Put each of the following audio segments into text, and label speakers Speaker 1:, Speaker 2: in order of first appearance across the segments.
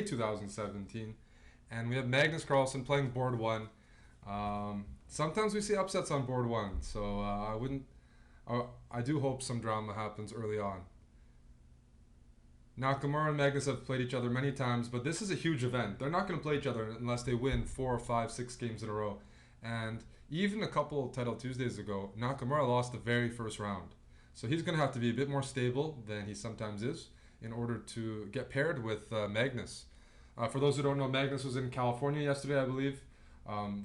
Speaker 1: 2017, and we have Magnus Carlsen playing board one. Sometimes we see upsets on board one, so I do hope some drama happens early on. Nakamura and Magnus have played each other many times, but this is a huge event. They're not going to play each other unless they win 4, 5, 6 games in a row. And even a couple Title Tuesdays ago, Nakamura lost the very first round. So he's going to have to be a bit more stable than he sometimes is in order to get paired with Magnus. For those who don't know, Magnus was in California yesterday, I believe,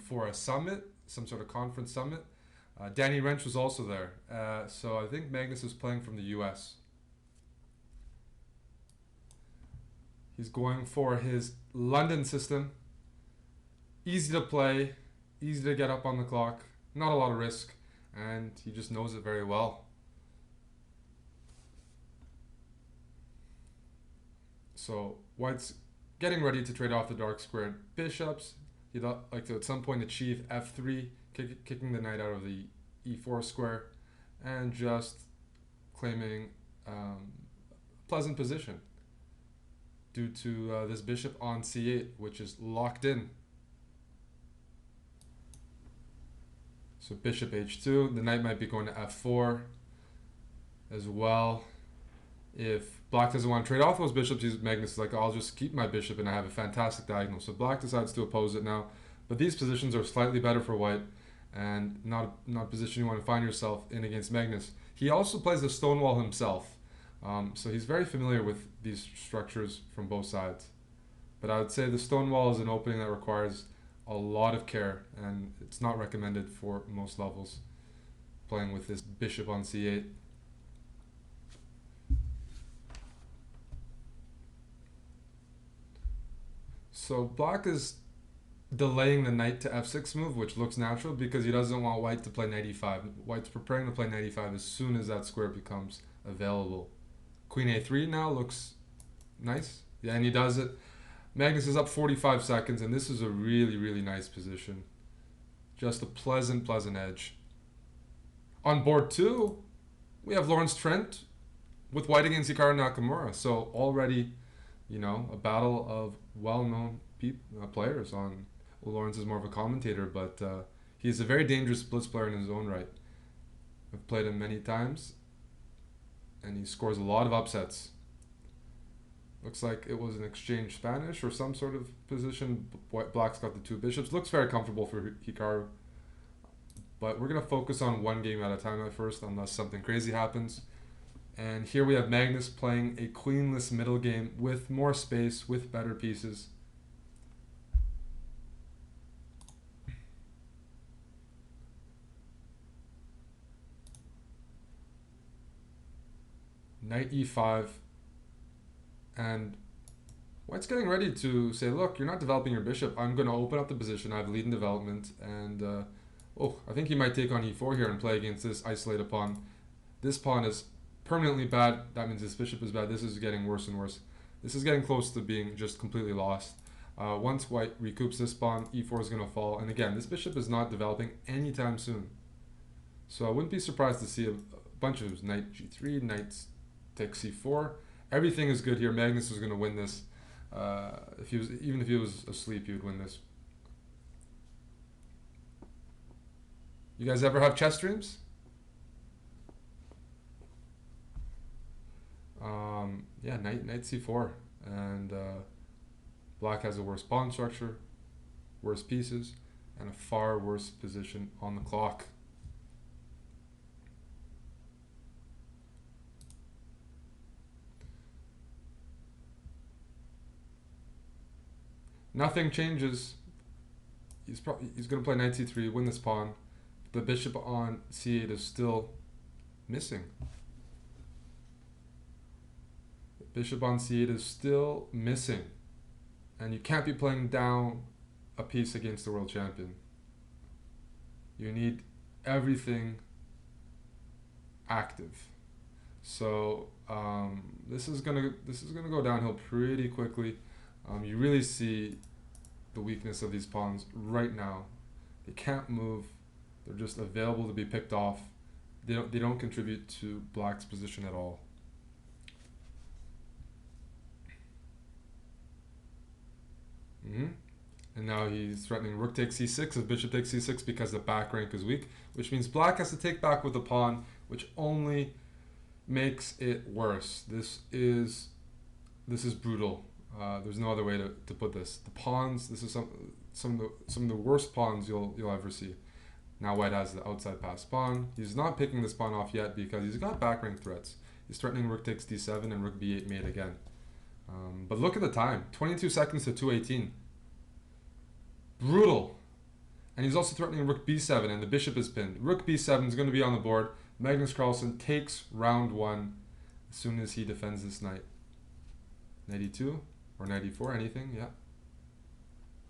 Speaker 1: for a summit, some sort of conference summit. Danny Wrench was also there. So I think Magnus is playing from the US. He's going for his London system. Easy to play, easy to get up on the clock, not a lot of risk, and he just knows it very well. So White's getting ready to trade off the dark squared bishops. He'd like to at some point achieve f3, kicking the knight out of the e4 square, and just claiming a pleasant position due to this bishop on c8, which is locked in. So bishop h2, the knight might be going to f4 as well. If Black doesn't want to trade off those bishops, Magnus is like, I'll just keep my bishop and I have a fantastic diagonal. So Black decides to oppose it now. But these positions are slightly better for White and not a position you want to find yourself in against Magnus. He also plays the Stonewall himself. So he's very familiar with these structures from both sides. But I would say the Stonewall is an opening that requires a lot of care, and it's not recommended for most levels, playing with this bishop on c8. So Black is delaying the knight to f6 move, which looks natural because he doesn't want White to play knight e5. White's preparing to play knight e5 as soon as that square becomes available. Queen a3 now looks nice. Yeah, and he does it. Magnus is up 45 seconds, and this is a really, really nice position. Just a pleasant, pleasant edge. On board 2, we have Lawrence Trent with White against Hikaru Nakamura. So already, you know, a battle of well-known players. Lawrence is more of a commentator, but he's a very dangerous blitz player in his own right. I've played him many times, and he scores a lot of upsets. Looks like it was an exchange Spanish or some sort of position. Black's got the 2 bishops. Looks very comfortable for Hikaru. But we're going to focus on one game at a time at first, unless something crazy happens. And here we have Magnus playing a queenless middle game with more space, with better pieces. Knight e5. And White's getting ready to say, look, you're not developing your bishop. I'm going to open up the position. I have lead in development. And, I think he might take on e4 here and play against this isolated pawn. This pawn is permanently bad. That means this bishop is bad. This is getting worse and worse. This is getting close to being just completely lost. Once White recoups this pawn, e4 is going to fall. And again, this bishop is not developing anytime soon. So I wouldn't be surprised to see a bunch of knight g3, knight takes c4. Everything is good here. Magnus is going to win this. Even if he was asleep, he would win this. You guys ever have chess dreams? Yeah, knight c4, and Black has a worse pawn structure, worse pieces, and a far worse position on the clock. Nothing changes. He's going to play knight c3, win this pawn. The bishop on c8 is still missing. The bishop on c8 is still missing. And you can't be playing down a piece against the world champion. You need everything active. So this is gonna go downhill pretty quickly. You really see the weakness of these pawns right now. They can't move. They're just available to be picked off. They don't contribute to Black's position at all. And now he's threatening rook takes c6 if bishop takes c6 because the back rank is weak, which means black has to take back with the pawn, which only makes it worse. This is brutal. There's no other way to put this. The pawns. This is some of the worst pawns you'll ever see. Now white has the outside pass pawn. He's not picking this pawn off yet because he's got back rank threats. He's threatening rook takes d7 and rook b8 mate again. But look at the time, 22 seconds to 2:18. Brutal. And he's also threatening rook b7 and the bishop is pinned. Rook b7 is going to be on the board. Magnus Carlsen takes round 1 as soon as he defends this knight. Knight e2 or knight e4, anything, yeah.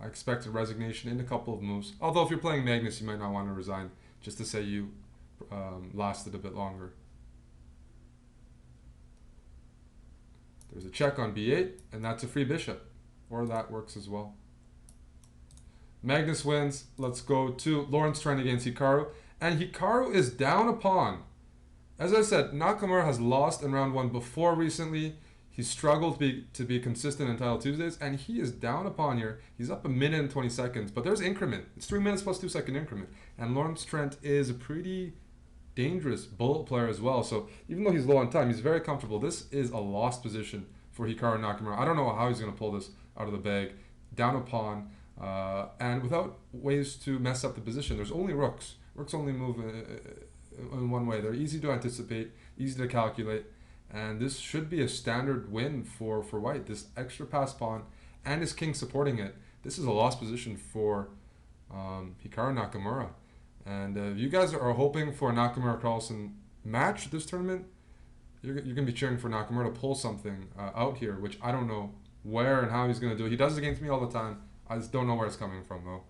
Speaker 1: I expect a resignation in a couple of moves. Although if you're playing Magnus, you might not want to resign, just to say you lasted a bit longer. There's a check on b8, and that's a free bishop. Or that works as well. Magnus wins. Let's go to Lawrence Trent against Hikaru. And Hikaru is down a pawn. As I said, Nakamura has lost in round 1 before recently. He struggled to be consistent in Untitled Tuesdays, and he is down a pawn here. He's up 1 minute and 20 seconds, but there's increment. It's 3 minutes plus 2 second increment. And Lawrence Trent is a pretty dangerous bullet player as well. So even though he's low on time, he's very comfortable. This is a lost position for Hikaru Nakamura. I don't know how he's going to pull this out of the bag. Down a pawn, and without ways to mess up the position. There's only rooks. Rooks only move in one way. They're easy to anticipate, easy to calculate. And this should be a standard win for white. This extra pass pawn and his king supporting it. This is a lost position for Hikaru Nakamura. And if you guys are hoping for a Nakamura-Carlsen match this tournament, you're going to be cheering for Nakamura to pull something out here, which I don't know where and how he's going to do it. He does it against me all the time. I just don't know where it's coming from, though.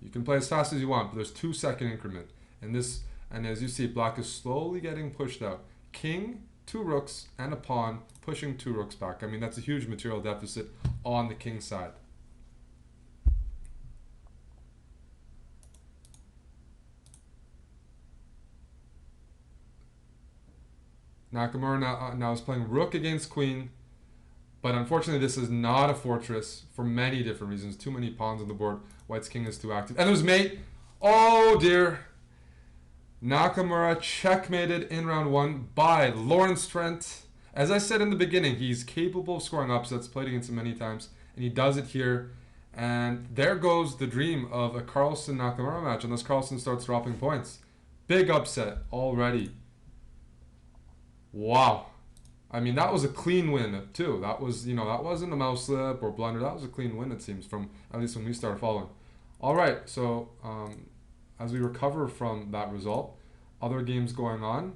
Speaker 1: You can play as fast as you want, but there's 2 second increment. And as you see, black is slowly getting pushed out. King, 2 rooks, and a pawn, pushing 2 rooks back. I mean, that's a huge material deficit on the king side. Nakamura now is playing rook against queen, but unfortunately this is not a fortress for many different reasons. Too many pawns on the board. White's king is too active. And there's mate. Oh dear. Nakamura checkmated in round 1 by Lawrence Trent. As I said in the beginning, he's capable of scoring upsets, played against him many times, and he does it here. And there goes the dream of a Carlsen-Nakamura match, unless Carlsen starts dropping points. Big upset already. Wow. I mean, that was a clean win, too. That was, that wasn't a mouse slip or blunder. That was a clean win, it seems, from at least when we started following. All right, so as we recover from that result, other games going on.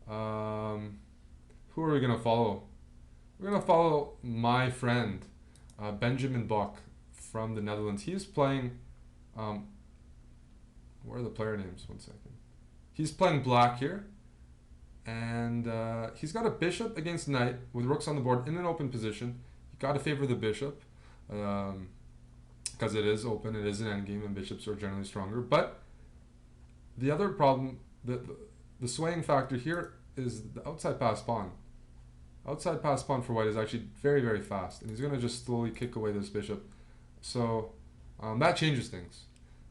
Speaker 1: Who are we going to follow? We're going to follow my friend, Benjamin Bok from the Netherlands. He's playing... where are the player names? 1 second. He's playing black here. And he's got a bishop against knight with rooks on the board in an open position. You got to favor the bishop because it is open. It is an endgame, and bishops are generally stronger. But the other problem, the swaying factor here is the outside pass pawn. Outside pass pawn for white is actually very, very fast, and he's going to just slowly kick away this bishop. So that changes things.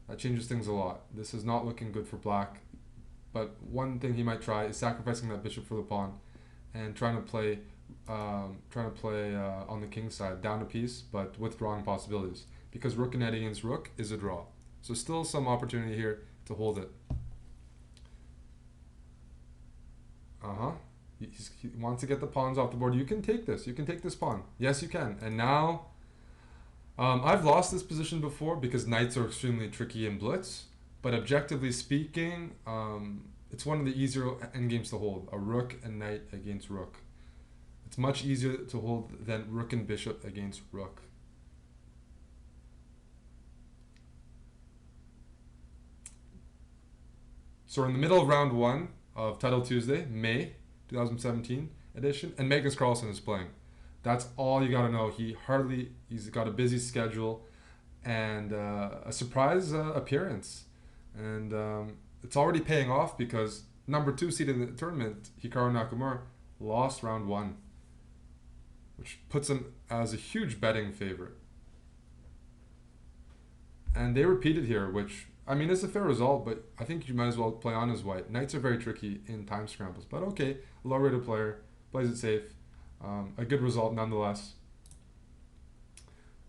Speaker 1: That changes things a lot. This is not looking good for black. But one thing he might try is sacrificing that bishop for the pawn, and trying to play on the king side down a piece, but withdrawing possibilities. Because rook and knight against rook is a draw. So still some opportunity here to hold it. He wants to get the pawns off the board. You can take this. You can take this pawn. Yes, you can. And now, I've lost this position before because knights are extremely tricky in blitz. But objectively speaking, it's one of the easier endgames to hold. A rook and knight against rook. It's much easier to hold than rook and bishop against rook. So we're in the middle of round 1 of Title Tuesday, May 2017 edition, and Magnus Carlsen is playing. That's all you got to know. He's got a busy schedule and a surprise appearance. And it's already paying off because number 2 seed in the tournament, Hikaru Nakamura, lost round 1, which puts him as a huge betting favorite. And they repeated here, which, I mean, it's a fair result, but I think you might as well play on as white. Knights are very tricky in time scrambles, but okay, low-rated player, plays it safe. A good result nonetheless.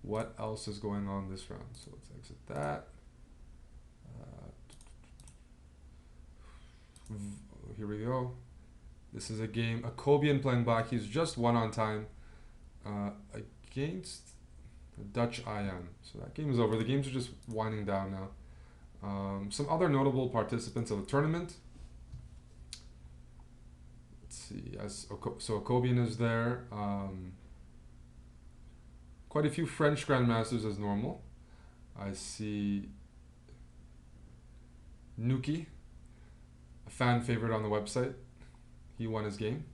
Speaker 1: What else is going on this round? So let's exit that. Here we go. This is a game. Akobian playing black. He's just won on time against Dutch IM. So that game is over. The games are just winding down now. Some other notable participants of the tournament. Let's see. So Akobian is there. Quite a few French grandmasters as normal. I see Nuki, a fan favorite on the website. He won his game.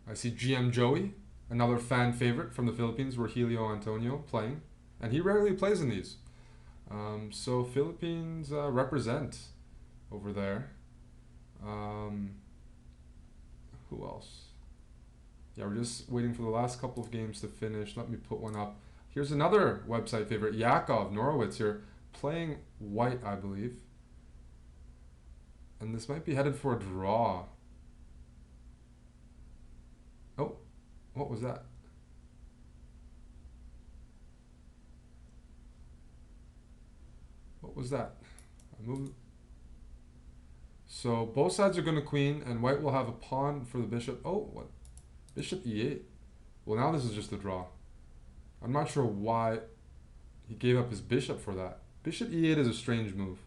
Speaker 1: I see GM Joey, another fan favorite from the Philippines, Rogelio Antonio, playing. And he rarely plays in these. So Philippines represent over there. Who else? Yeah, we're just waiting for the last couple of games to finish. Let me put one up. Here's another website favorite, Yakov Norwitz here, playing white, I believe. And this might be headed for a draw. Oh, what was that? What was that? I moved. So both sides are going to queen, and white will have a pawn for the bishop. Oh, what? Bishop e8. Well, now this is just a draw. I'm not sure why he gave up his bishop for that. Bishop e8 is a strange move.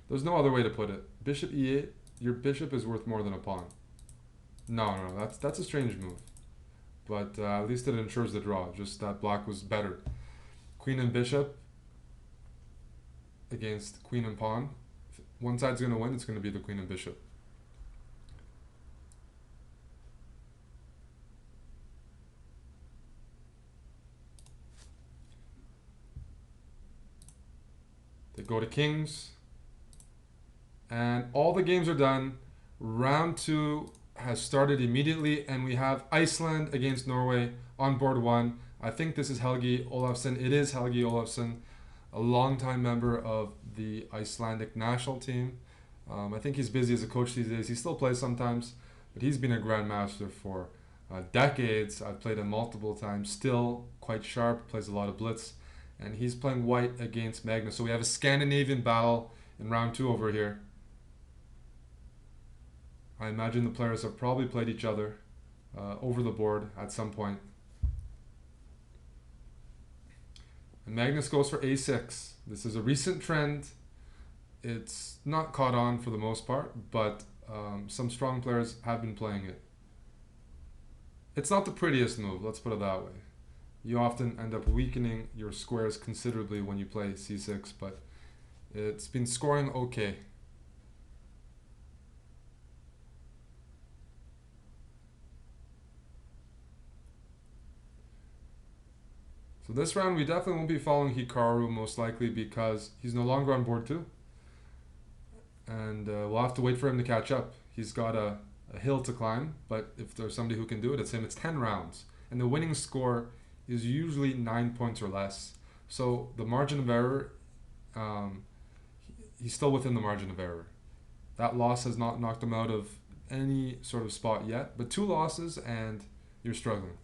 Speaker 1: There's no other way to put it. Bishop e8, your bishop is worth more than a pawn. No, that's a strange move. But at least it ensures the draw, just that black was better. Queen and bishop against queen and pawn. If one side's going to win, it's going to be the queen and bishop. They go to kings. And all the games are done. Round 2 has started immediately, and we have Iceland against Norway on board 1. I think this is Helgi Olafsson. It is Helgi Olafsson, a longtime member of the Icelandic national team. I think he's busy as a coach these days. He still plays sometimes, but he's been a grandmaster for decades. I've played him multiple times. Still quite sharp, plays a lot of blitz. And he's playing white against Magnus. So we have a Scandinavian battle in round 2 over here. I imagine the players have probably played each other over the board at some point. And Magnus goes for a6. This is a recent trend. It's not caught on for the most part, but some strong players have been playing it. It's not the prettiest move, let's put it that way. You often end up weakening your squares considerably when you play c6, but it's been scoring okay. So this round we definitely won't be following Hikaru most likely because he's no longer on board 2. And we'll have to wait for him to catch up. He's got a hill to climb, but if there's somebody who can do it, it's him. It's 10 rounds. And the winning score is usually 9 points or less. So the margin of error, he's still within the margin of error. That loss has not knocked him out of any sort of spot yet, but 2 losses and you're struggling.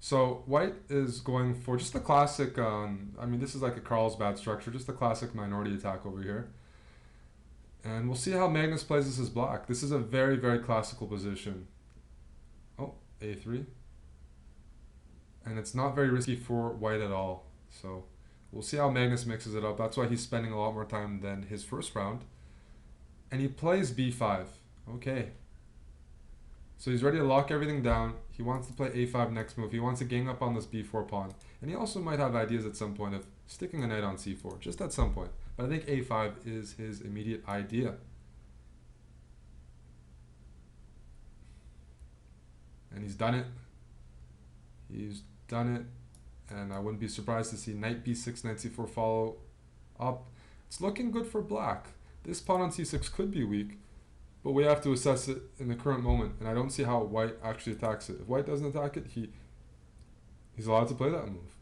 Speaker 1: So white is going for just the classic, I mean this is like a Carlsbad structure, just the classic minority attack over here. And we'll see how Magnus plays this as black. This is a very, very classical position. Oh, a3. And it's not very risky for white at all. So we'll see how Magnus mixes it up. That's why he's spending a lot more time than his first round. And he plays b5. Okay. So he's ready to lock everything down. He wants to play a5 next move. He wants to gang up on this b4 pawn. And he also might have ideas at some point of sticking a knight on c4, just at some point. But I think a5 is his immediate idea. And he's done it. He's done it. And I wouldn't be surprised to see knight b6, knight c4 follow up. It's looking good for black. This pawn on c6 could be weak. But we have to assess it in the current moment, and I don't see how white actually attacks it. If white doesn't attack it, he's allowed to play that move.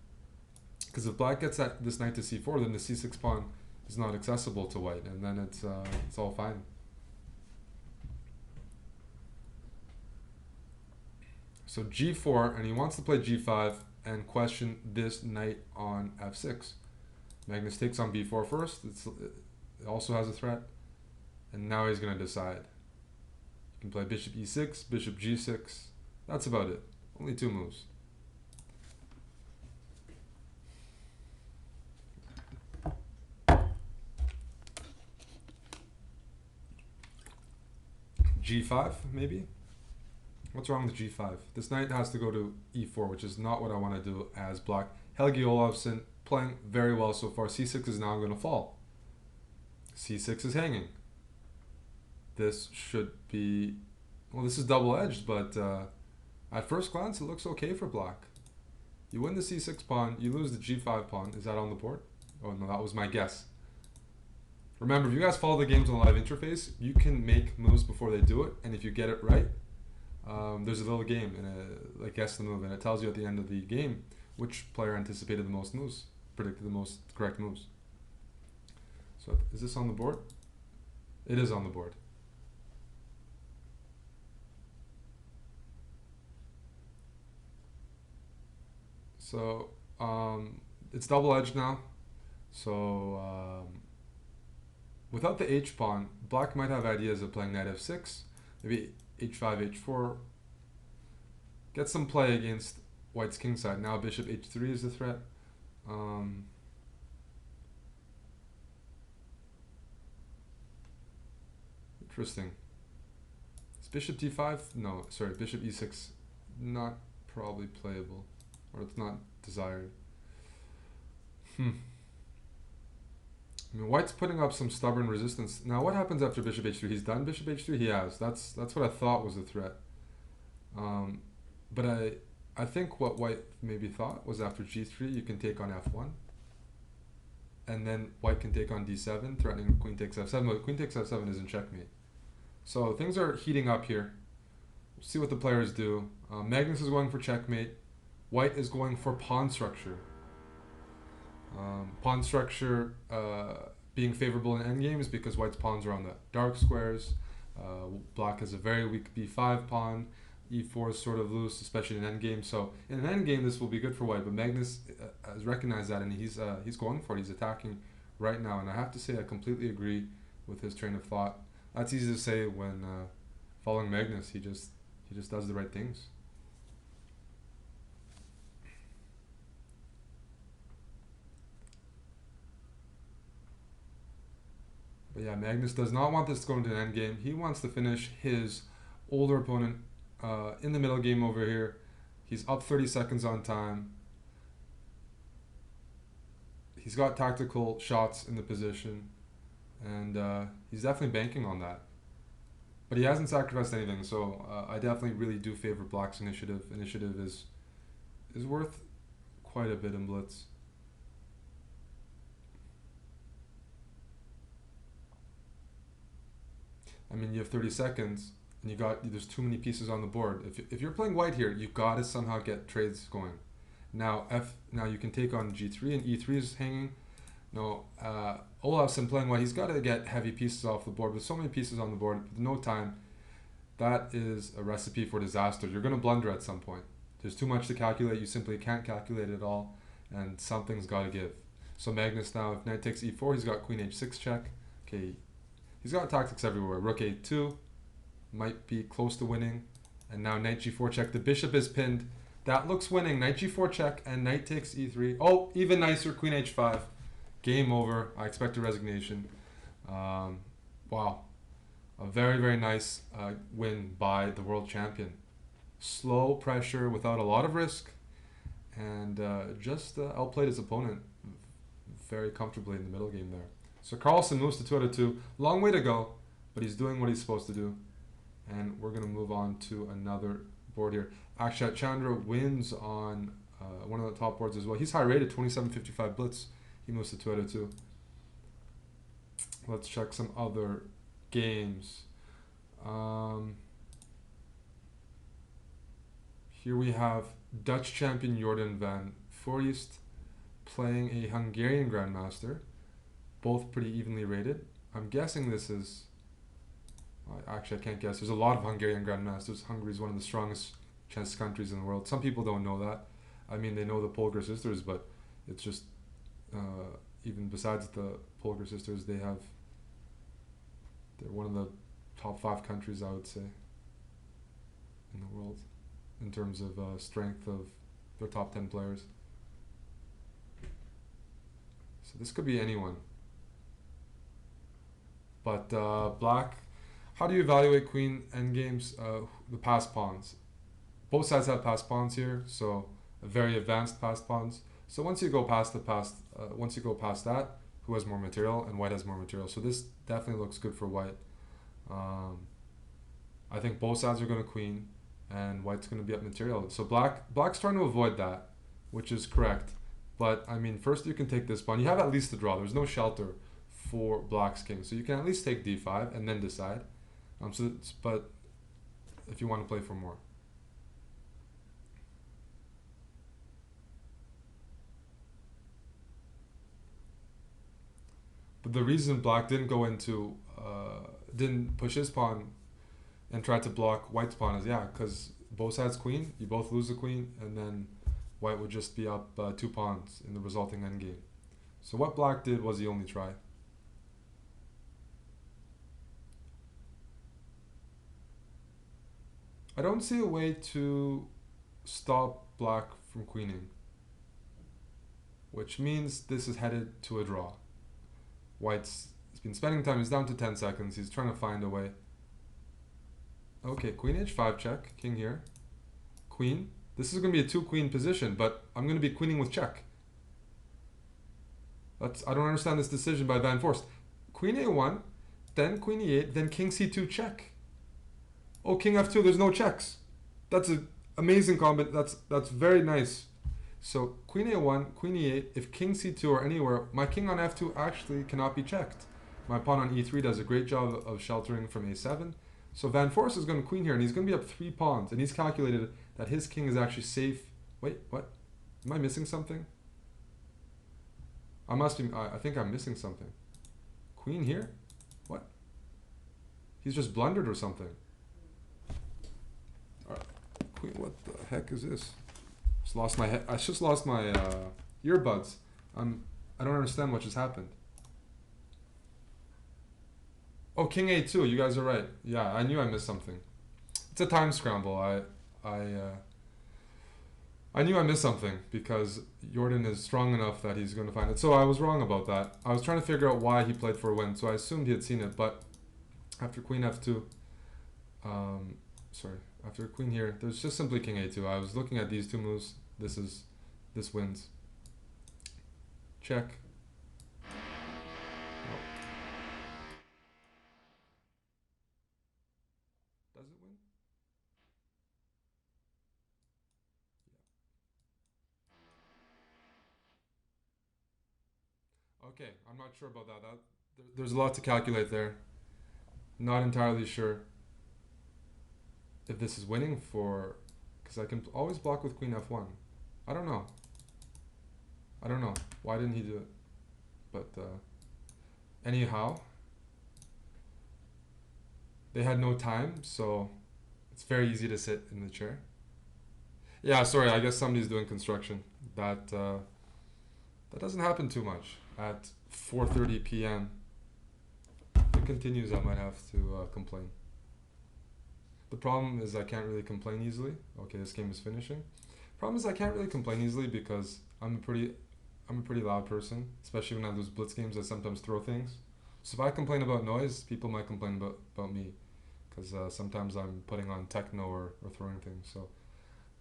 Speaker 1: Because if black gets this knight to c4, then the c6 pawn is not accessible to white, and then it's all fine. So g4, and he wants to play g5 and question this knight on f6. Magnus takes on b4 first. It also has a threat. And now he's going to decide. You can play bishop e6, bishop g6. That's about it. Only 2 moves. g5, maybe? What's wrong with g5? This knight has to go to e4, which is not what I want to do as black. Helgi Olafsson playing very well so far. c6 is now going to fall. c6 is hanging. This should be... Well, this is double-edged, but at first glance, it looks okay for black. You win the c6 pawn, you lose the g5 pawn. Is that on the board? Oh, no, that was my guess. Remember, if you guys follow the games on the live interface, you can make moves before they do it, and if you get it right, there's a little game, and like guess the move, and it tells you at the end of the game which player anticipated the most moves, predicted the most correct moves. So is this on the board? It is on the board. So it's double-edged now. So without the h pawn, black might have ideas of playing knight f6, maybe h5, h4. Get some play against white's kingside. Now bishop h3 is the threat. Interesting. Is bishop d5? No, sorry, bishop e6. Not probably playable, or it's not desired. I mean, white's putting up some stubborn resistance. Now, what happens after bishop h3? He's done bishop h3? He has. That's what I thought was the threat. But I think what white maybe thought was after g3, you can take on f1. And then white can take on d7, threatening queen takes f7. But queen takes f7 isn't checkmate. So things are heating up here. We'll see what the players do. Magnus is going for checkmate. White is going for pawn structure. Pawn structure being favorable in endgames because white's pawns are on the dark squares. Black has a very weak b5 pawn. e4 is sort of loose, especially in endgame. So in an endgame, this will be good for white. But Magnus has recognized that, and he's going for it. He's attacking right now. And I have to say, I completely agree with his train of thought. That's easy to say when following Magnus. He just does the right things. But yeah, Magnus does not want this to go into an endgame. He wants to finish his older opponent in the middle game over here. He's up 30 seconds on time. He's got tactical shots in the position, and he's definitely banking on that. But he hasn't sacrificed anything, so I definitely really do favor black's initiative. Initiative is worth quite a bit in blitz. I mean, you have 30 seconds, and there's too many pieces on the board. If you're playing white here, you've got to somehow get trades going. Now you can take on g3, and e3 is hanging. No, Olafsson playing white, he's got to get heavy pieces off the board. With so many pieces on the board, with no time, that is a recipe for disaster. You're going to blunder at some point. There's too much to calculate. You simply can't calculate it all, and something's got to give. So Magnus now, if knight takes e4, he's got queen h6 check. Okay, he's got tactics everywhere. Rook a2 might be close to winning, and now knight g4 check. The bishop is pinned. That looks winning. Knight g4 check, and knight takes e3. Oh, even nicer, queen h5. Game over. I expect a resignation. Wow. A very, very nice win by the world champion. Slow pressure without a lot of risk, and just outplayed his opponent very comfortably in the middle game there. So Carlsen moves to 2-2. Long way to go, but he's doing what he's supposed to do. And we're going to move on to another board here. Akshay Chandra wins on one of the top boards as well. He's high rated, 27.55 blitz. He moves to 2-2. Let's check some other games. Um, Here we have Dutch champion Jordan van Foreest playing a Hungarian grandmaster, both pretty evenly rated. I'm guessing this is. Actually, I can't guess. There's a lot of Hungarian grandmasters. Hungary is one of the strongest chess countries in the world. Some people don't know that. I mean, they know the Polgar sisters, but it's just even besides the Polgar sisters, they're one of the top 5 countries, I would say, in the world in terms of strength of their top 10 players. So this could be anyone. But black, how do you evaluate queen endgames? The passed pawns. Both sides have passed pawns here, so very advanced passed pawns. So once you go past that, who has more material? And white has more material. So this definitely looks good for white. I think both sides are going to queen, and white's going to be up material. So black's trying to avoid that, which is correct. But I mean, first you can take this pawn. You have at least a draw. There's no shelter for black's king, so you can at least take d5 and then decide. But if you want to play for more. But the reason black didn't push his pawn and try to block white's pawn is, because both sides queen, you both lose the queen, and then white would just be up 2 pawns in the resulting endgame. So what black did was he only try. I don't see a way to stop black from queening, which means this is headed to a draw. White's been spending time, he's down to 10 seconds, he's trying to find a way. Okay, queen h5 check, king here. Queen. This is going to be a 2-queen position, but I'm going to be queening with check. I don't understand this decision by Van Foreest. Queen a1, then queen e8, then king c2 check. Oh, king f2, there's no checks. That's an amazing combat. That's very nice. So queen a1, queen e8, if king c2 or anywhere, my king on f2 actually cannot be checked. My pawn on e3 does a great job of sheltering from a7. So Van Foreest is going to queen here, and he's going to be up 3 pawns, and he's calculated that his king is actually safe. Wait, what? Am I missing something? I think I'm missing something. Queen here? What? He's just blundered or something. Alright. Queen, what the heck is this? I just lost my earbuds. I don't understand what just happened. Oh, king a2. You guys are right. Yeah, I knew I missed something. It's a time scramble. I knew I missed something because Jordan is strong enough that he's going to find it. So I was wrong about that. I was trying to figure out why he played for a win. So I assumed he had seen it, but after queen f2, after queen here, there's just simply king a2. I was looking at these 2 moves. This wins. Check. Oh. Does it win? Yeah. Okay, I'm not sure about that. There's a lot to calculate there. Not entirely sure if this is winning because I can always block with queen f1. I don't know. Why didn't he do it? But anyhow, they had no time, so it's very easy to sit in the chair. Yeah, sorry, I guess somebody's doing construction. That doesn't happen too much at 4:30 p.m. If it continues, I might have to complain. The problem is I can't really complain easily. Okay, this game is finishing. Problem is I can't really complain easily because I'm a pretty loud person, especially when I lose blitz games. I sometimes throw things. So if I complain about noise, people might complain about me because sometimes I'm putting on techno or throwing things. So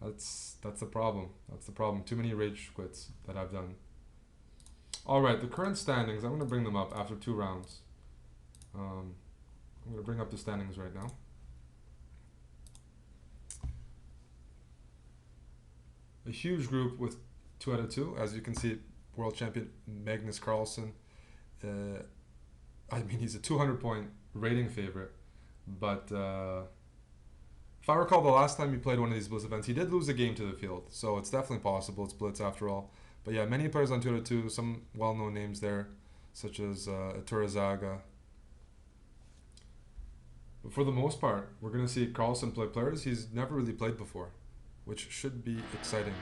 Speaker 1: that's the problem. That's the problem. Too many rage quits that I've done. All right, the current standings. I'm going to bring them up after 2 rounds. I'm going to bring up the standings right now. A huge group with 2 out of 2. As you can see, world champion Magnus Carlsen. He's a 200-point rating favorite. But if I recall, the last time he played one of these blitz events, he did lose a game to the field. So it's definitely possible. It's blitz after all. But yeah, many players on Twitter too. Some well-known names there, such as Iturazaga. But for the most part, we're going to see Carlsen play players he's never really played before, which should be exciting.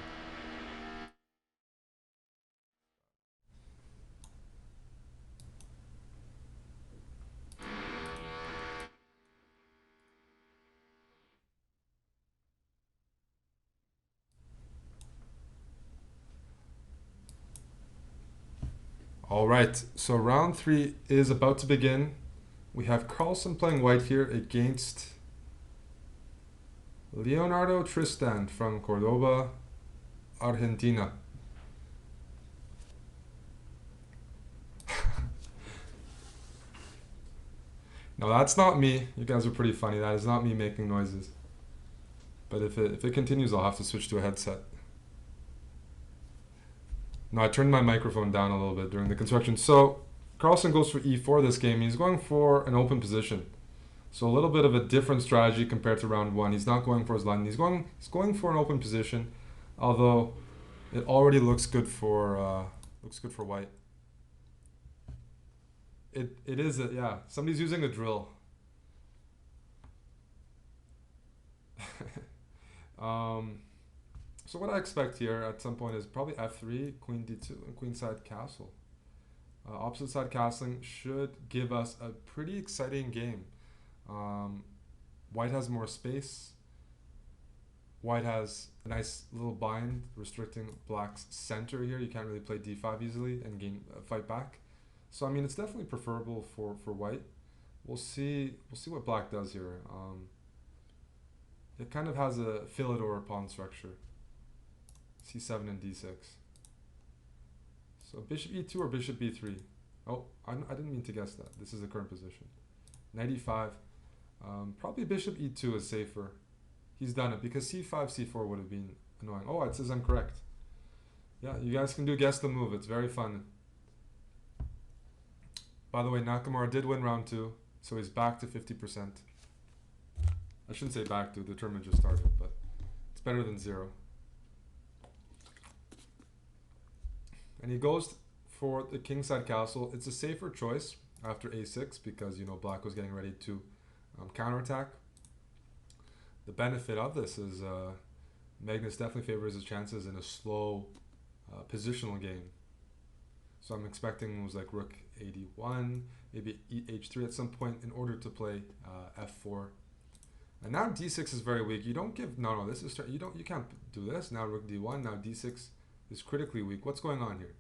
Speaker 1: All right, so round 3 is about to begin. We have Carlsen playing white here against Leonardo Tristan from Cordoba, Argentina. No, that's not me. You guys are pretty funny. That is not me making noises. But if it continues, I'll have to switch to a headset. No, I turned my microphone down a little bit during the construction. So Carlsen goes for e4 this game. He's going for an open position. So a little bit of a different strategy compared to round 1. He's not going for his line. He's going for an open position, although it already looks good for white. It is yeah. Somebody's using a drill. So what I expect here at some point is probably f3, queen d2, and queenside castle. Opposite side castling should give us a pretty exciting game. White has more space. White has a nice little bind restricting black's center here. You can't really play d5 easily and gain fight back. So I mean, it's definitely preferable for white. We'll see what black does here. It kind of has a fillet or a pawn structure. c7 and d6. So bishop e2 or bishop b3. Oh, I didn't mean to guess that. This is the current position. Knight e5. Probably bishop e2 is safer. He's done it because c5, c4 would have been annoying. Oh, it says I'm correct. Yeah, you guys can do guess the move. It's very fun. By the way, Nakamura did win round 2, so he's back to 50%. I shouldn't say back to, the tournament just started, but it's better than 0. And he goes for the kingside castle. It's a safer choice after a6 because, you know, black was getting ready to counterattack. The benefit of this is Magnus definitely favors his chances in a slow positional game. So I'm expecting moves like rook a1, maybe h3 at some point in order to play f4. And now d6 is very weak. You don't give this is you can't do this. Now rook d1, now d6 is critically weak. What's going on here?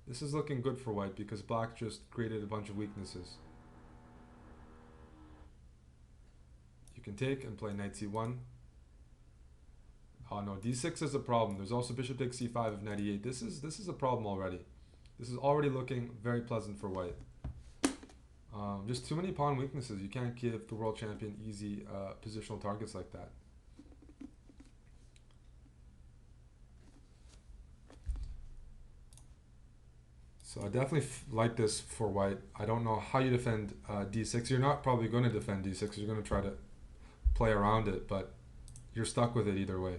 Speaker 1: This is looking good for white because black just created a bunch of weaknesses. You can take and play knight c1. Oh no, d6 is a problem. There's also bishop takes c5 of knight e8. This is a problem already. This is already looking very pleasant for white. Just too many pawn weaknesses. You can't give the world champion easy positional targets like that. So I definitely like this for white. I don't know how you defend d6. You're not probably going to defend d6. You're going to try to play around it, but you're stuck with it either way.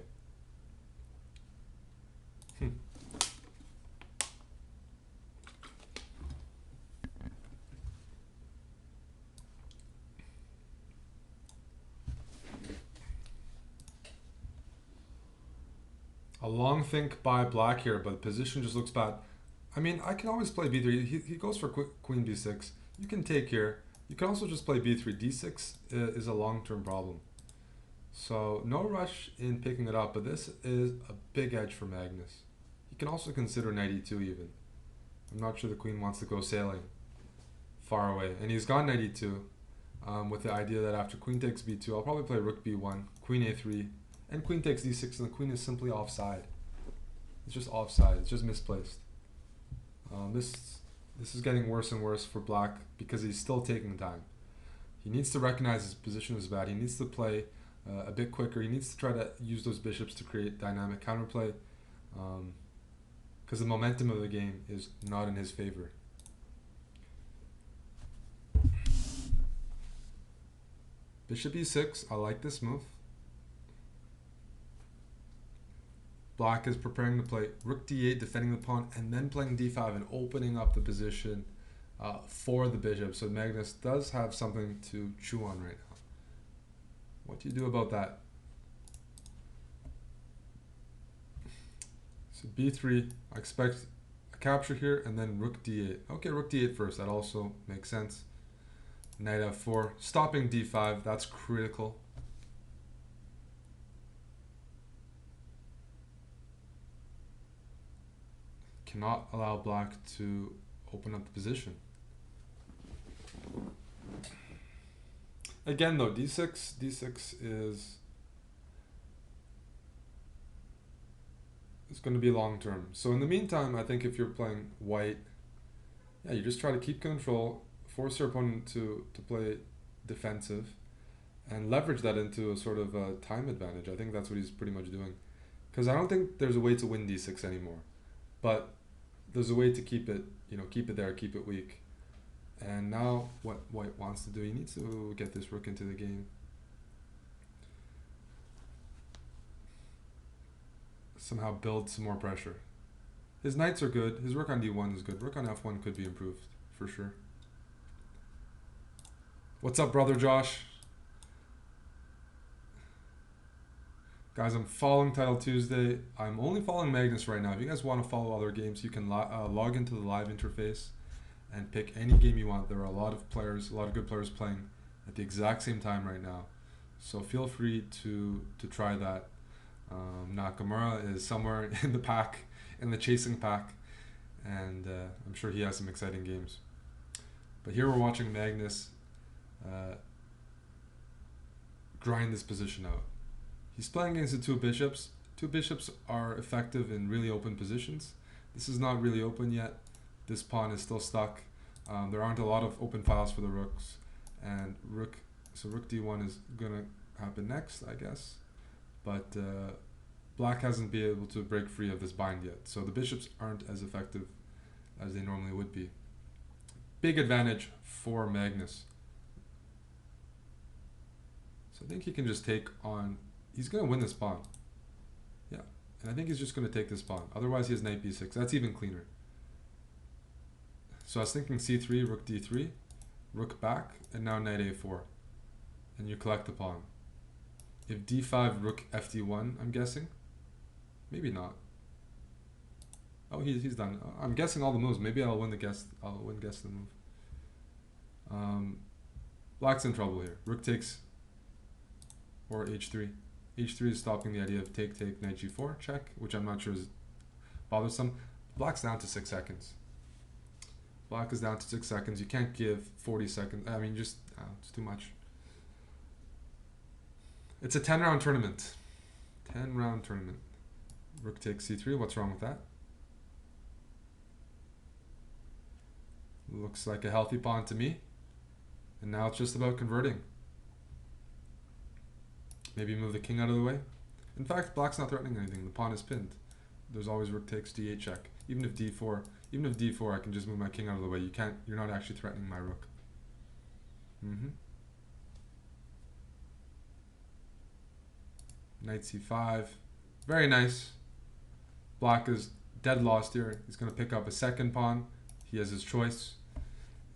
Speaker 1: A long think by black here, but the position just looks bad. I mean, I can always play b3. He goes for queen b6. You can take here. You can also just play b3. d6 is a long-term problem. So no rush in picking it up, but this is a big edge for Magnus. You can also consider knight e2 even. I'm not sure the queen wants to go sailing far away. And he's gone knight e2 with the idea that after queen takes b2, I'll probably play rook b1, queen a3, and queen takes d6, and the queen is simply offside. It's just offside. It's just misplaced. This is getting worse and worse for black because he's still taking time. He needs to recognize his position is bad. He needs to play a bit quicker. He needs to try to use those bishops to create dynamic counterplay because the momentum of the game is not in his favor. Bishop e6. I like this move. Black is preparing to play rook d8, defending the pawn, and then playing d5 and opening up the position for the bishop. So Magnus does have something to chew on right now. What do you do about that? So b3, I expect a capture here, and then rook d8. Okay, rook d8 first. That also makes sense. Knight f4, stopping d5. That's critical. Cannot allow black to open up the position. Again though, d6 is going to be long term. So in the meantime, I think if you're playing white, yeah, you just try to keep control, force your opponent to play defensive, and leverage that into a sort of a time advantage. I think that's what he's pretty much doing. Because I don't think there's a way to win d6 anymore. But there's a way to keep it, keep it there, keep it weak. And now what white wants to do, he needs to get this rook into the game. Somehow build some more pressure. His knights are good. His rook on d1 is good. Rook on f1 could be improved, for sure. What's up, brother Josh? Guys, I'm following Title Tuesday. I'm only following Magnus right now. If you guys want to follow other games, you can log into the live interface and pick any game you want. There are a lot of good players playing at the exact same time right now. So feel free to try that. Nakamura is somewhere in the pack, in the chasing pack, and I'm sure he has some exciting games. But here we're watching Magnus grind this position out. He's playing against the two bishops. Two bishops are effective in really open positions. This is not really open yet. This pawn is still stuck. There aren't a lot of open files for the rooks. And rook d1 is going to happen next, I guess. But black hasn't been able to break free of this bind yet. So the bishops aren't as effective as they normally would be. Big advantage for Magnus. So I think he can just take on... He's going to win this pawn. Yeah. And I think he's just going to take this pawn. Otherwise, he has knight b6. That's even cleaner. So I was thinking c3, rook d3, rook back, and now knight a4. And you collect the pawn. If d5, rook fd1, I'm guessing. Maybe not. Oh, he's done. I'm guessing all the moves. Maybe I'll win guess the move. Black's in trouble here. Rook takes, or h3. h3 is stopping the idea of take, knight g4, check, which I'm not sure is bothersome. Black's down to 6 seconds. Black is down to 6 seconds. You can't give 40 seconds. I mean, just, it's too much. It's a 10-round tournament. 10-round tournament. Rook takes c3. What's wrong with that? Looks like a healthy pawn to me. And now it's just about converting. Maybe move the king out of the way. In fact, black's not threatening anything. The pawn is pinned. There's always rook takes d8 check. Even if d4, I can just move my king out of the way. You're not actually threatening my rook. Knight c5. Very nice. Black is dead lost here. He's going to pick up a second pawn. He has his choice.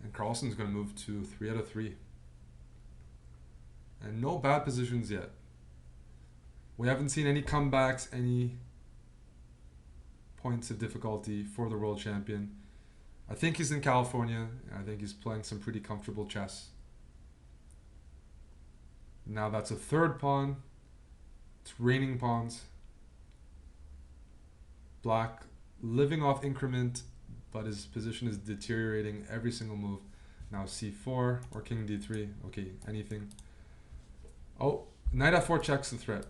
Speaker 1: And Carlsen's going to move to 3 out of 3. And no bad positions yet. We haven't seen any comebacks, any points of difficulty for the world champion. I think he's in California. I think he's playing some pretty comfortable chess. Now that's a third pawn. It's raining pawns. Black living off increment, but his position is deteriorating every single move. Now c4 or king d3. Okay, anything. Oh, knight f4 checks the threat.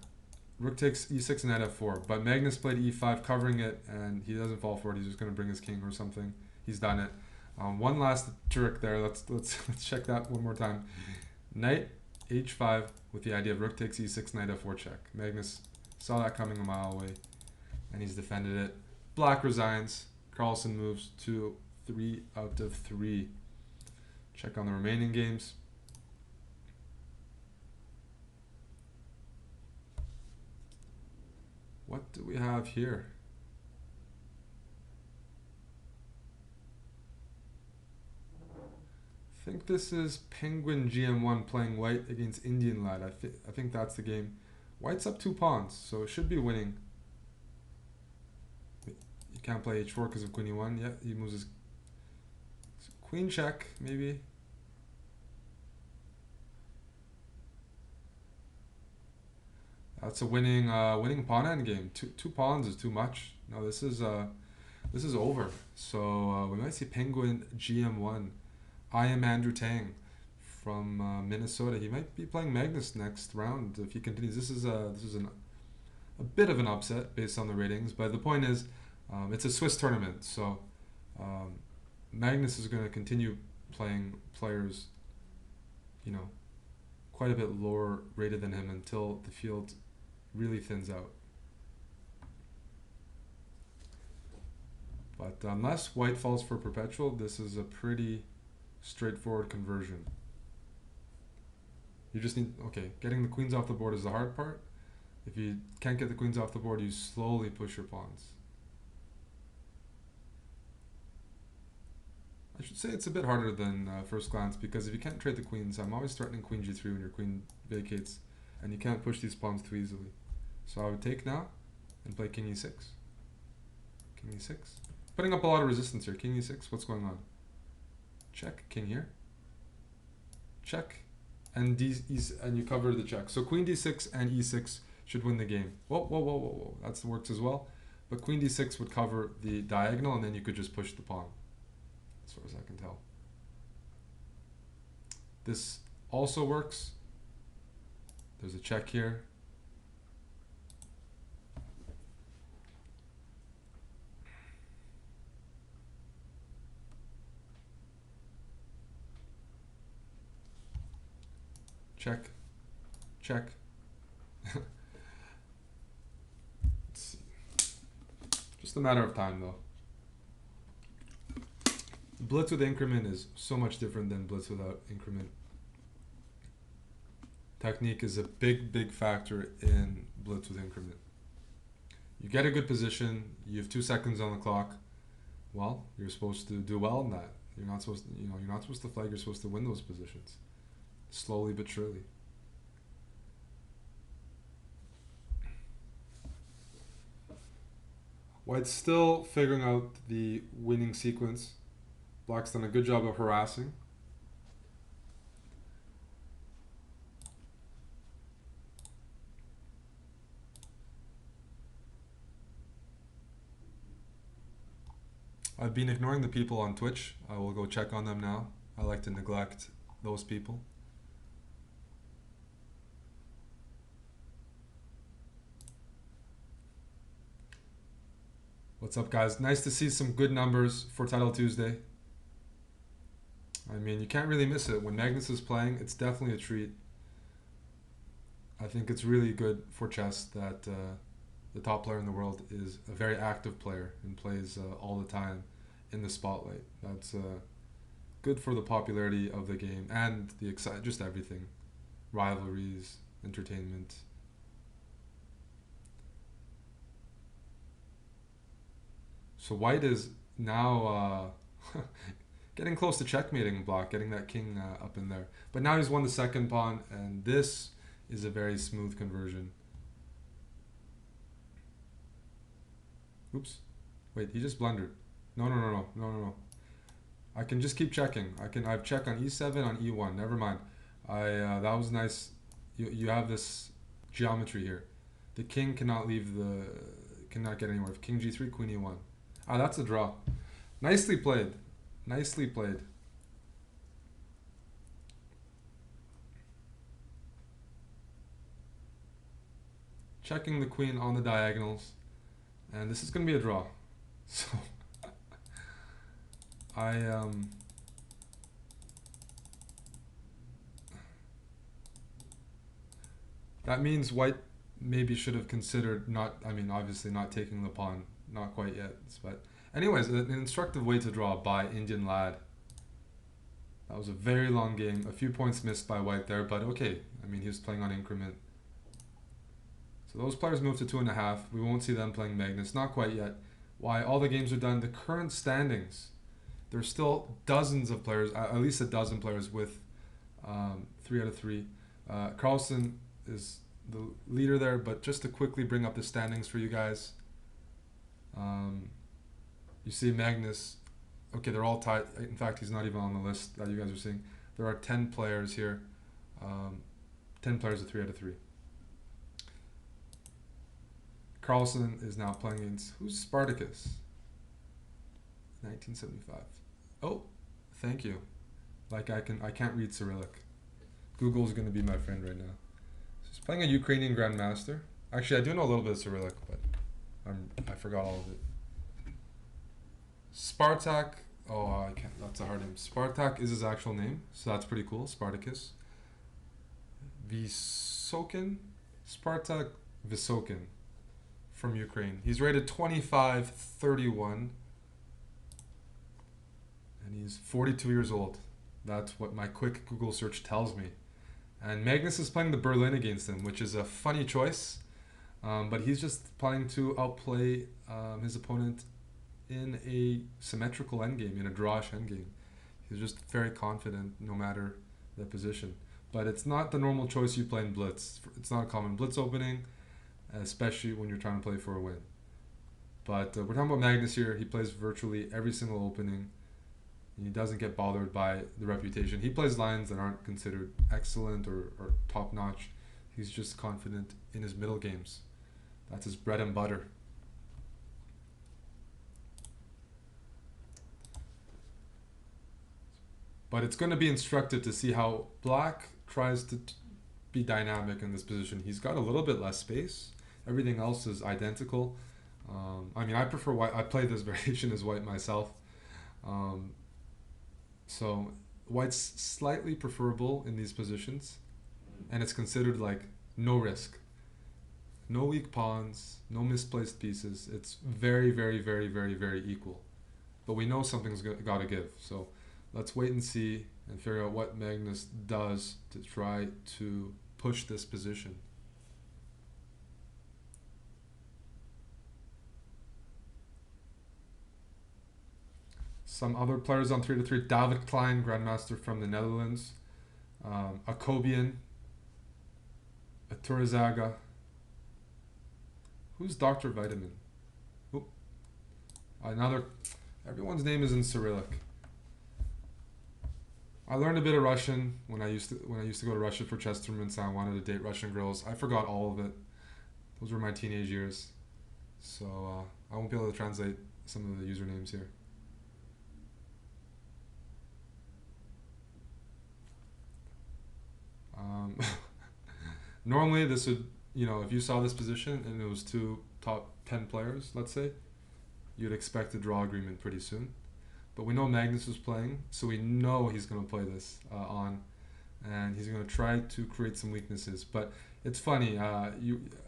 Speaker 1: Rook takes e6 and knight f4. But Magnus played e5, covering it, and he doesn't fall for it. He's just going to bring his king or something. He's done it. One last trick there. Let's check that one more time. Knight h5 with the idea of rook takes e6, knight f4 check. Magnus saw that coming a mile away, and he's defended it. Black resigns. Carlsen moves to 3 out of 3. Check on the remaining games. What do we have here? I think this is Penguin GM1 playing white against Indian Lad. I think that's the game. White's up 2 pawns, so it should be winning. You can't play h4 because of queen e1. Yeah, he moves his queen check, maybe. That's a winning pawn endgame. Two pawns is too much. No, this is over. So we might see Penguin GM1. I am Andrew Tang from Minnesota. He might be playing Magnus next round if he continues. This is a bit of an upset based on the ratings, but the point is, it's a Swiss tournament, so Magnus is going to continue playing players, quite a bit lower rated than him until the field really thins out. But unless white falls for perpetual, this is a pretty straightforward conversion. You just need, getting the queens off the board is the hard part. If you can't get the queens off the board, you slowly push your pawns. I should say it's a bit harder than first glance, because if you can't trade the queens, I'm always threatening queen g3 when your queen vacates, and you can't push these pawns too easily. So I would take now and play king e6. King e6. Putting up a lot of resistance here. King e6, what's going on? Check, king here. Check, and and you cover the check. So queen d6 and e6 should win the game. Whoa. That works as well. But queen d6 would cover the diagonal, and then you could just push the pawn, as far as I can tell. This also works. There's a check here. Check. Check. Let's see. Just a matter of time, though. Blitz with increment is so much different than blitz without increment. Technique is a big factor in blitz with increment. You get a good position, you have 2 seconds on the clock. Well, you're supposed to do well in that. You're not supposed to, you're not supposed to flag, you're supposed to win those positions. Slowly but surely. White's still figuring out the winning sequence. Black's done a good job of harassing. I've been ignoring the people on Twitch. I will go check on them now. I like to neglect those people. What's up, guys? Nice to see some good numbers for Title Tuesday. I mean, you can't really miss it. When Magnus is playing, it's definitely a treat. I think it's really good for chess that the top player in the world is a very active player and plays all the time in the spotlight. That's good for the popularity of the game and the just everything. Rivalries, entertainment. So white is now getting close to checkmating Black, getting that king up in there. But now he's won the second pawn, and this is a very smooth conversion. Oops. Wait, he just blundered. No. I can just keep checking. I've checked on e7, on e1. Never mind. That was nice. You have this geometry here. The king cannot cannot get anywhere. King g3, queen e1. Ah, that's a draw. Nicely played. Nicely played. Checking the queen on the diagonals. And this is going to be a draw. So, that means white maybe should have considered obviously not taking the pawn. Not quite yet, but anyways, an instructive way to draw by Indian Lad. That was a very long game. A few points missed by white there, but okay. I mean, he was playing on increment. So those players move to 2.5. We won't see them playing Magnus, not quite yet. Why? All the games are done. The current standings, there's still dozens of players, at least a dozen players with 3 out of 3. Carlsen is the leader there, but just to quickly bring up the standings for you guys, you see Magnus, okay, they're all tied. In fact, he's not even on the list that you guys are seeing. There are 10 players here, 10 players with 3 out of 3. Carlsen is now playing against, who's Spartacus? 1975. Oh, thank you. Like I can't read Cyrillic. Google's gonna be my friend right now. So he's playing a Ukrainian Grandmaster. Actually, I do know a little bit of Cyrillic, but I forgot all of it. Spartak. Oh, I can't. That's a hard name. Spartak is his actual name, so that's pretty cool. Spartacus. Vysokin. Spartak Vysokin from Ukraine. He's rated 25-31, and he's 42 years old. That's what my quick Google search tells me. And Magnus is playing the Berlin against him, which is a funny choice. But he's just planning to outplay his opponent in a symmetrical endgame, in a drawish endgame. He's just very confident no matter the position. But it's not the normal choice you play in blitz. It's not a common blitz opening, especially when you're trying to play for a win. But we're talking about Magnus here. He plays virtually every single opening. He doesn't get bothered by the reputation. He plays lines that aren't considered excellent or top-notch. He's just confident in his middle games. That's his bread and butter. But it's going to be instructive to see how Black tries to be dynamic in this position. He's got a little bit less space. Everything else is identical. I mean, I prefer white. I play this variation as white myself. So white's slightly preferable in these positions, and it's considered like no risk. No weak pawns, no misplaced pieces. It's very, very, very, very, very equal. But we know something's got to give. So let's wait and see and figure out what Magnus does to try to push this position. Some other players on 3-3. David Klein, Grandmaster from the Netherlands. Akobian. Turizaga. Who's Dr. Vitamin? Oop. Another. Everyone's name is in Cyrillic. I learned a bit of Russian when I used to go to Russia for chess tournaments. I wanted to date Russian girls. I forgot all of it. Those were my teenage years. So I won't be able to translate some of the usernames here. Normally this would, if you saw this position and it was 2 top 10 players, let's say, you'd expect a draw agreement pretty soon. But we know Magnus is playing, so we know he's going to play this on, and he's going to try to create some weaknesses. But it's funny,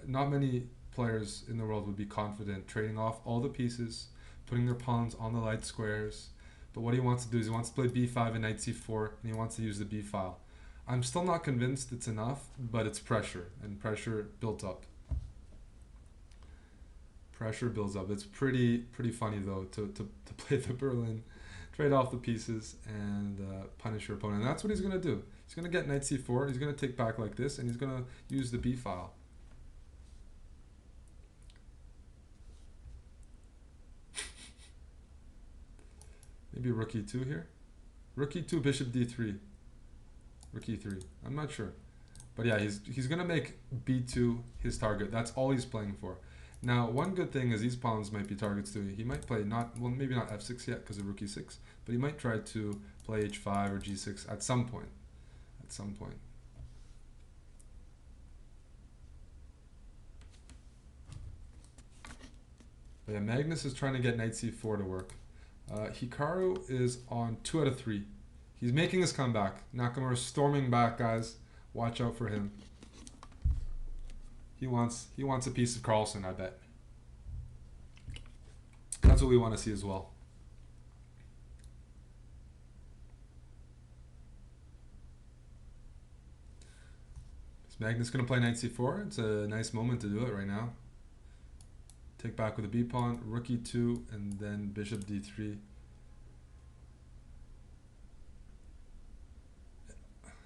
Speaker 1: not many players in the world would be confident trading off all the pieces, putting their pawns on the light squares. But what he wants to do is he wants to play b5 and knight c4, and he wants to use the b file. I'm still not convinced it's enough, but it's pressure, and pressure built up. Pressure builds up. It's pretty funny though to play the Berlin, trade off the pieces, and punish your opponent. And that's what he's gonna do. He's gonna get knight c4. He's gonna take back like this, and he's gonna use the b file. Maybe rook e2 here. Rook e2, bishop d3. Rook e3. I'm not sure. But yeah, he's going to make b2 his target. That's all he's playing for. Now, one good thing is these pawns might be targets too. He might play maybe not f6 yet because of rook e6, but he might try to play h5 or g6 at some point. At some point. But yeah, Magnus is trying to get knight c4 to work. Hikaru is on 2 out of 3. He's making his comeback. Nakamura's storming back, guys. Watch out for him. He wants a piece of Carlsen, I bet. That's what we want to see as well. Is Magnus going to play knight c4? It's a nice moment to do it right now. Take back with a b pawn, rook e2, and then bishop d3.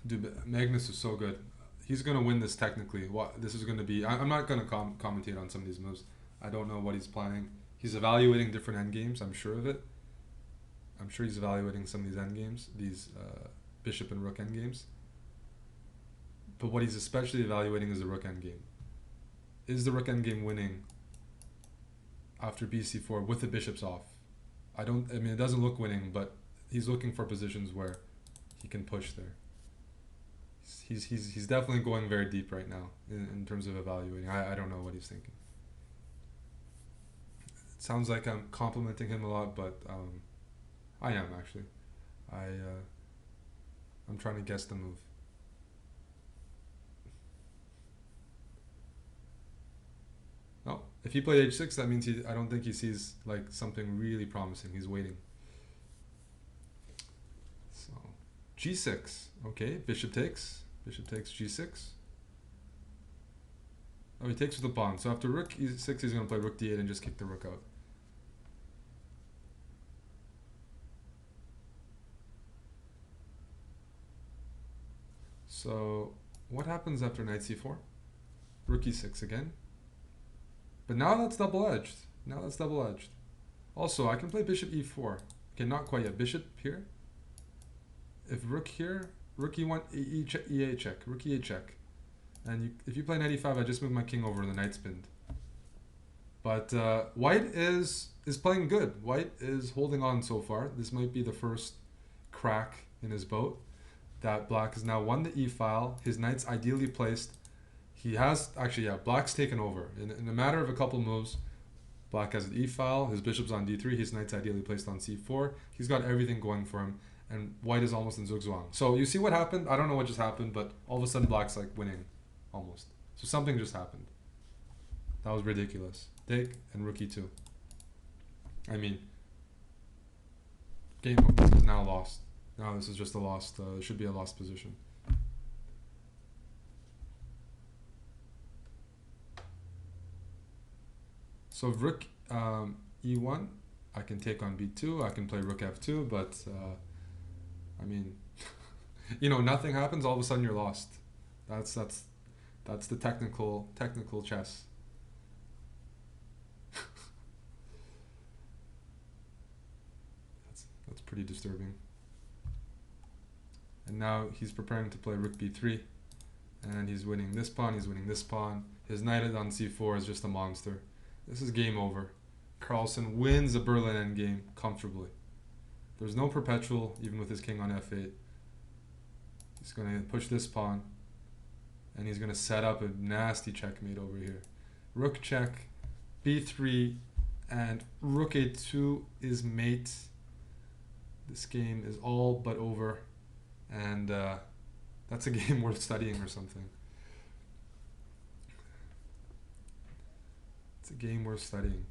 Speaker 1: Dude, Magnus is so good. He's going to win this technically. What this is going to be... I'm not going to commentate on some of these moves. I don't know what he's planning. He's evaluating different endgames, I'm sure of it. I'm sure he's evaluating some of these endgames, these bishop and rook endgames. But what he's especially evaluating is the rook endgame. Is the rook endgame winning after bc4 with the bishops off? I mean, it doesn't look winning, but he's looking for positions where he can push there. He's definitely going very deep right now in terms of evaluating. I don't know what he's thinking. It sounds like I'm complimenting him a lot, but I am actually. I'm trying to guess the move. Oh, if he played h6, that means I don't think he sees like something really promising. He's waiting. So g6. Okay, bishop takes. Bishop takes g6. Oh, he takes with the pawn. So after rook e6, he's going to play rook d8 and just kick the rook out. So what happens after knight c4? Rook e6 again. But now that's double-edged. Now that's double-edged. Also, I can play bishop e4. Okay, not quite yet. Bishop here. If rook here, rook e1, e8 check. Rook e8 check. And if you play knight e5, I just move my king over and the knight's pinned. But white is playing good. White is holding on so far. This might be the first crack in his boat. That black has now won the e-file. His knight's ideally placed. He has, actually, yeah, black's taken over. In a matter of a couple moves, black has an e-file. His bishop's on d3. His knight's ideally placed on c4. He's got everything going for him. And white is almost in zugzwang. So you see what happened? I don't know what just happened, but all of a sudden black's like winning. Almost. So something just happened. That was ridiculous. Take and rook e2. I mean, game this is now lost. Now this is just a lost, it should be a lost position. So rook e1, I can take on b2, I can play rook f2, but I mean, you know, nothing happens, all of a sudden you're lost. That's the technical chess. That's pretty disturbing. And now he's preparing to play rook b3, and he's winning this pawn, he's winning this pawn. His knight on c4 is just a monster. This is game over. Carlsen wins the Berlin endgame comfortably. There's no perpetual, even with his king on f8. He's going to push this pawn, and he's going to set up a nasty checkmate over here. Rook check, b3, and rook a2 is mate. This game is all but over, and that's a game worth studying or something. It's a game worth studying.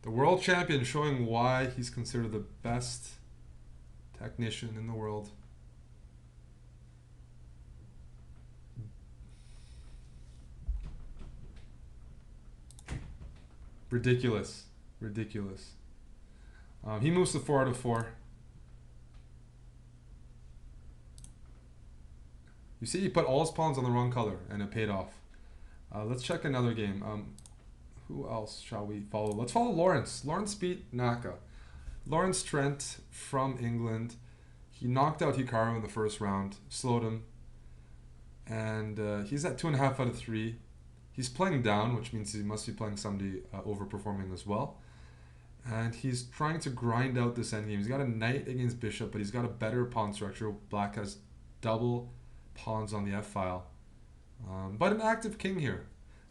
Speaker 1: The world champion showing why he's considered the best technician in the world. Ridiculous. Ridiculous. He moves to 4 out of 4. You see, he put all his pawns on the wrong color, and it paid off. Let's check another game. Who else shall we follow? Let's follow Lawrence. Lawrence beat Naka. Lawrence Trent from England. He knocked out Hikaru in the first round, slowed him, and he's at 2.5 out of 3. He's playing down, which means he must be playing somebody overperforming as well. And he's trying to grind out this endgame. He's got a knight against bishop, but he's got a better pawn structure. Black has double pawns on the f-file. But an active king here.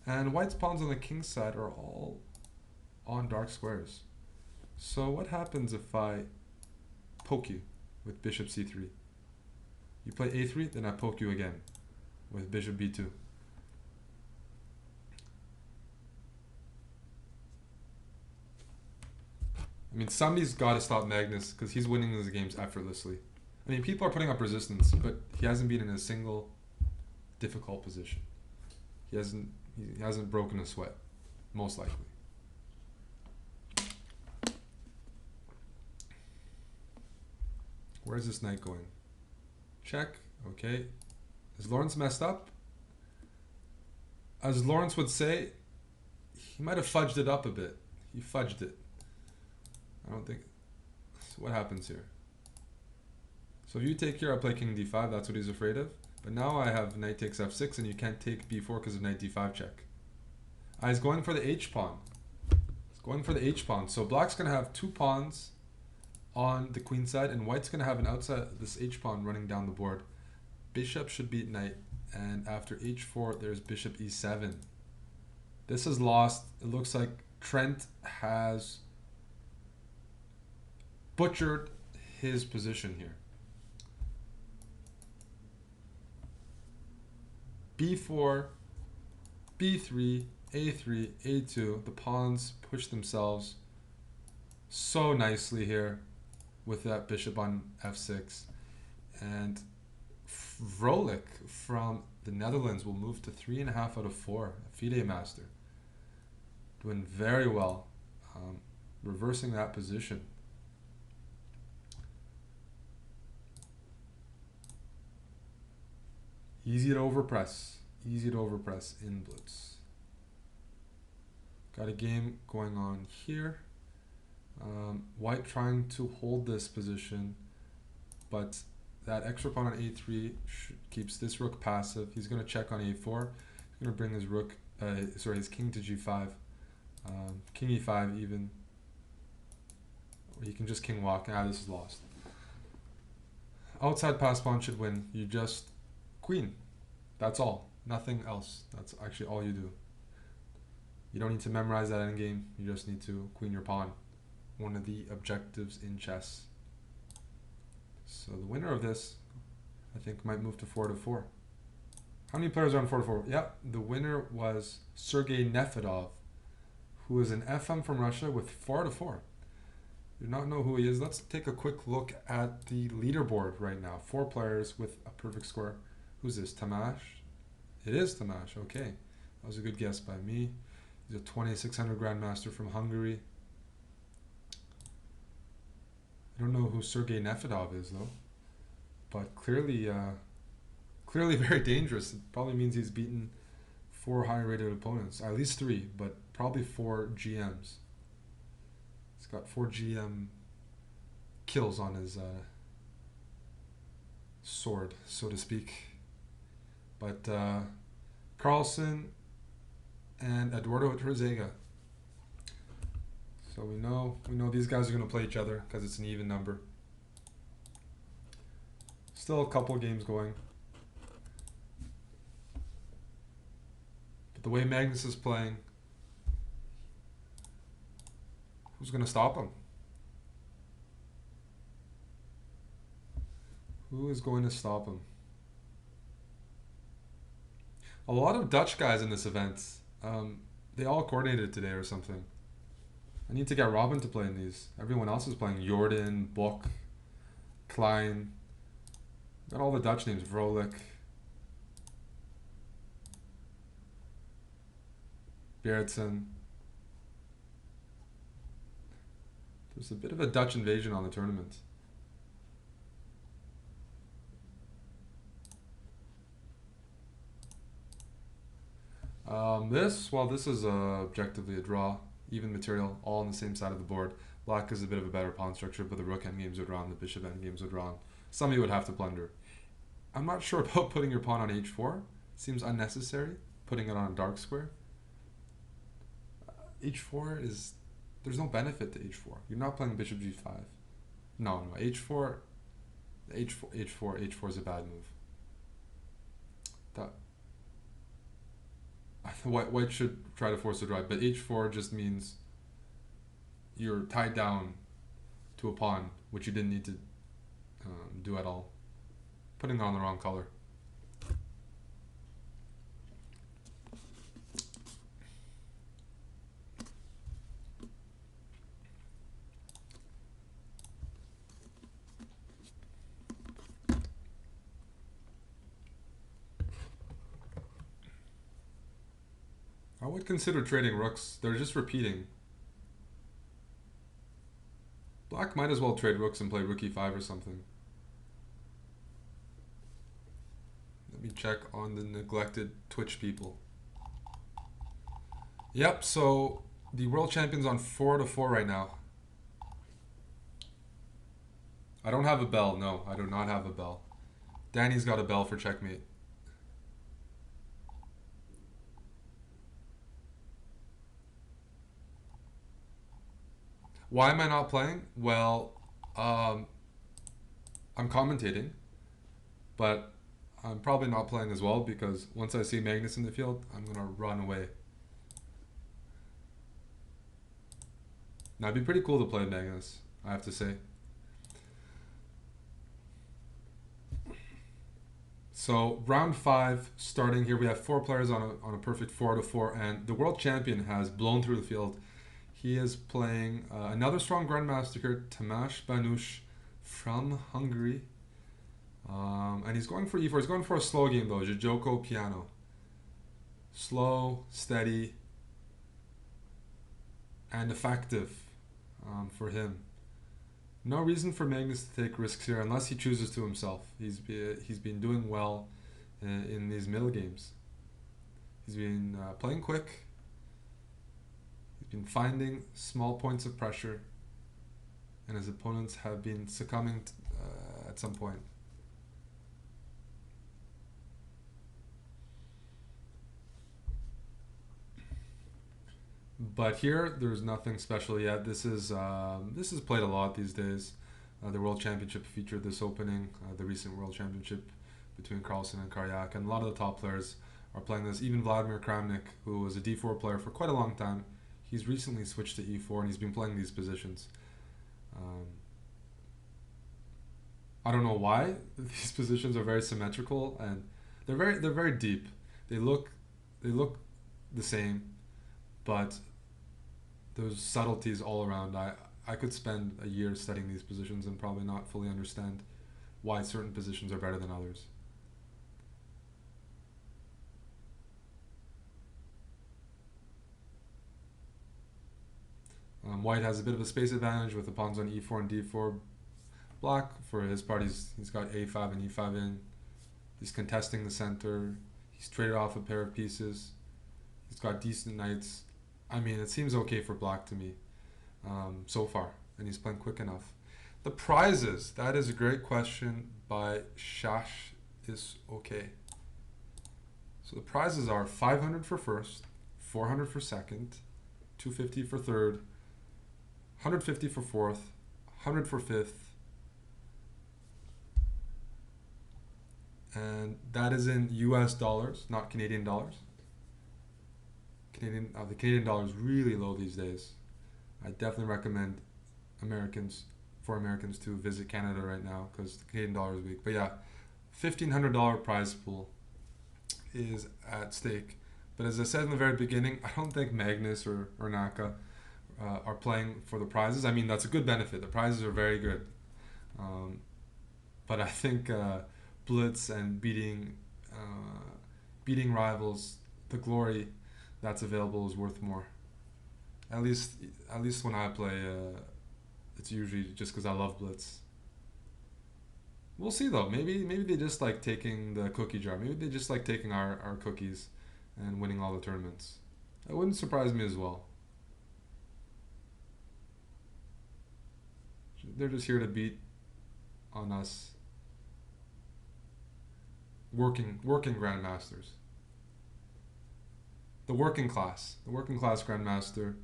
Speaker 1: And white's pawns on the king's side are all on dark squares. So what happens if I poke you with bishop c3? You play a3, then I poke you again with bishop b2. I mean, somebody's got to stop Magnus because he's winning these games effortlessly. I mean, people are putting up resistance, but he hasn't been in a single difficult position. He hasn't broken a sweat, most likely. Where's this knight going? Check. Okay. Is Lawrence messed up? As Lawrence would say, he might have fudged it up a bit. He fudged it. I don't think... So what happens here? So if you take here, I play king d5. That's what he's afraid of. But now I have knight takes f6, and you can't take b4 because of knight d5 check. He's going for the h-pawn. He's going for the h-pawn. So black's going to have 2 pawns on the queen side, and white's going to have an outside this h-pawn running down the board. Bishop should beat knight, and after h4, there's bishop e7. This is lost. It looks like Trent has butchered his position here. b4, b3, a3, a2. The pawns push themselves so nicely here with that bishop on f6. And Vrolik from the Netherlands will move to 3.5 out of 4. A FIDE master. Doing very well. Reversing that position. Easy to overpress. Easy to overpress in blitz. Got a game going on here. White trying to hold this position, but that extra pawn on a3 keeps this rook passive. He's going to check on a4. He's going to bring his rook, his king to g5, king e5 even. Or he can just king walk. This is lost. Outside pass pawn should win. You just queen. That's all. Nothing else. That's actually all you do. You don't need to memorize that endgame. You just need to queen your pawn. One of the objectives in chess. So the winner of this, I think, might move to 4 to 4. How many players are on 4 to 4? Yeah, the winner was Sergei Nefedov, who is an FM from Russia with 4 to 4. Do not know who he is. Let's take a quick look at the leaderboard right now. 4 players with a perfect score. Who's this? Tamash? It is Tamash. Okay, that was a good guess by me. He's a 2600 Grandmaster from Hungary. I don't know who Sergei Nefedov is though, but clearly very dangerous. It probably means he's beaten 4 high-rated opponents, at least 3, but probably 4 GMs. He's got 4 GM kills on his sword, so to speak. But Carlsen and Eduardo Trezeguet. So we know these guys are going to play each other because it's an even number. Still a couple games going. But the way Magnus is playing, who's going to stop him? Who is going to stop him? A lot of Dutch guys in this event. They all coordinated today or something. I need to get Robin to play in these. Everyone else is playing. Jordan, Bock, Klein. Got all the Dutch names. Vrolik. Beertsen. There's a bit of a Dutch invasion on the tournament. This is objectively a draw. Even material, all on the same side of the board. Black is a bit of a better pawn structure, but the rook endgames are drawn, the bishop endgames are drawn. Some of you would have to plunder. I'm not sure about putting your pawn on h4. Seems unnecessary, putting it on a dark square. h4 is... There's no benefit to h4. You're not playing bishop g5. No, h4 is a bad move. White should try to force a drive, but h4 just means you're tied down to a pawn, which you didn't need to do at all. Putting on the wrong color. I would consider trading rooks. They're just repeating. Black might as well trade rooks and play rook e5 or something. Let me check on the neglected Twitch people. Yep, so the world champion's on 4-4 right now. I don't have a bell. No, I do not have a bell. Danny's got a bell for checkmate. Why am I not playing? Well, I'm commentating, but I'm probably not playing as well because once I see Magnus in the field, I'm going to run away. Now, it'd be pretty cool to play Magnus, I have to say. So, round 5 starting here. We have 4 players on a perfect 4-4, and the world champion has blown through the field. He is playing another strong grandmaster here, Tamás Banush from Hungary. And he's going for e4. He's going for a slow game though, Jojoko piano. Slow, steady, and effective for him. No reason for Magnus to take risks here unless he chooses to himself. He's been doing well in these middle games. He's been playing quick. He's been finding small points of pressure, and his opponents have been succumbing at some point. But here, there's nothing special yet. This is played a lot these days. The World Championship featured this opening, the recent World Championship between Carlsen and Karyak, and a lot of the top players are playing this. Even Vladimir Kramnik, who was a d4 player for quite a long time, he's recently switched to e4 and he's been playing these positions. I don't know why. These positions are very symmetrical and they're very deep. They look the same, but there's subtleties all around. I could spend a year studying these positions and probably not fully understand why certain positions are better than others. White has a bit of a space advantage with the pawns on e4 and d4. Black, for his part, he's got a5 and e5 in. He's contesting the center. He's traded off a pair of pieces. He's got decent knights. I mean, it seems okay for black to me so far, and he's playing quick enough. The prizes, that is a great question by Shash is okay. So the prizes are 500 for first, 400 for second, 250 for third, 150 for fourth, 100 for fifth, and that is in US dollars, not Canadian dollars. The Canadian dollar is really low these days. I definitely recommend for Americans to visit Canada right now because the Canadian dollar is weak. But yeah, $1,500 prize pool is at stake. But as I said in the very beginning, I don't think Magnus or Naka are playing for the prizes. I mean, that's a good benefit. The prizes are very good. But I think blitz and beating rivals, the glory that's available is worth more. At least when I play, it's usually just because I love blitz. We'll see though. Maybe they just like taking the cookie jar. Maybe they just like taking our cookies and winning all the tournaments. That wouldn't surprise me as well. They're just here to beat on us working grandmasters. The working class grandmaster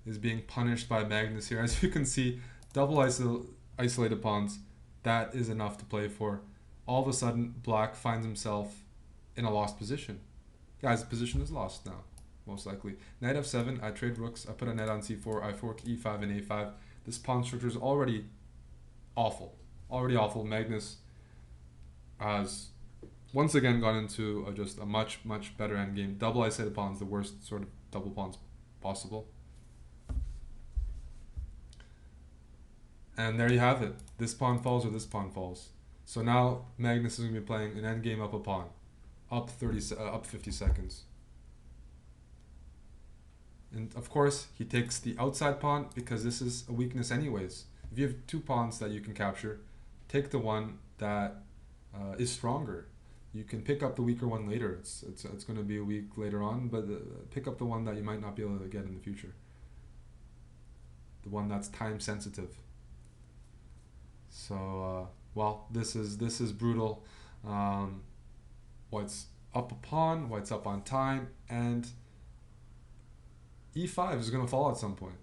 Speaker 1: is being punished by Magnus here. As you can see, double isolated pawns, that is enough to play for. All of a sudden, black finds himself in a lost position. Guys, the position is lost now, most likely. Knight f7, I trade rooks, I put a knight on c4, I fork e5 and a5. This pawn structure is already awful. Magnus has once again gone into just a much better endgame. Double isolated pawns, the worst sort of double pawns possible. And there you have it. This pawn falls or this pawn falls. So now Magnus is going to be playing an endgame up a pawn, up 50 seconds. And of course, he takes the outside pawn because this is a weakness anyways. If you have two pawns that you can capture, take the one that is stronger. You can pick up the weaker one later. It's going to be weak later on, but pick up the one that you might not be able to get in the future. The one that's time sensitive. So well, this is brutal. White's up a pawn, white's up on time, and e5 is going to fall at some point.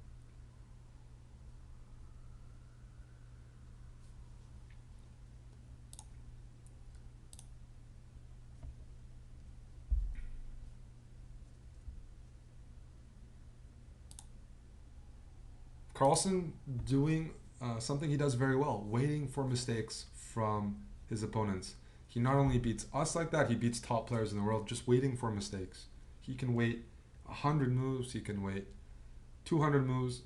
Speaker 1: Carlsen doing something he does very well, waiting for mistakes from his opponents. He not only beats us like that, he beats top players in the world just waiting for mistakes. He can wait 100 moves, he can wait 200 moves,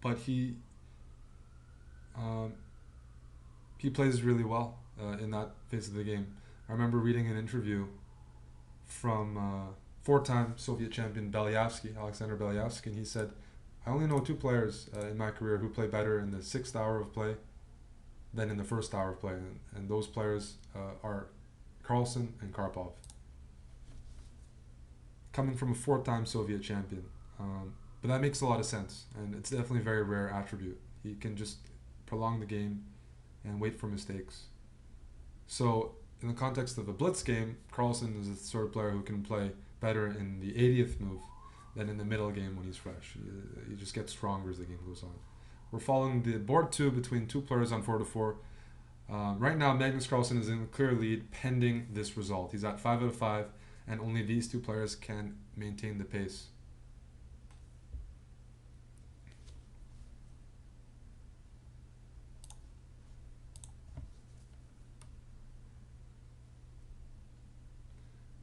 Speaker 1: but he plays really well in that phase of the game. I remember reading an interview from four-time Soviet champion Alexander Belyavsky, and he said, I only know two players in my career who play better in the sixth hour of play than in the first hour of play, and those players are Carlsen and Karpov. Coming from a four-time Soviet champion. But that makes a lot of sense, and it's definitely a very rare attribute. He can just prolong the game and wait for mistakes. So, in the context of a blitz game, Carlsen is the sort of player who can play better in the 80th move than in the middle game when he's fresh. He just gets stronger as the game goes on. We're following the board 2 between two players on 4-4. Right now, Magnus Carlsen is in a clear lead pending this result. He's at 5 out of 5, and only these two players can maintain the pace.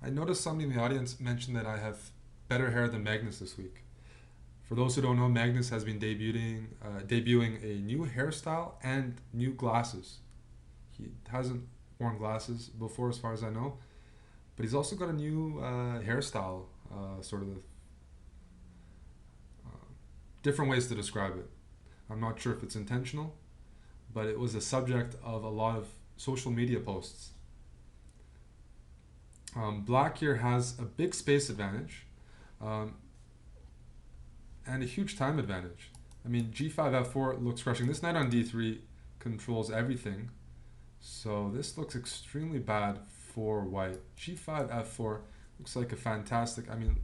Speaker 1: I noticed somebody in the audience mentioned that I have better hair than Magnus this week. For those who don't know, Magnus has been debuting a new hairstyle and new glasses. He hasn't worn glasses before, as far as I know, but he's also got a new hairstyle, sort of different ways to describe it. I'm not sure if it's intentional, but it was a subject of a lot of social media posts. Black here has a big space advantage and a huge time advantage. I mean, g5, f4 looks crushing. This knight on d3 controls everything, so this looks extremely bad for white. g5, f4 looks like a fantastic... I mean,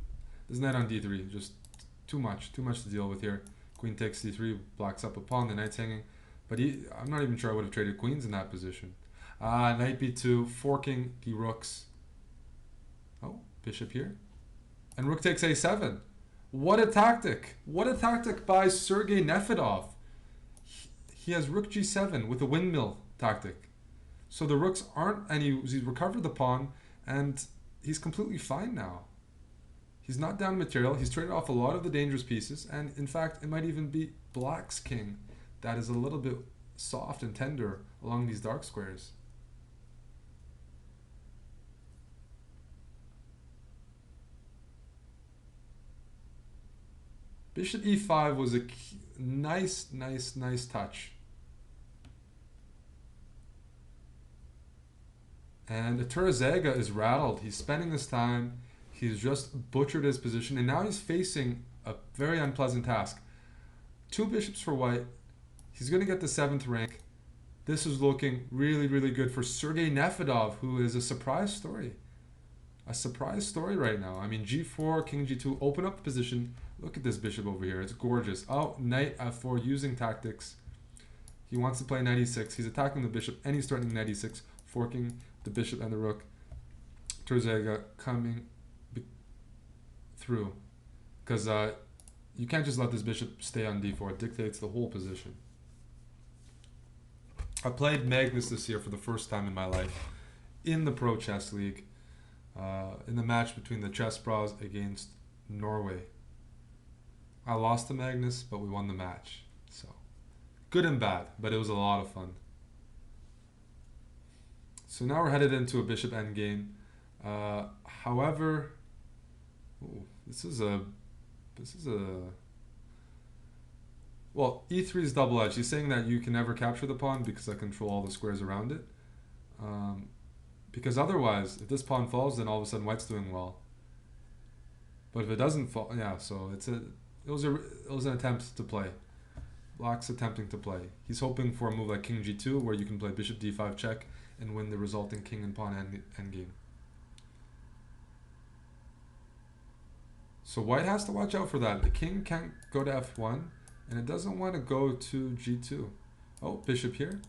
Speaker 1: this knight on d3, just too much to deal with here. Queen takes d3, blocks up a pawn, the knight's hanging. But I'm not even sure I would have traded queens in that position. Knight b2, forking the rooks. Oh, bishop here. And rook takes a7. What a tactic. What a tactic by Sergei Nefedov. He has rook g7 with a windmill tactic. So the rooks aren't, and he's recovered the pawn, and he's completely fine now. He's not down material. He's traded off a lot of the dangerous pieces, and in fact, it might even be black's king that is a little bit soft and tender along these dark squares. Bishop e5 was a nice touch. And Turzega is rattled. He's spending his time. He's just butchered his position. And now he's facing a very unpleasant task. Two bishops for white. He's going to get the 7th rank. This is looking really good for Sergei Nefedov, who is a surprise story. A surprise story right now. I mean, g4, king g2, open up the position. Look at this bishop over here. It's gorgeous. Oh, knight f4 using tactics. He wants to play knight e6. He's attacking the bishop and he's threatening knight e6, forking the bishop and the rook. Turzega coming through. Because you can't just let this bishop stay on d4. It dictates the whole position. I played Magnus this year for the first time in my life in the Pro Chess League. In the match between the chessbrahs against Norway. I lost to Magnus, but we won the match. So, good and bad, but it was a lot of fun. So now we're headed into a bishop endgame. However, this is a This is a... Well, e3 is double-edged. He's saying that you can never capture the pawn because I control all the squares around it. Because otherwise, if this pawn falls, then all of a sudden white's doing well. But if it doesn't fall, yeah, so it was an attempt to play. Black's attempting to play. He's hoping for a move like king g2, where you can play bishop d5 check and win the resulting king and pawn endgame. So white has to watch out for that. The king can't go to f1, and it doesn't want to go to g2. Oh, bishop here.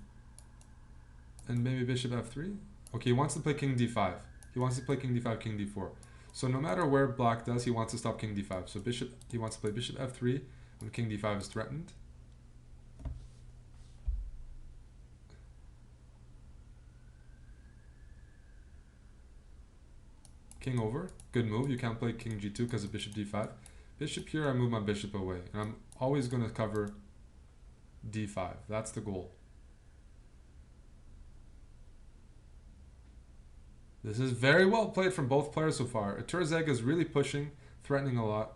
Speaker 1: And maybe bishop f3. Okay, he wants to play king d5. He wants to play king d5, king d4. So no matter where black does, he wants to stop king d5. So he wants to play bishop f3 when king d5 is threatened. King over. Good move. You can't play king g2 because of bishop d5. Bishop here, I move my bishop away. And I'm always going to cover d5. That's the goal. This is very well played from both players so far. Iturzega is really pushing, threatening a lot.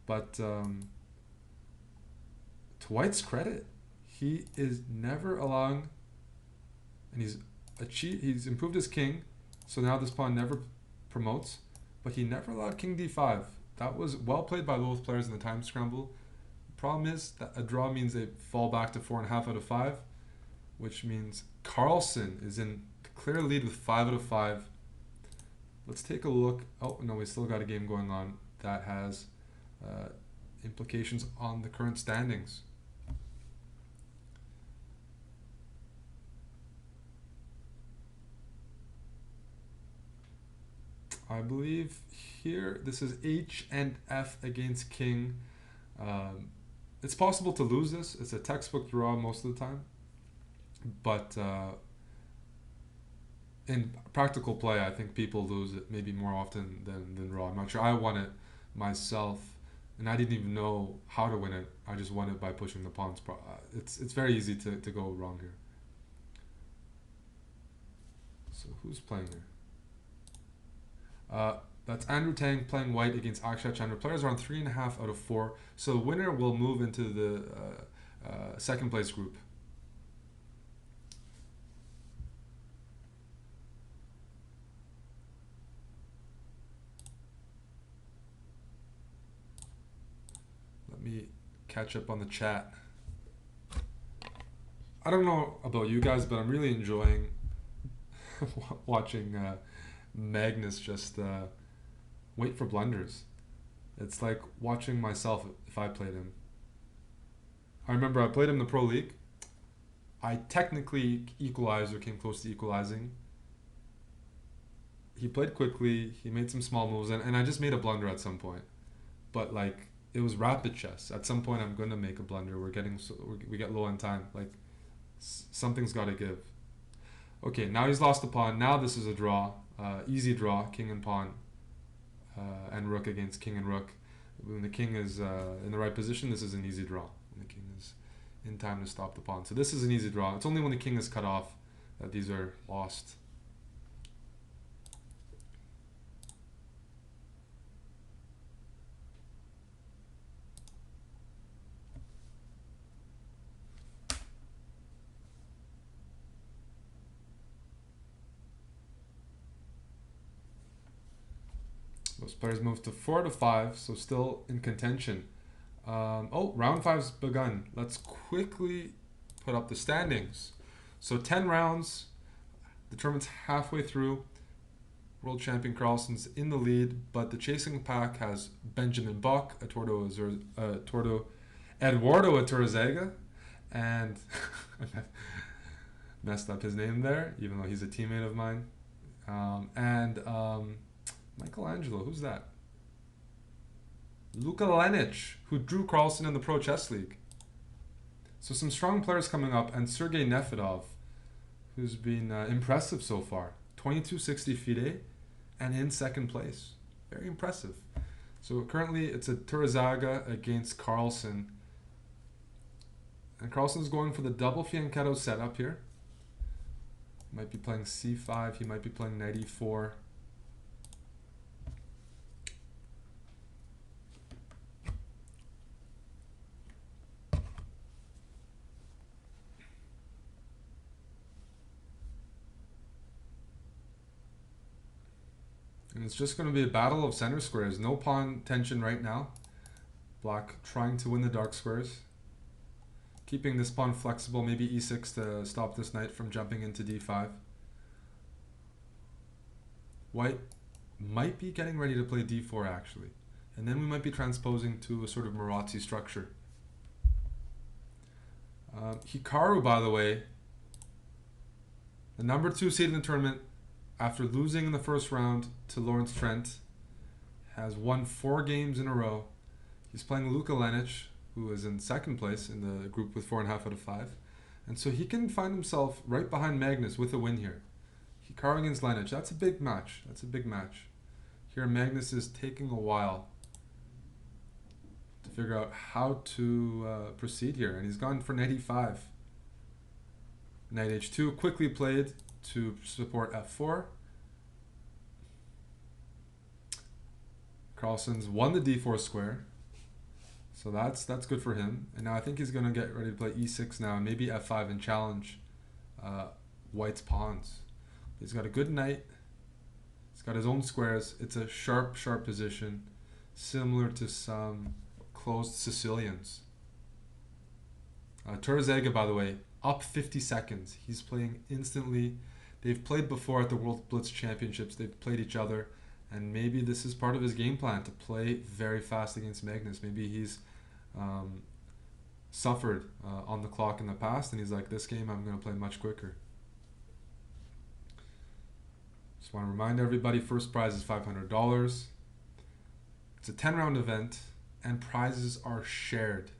Speaker 1: But to white's credit, he is never allowing... And he's improved his king. So now this pawn never promotes. But he never allowed king d5. That was well played by both players in the time scramble. The problem is that a draw means they fall back to 4.5 out of 5. Which means Carlsen is in clear lead with 5 out of 5. Let's take a look. Oh, no, we still got a game going on that has implications on the current standings. I believe here, this is H and F against king. It's possible to lose this. It's a textbook draw most of the time. But... in practical play, I think people lose it maybe more often than draw. I'm not sure. I won it myself, and I didn't even know how to win it. I just won it by pushing the pawns. It's very easy to go wrong here. So who's playing here? That's Andrew Tang playing white against Akshay Chandra. Players are on 3.5 out of 4. So the winner will move into the second place group. Me catch up on the chat. I don't know about you guys, but I'm really enjoying watching Magnus just wait for blunders. It's like watching myself if I played him. I remember I played him in the Pro League. I technically equalized or came close to equalizing. He played quickly, he made some small moves, and I just made a blunder at some point. But like, it was rapid chess. At some point, I'm going to make a blunder. We get low on time. Like, something's got to give. Okay, now he's lost the pawn. Now this is a draw. Easy draw, king and pawn. And rook against king and rook. When the king is in the right position, this is an easy draw. When the king is in time to stop the pawn. So this is an easy draw. It's only when the king is cut off that these are lost. Those players move to 4 to 5, so still in contention. Oh, round 5's begun. Let's quickly put up the standings. So 10 rounds, the tournament's halfway through. World champion Carlsen's in the lead, but the chasing pack has Benjamin Bach, Eduardo Iturzega, and messed up his name there, even though he's a teammate of mine. Michelangelo, who's that? Luka Lenic, who drew Carlsen in the Pro Chess League. So some strong players coming up, and Sergei Nefedov, who's been impressive so far. 2260 FIDE, and in second place. Very impressive. So currently it's a Iturzega against Carlsen. And Carlsen's going for the double fianchetto setup here. He might be playing c5, he might be playing knight e4. And it's just going to be a battle of center squares. No pawn tension right now. Black trying to win the dark squares. Keeping this pawn flexible, maybe e6 to stop this knight from jumping into d5. White might be getting ready to play d4 actually. And then we might be transposing to a sort of Marazzi structure. Hikaru, by the way, the number 2 seed in the tournament, after losing in the first round to Lawrence Trent, has won 4 games in a row. He's playing Luka Lenic, who is in second place in the group with 4.5 out of 5. And so he can find himself right behind Magnus with a win here. Hikaru against Lenic, that's a big match. That's a big match. Here Magnus is taking a while to figure out how to proceed here. And he's gone for knight e5. Knight h2, quickly played to support f4. Carlsen's won the d4 square. So that's good for him. And now I think he's going to get ready to play e6 now, and maybe f5 and challenge White's pawns. He's got a good knight. He's got his own squares. It's a sharp, sharp position, similar to some closed Sicilians. Turzega, by the way, up 50 seconds. He's playing instantly. They've played before at the World Blitz Championships. They've played each other. And maybe this is part of his game plan, to play very fast against Magnus. Maybe he's suffered on the clock in the past, and he's like, this game I'm going to play much quicker. Just want to remind everybody, first prize is $500. It's a 10-round event, and prizes are shared.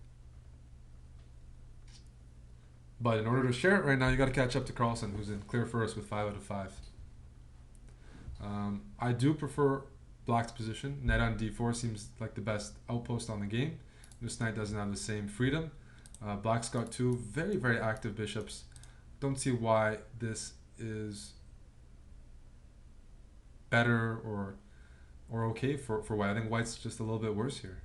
Speaker 1: But in order to share it right now, you got to catch up to Carlsen, who's in clear first with 5 out of 5. I do prefer Black's position. Knight on d4 seems like the best outpost on the game. This knight doesn't have the same freedom. Black's got 2 very, very active bishops. Don't see why this is better or okay for White. I think White's just a little bit worse here.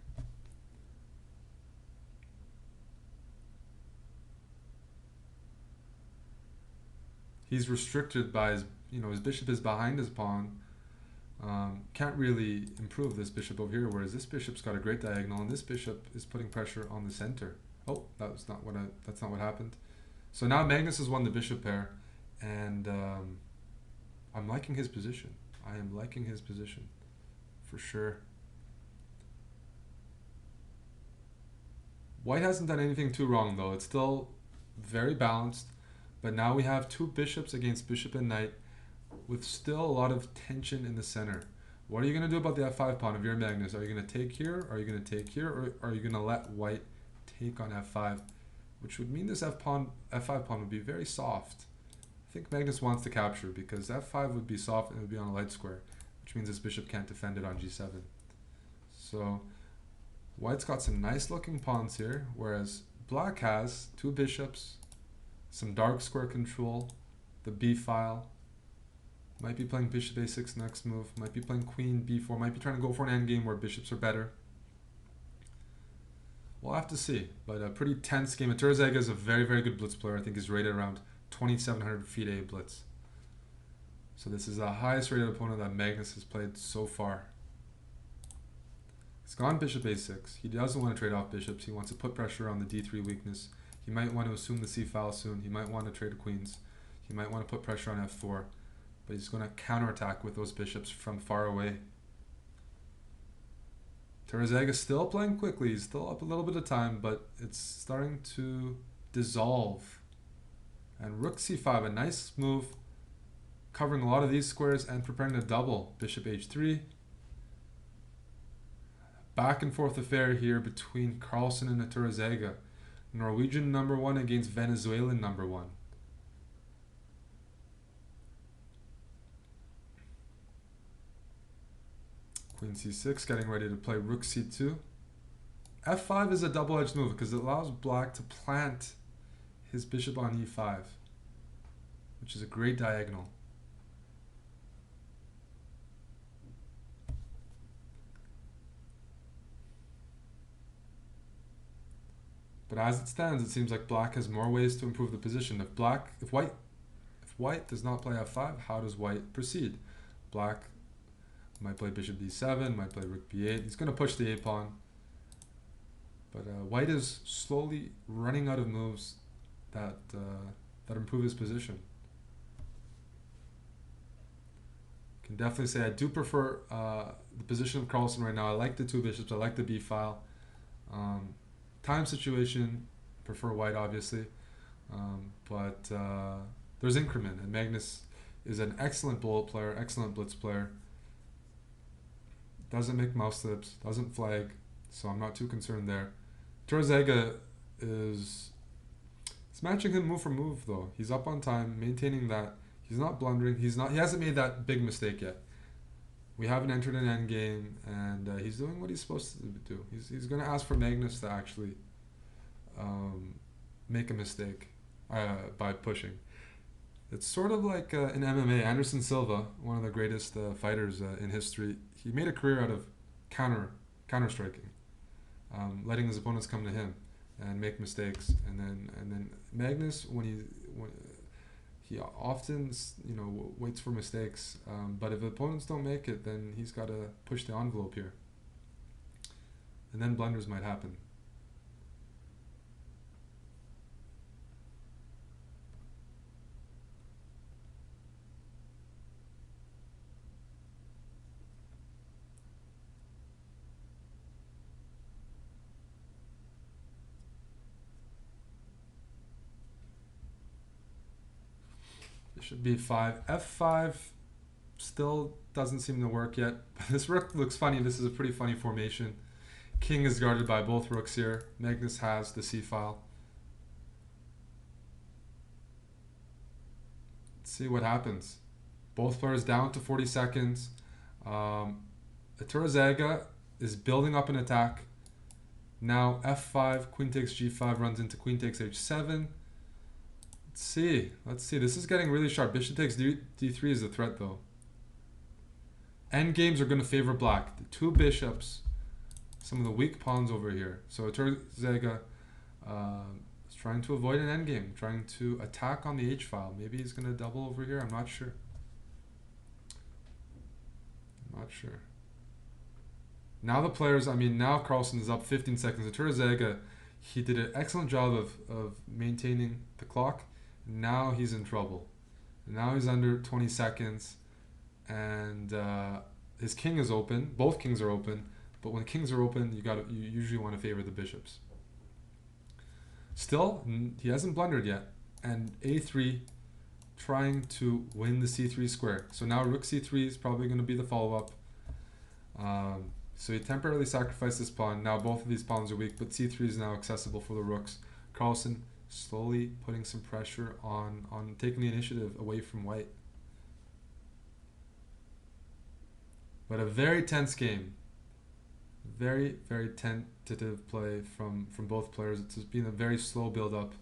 Speaker 1: He's restricted by his, his bishop is behind his pawn. Can't really improve this bishop over here, whereas this bishop's got a great diagonal, and this bishop is putting pressure on the center. Oh, that's not what happened. So now Magnus has won the bishop pair, and I'm liking his position. I am liking his position, for sure. White hasn't done anything too wrong, though. It's still very balanced, but now we have 2 bishops against bishop and knight, with still a lot of tension in the center. What are you going to do about the f5 pawn if you're Magnus? Are you going to take here? Are you going to take here? Or are you going to let White take on f5? Which would mean this f5 pawn would be very soft. I think Magnus wants to capture, because f5 would be soft and it would be on a light square, which means this bishop can't defend it on g7. So White's got some nice looking pawns here, whereas Black has 2 bishops, some dark square control, the b file. Might be playing bishop a6 next move. Might be playing queen b4. Might be trying to go for an endgame where bishops are better. We'll have to see. But a pretty tense game. Turzega is a very, very good blitz player. I think he's rated around 2,700 feet a blitz. So this is the highest rated opponent that Magnus has played so far. He's gone bishop a6. He doesn't want to trade off bishops. He wants to put pressure on the d3 weakness. He might want to assume the c file soon. He might want to trade queens. He might want to put pressure on f4. But he's going to counterattack with those bishops from far away. Turzega still playing quickly. He's still up a little bit of time, but it's starting to dissolve. And rook c5, a nice move, covering a lot of these squares and preparing to double. Bishop h3. Back and forth affair here between Carlsen and Turzega. Norwegian #1 against Venezuelan #1. Queen c6, getting ready to play rook c2. f5 is a double-edged move because it allows Black to plant his bishop on e5, which is a great diagonal. But as it stands, it seems like Black has more ways to improve the position. If White does not play f5, how does White proceed? Black Might play bishop d7, might play rook b8. He's going to push the a-pawn. But white is slowly running out of moves that improve his position. Can definitely say I do prefer the position of Carlsen right now. I like the two bishops. I like the b file. Time situation, prefer white obviously. But there's increment, and Magnus is an excellent bullet player, excellent blitz player. Doesn't make mouse slips, doesn't flag, so I'm not too concerned there. Turzega is matching him move for move though. He's up on time, maintaining that. He's not blundering. He hasn't made that big mistake yet. We haven't entered an endgame, and he's doing what he's supposed to do. He's going to ask for Magnus to actually make a mistake by pushing. It's sort of like in MMA. Anderson Silva, one of the greatest fighters in history, he made a career out of counter striking, letting his opponents come to him and make mistakes. And then Magnus, when he often waits for mistakes, but if opponents don't make it, then he's got to push the envelope here, and then blunders might happen. Bishop b5, f5 still doesn't seem to work yet. This rook looks funny. This is a pretty funny formation. King is guarded by both rooks here. Magnus has the c-file. Let's see what happens. Both players down to 40 seconds. Turzega is building up an attack. Now f5, queen takes g5, runs into queen takes h7. Let's see. This is getting really sharp. Bishop takes d3 is a threat though. Endgames are going to favor black. The two bishops, some of the weak pawns over here. So Turzega is trying to avoid an endgame, trying to attack on the h-file. Maybe he's going to double over here. I'm not sure. Now the players, now Carlsen is up 15 seconds. Turzega, he did an excellent job of maintaining the clock. Now he's in trouble. Now he's under 20 seconds, and his king is open. Both kings are open, but when kings are open, you usually want to favor the bishops. Still, he hasn't blundered yet, and a3 trying to win the c3 square. So now rook c3 is probably going to be the follow-up. So he temporarily sacrificed this pawn. Now both of these pawns are weak, but c3 is now accessible for the rooks. Carlsen slowly putting some pressure on taking the initiative away from white. But a very tense game. Very, very tentative play from both players. It's been a very slow build-up.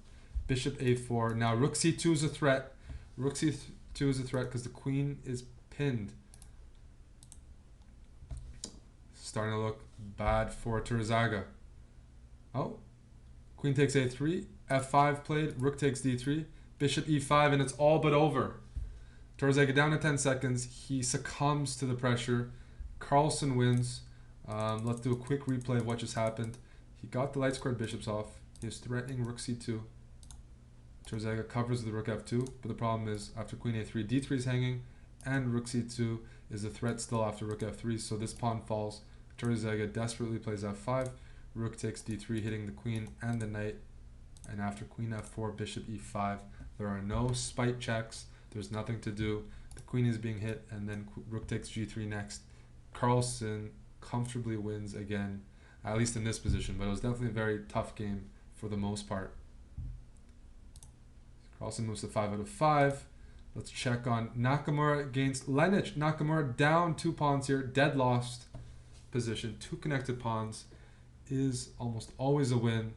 Speaker 1: Bishop a4. Now rook c2 is a threat. Rook c2 is a threat because the queen is pinned. Starting to look bad for Turzega. Oh, queen takes a3. f5 played, rook takes d3, bishop e5, and it's all but over. Turzega down to 10 seconds. He succumbs to the pressure. Carlsen wins. Let's do a quick replay of what just happened. He got the light squared bishops off. He is threatening rook c2. Turzega covers the rook f2, but the problem is after queen a3, d3 is hanging, and rook c2 is a threat still after rook f3, so this pawn falls. Turzega desperately plays f5. Rook takes d3, hitting the queen and the knight. And after queen f4, bishop e5, there are no spite checks. There's nothing to do. The queen is being hit, and then rook takes g3 next. Carlsen comfortably wins again, at least in this position, but it was definitely a very tough game for the most part. Carlsen moves to 5 out of 5. Let's check on Nakamura against Lenich. Nakamura down 2 pawns here, dead lost position. 2 connected pawns is almost always a win.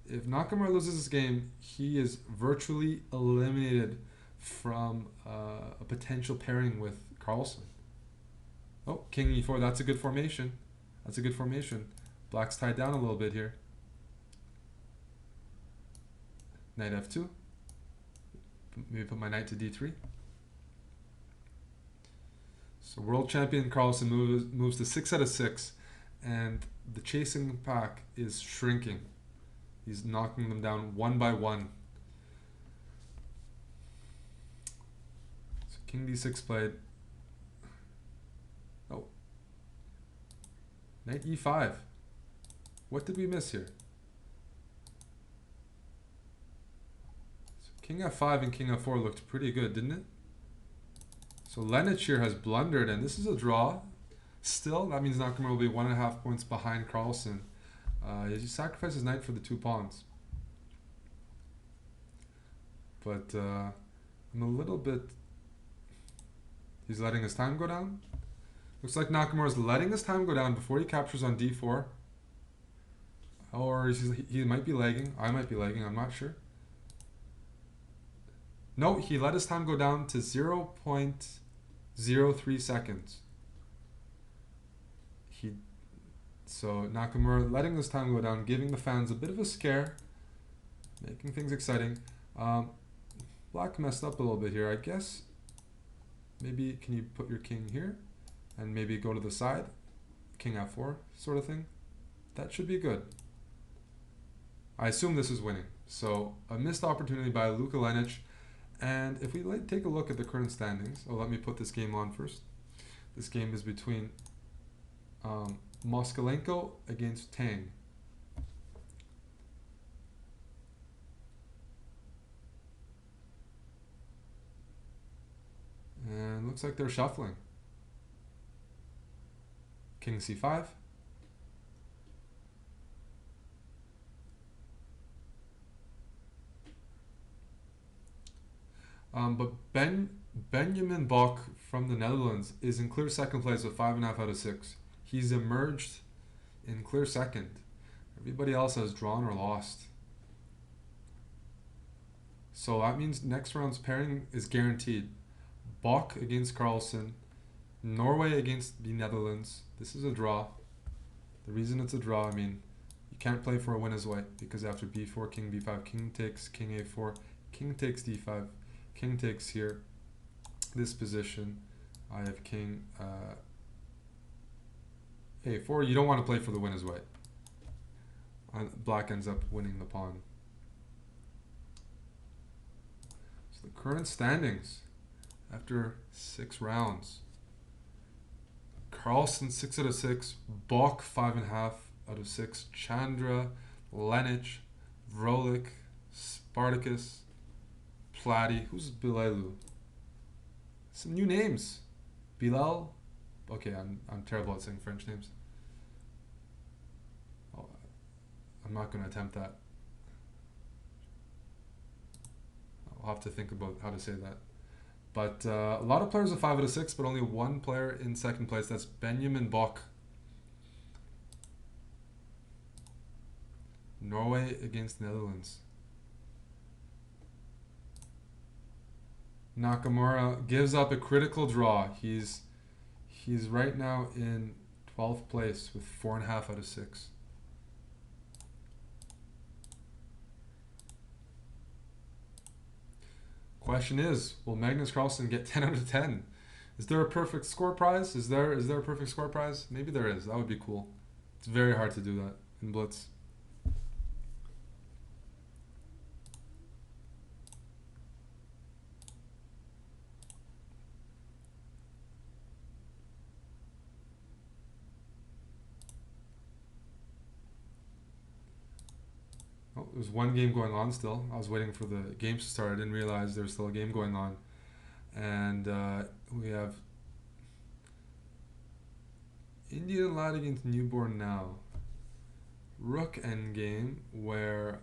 Speaker 1: If Nakamura loses this game, he is virtually eliminated from a potential pairing with Carlsen. Oh, king e4, that's a good formation. Black's tied down a little bit here. Knight f2. Maybe put my knight to d3. So world champion Carlsen moves to 6 out of 6, and the chasing pack is shrinking. He's knocking them down one by one. So king d6 played. Oh. Knight e5. What did we miss here? So king f5 and king f4 looked pretty good, didn't it? So Lenich here has blundered, and this is a draw. Still, that means Nakamura will be 1.5 points behind Carlsen. He sacrifices knight for the 2 pawns. But I'm a little bit... He's letting his time go down. Looks like Nakamura's letting his time go down before he captures on d4. Or he might be lagging. I might be lagging. I'm not sure. No, he let his time go down to 0.03 seconds. So Nakamura letting his time go down, giving the fans a bit of a scare, making things exciting. Black messed up a little bit here, I guess. Maybe can you put your king here and maybe go to the side, king f4 sort of thing. That should be good. I assume this is winning. So a missed opportunity by Luka Lenich. And if we take a look at the current standings, let me put this game on first. This game is between Moskalenko against Tang. And looks like they're shuffling. King c5. But Benjamin Bok from the Netherlands is in clear second place with 5.5 out of 6. He's emerged in clear second. Everybody else has drawn or lost. So that means next round's pairing is guaranteed. Bok against Carlsen, Norway against the Netherlands. This is a draw. The reason it's a draw, I mean, you can't play for a win as white because after b4, king b5, king takes, king a4, king takes d5, king takes here. This position, I have king a4. You don't want to play for the win as white. Black ends up winning the pawn. So the current standings after 6 rounds. Carlsen 6 out of 6, Bok 5.5 out of 6, Chandra, Lenich, Vrolik, Spartacus, Plati. Who's Bilelu? Some new names. Bilal. Okay, I'm terrible at saying French names. I'm not going to attempt that. I'll have to think about how to say that. But a lot of players are 5 out of 6, but only one player in second place. That's Benjamin Bok. Norway against Netherlands. Nakamura gives up a critical draw. He's right now in 12th place with 4.5 out of 6. Question is, will Magnus Carlsen get 10 out of 10? Is there a perfect score prize? Is there a perfect score prize? Maybe there is. That would be cool. It's very hard to do that in Blitz. Oh, there's one game going on still. I was waiting for the games to start. I didn't realize there's still a game going on. And we have Indian lad against newborn now. Rook endgame where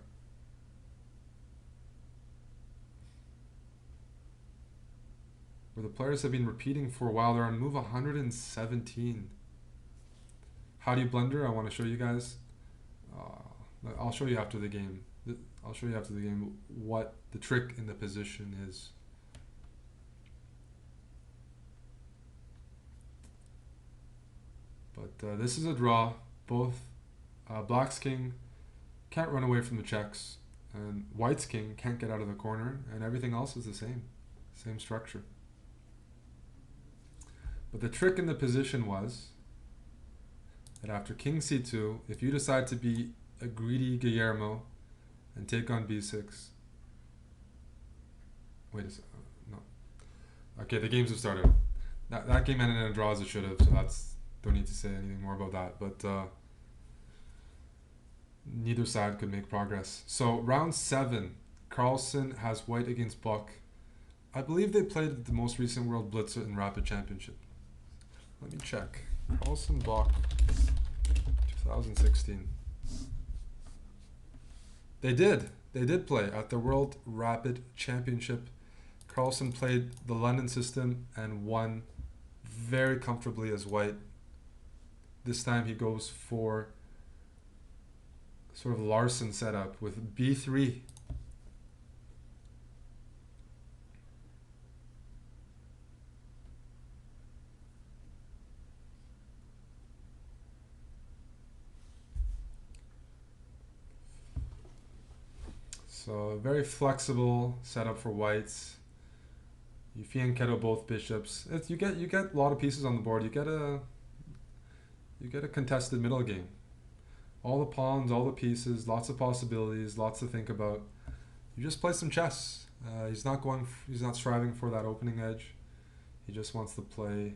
Speaker 1: the players have been repeating for a while. They're on move 117. How do you blunder? I want to show you guys. I'll show you after the game. I'll show you after the game what the trick in the position is. But this is a draw. Both Black's king can't run away from the checks, and White's king can't get out of the corner, and everything else is the same structure. But the trick in the position was that after king c2, if you decide to be a greedy Guillermo and take on b6, wait a second, no. Okay, the games have started. That game ended in a draw as it should have, so don't need to say anything more about that. But neither side could make progress. So round 7, Carlsen has white against Buck. I believe they played the most recent World Blitzer in Rapid Championship. Let me check. Carlsen Buck 2016. They did play at the World Rapid Championship. Carlsen played the London system and won very comfortably as white. This time he goes for sort of Larsen setup with b3. So a very flexible setup for whites. You fianchetto both bishops. You get a lot of pieces on the board. You get a contested middle game. All the pawns, all the pieces, lots of possibilities, lots to think about. You just play some chess. He's not striving for that opening edge. He just wants to play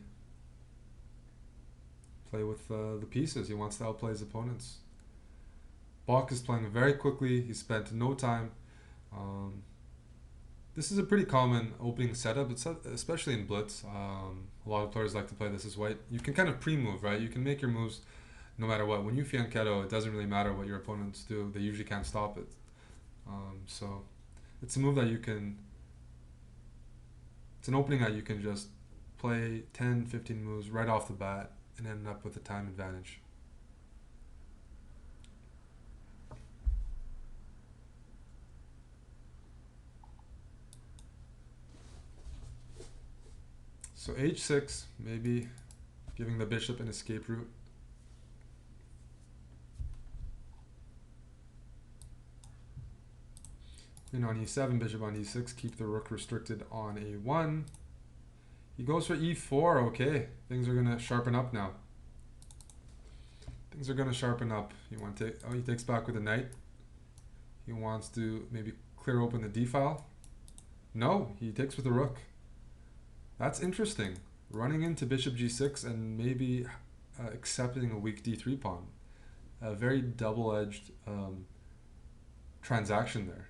Speaker 1: with the pieces. He wants to outplay his opponents. Bach is playing very quickly. He spent no time. This is a pretty common opening setup, especially in blitz. A lot of players like to play this as white. You can kind of pre-move, right? You can make your moves no matter what. When you fianchetto, it doesn't really matter what your opponents do. They usually can't stop it. So it's a move that it's an opening that you can just play 10, 15 moves right off the bat and end up with a time advantage. So h6, maybe giving the bishop an escape route. Queen on e7, bishop on e6, keep the rook restricted on a1. He goes for e4, okay. Things are going to sharpen up now. Things are going to sharpen up. He takes back with a knight. He wants to maybe clear open the d-file. No, he takes with the rook. That's interesting. Running into bishop g6 and maybe accepting a weak d3 pawn. A very double-edged transaction there.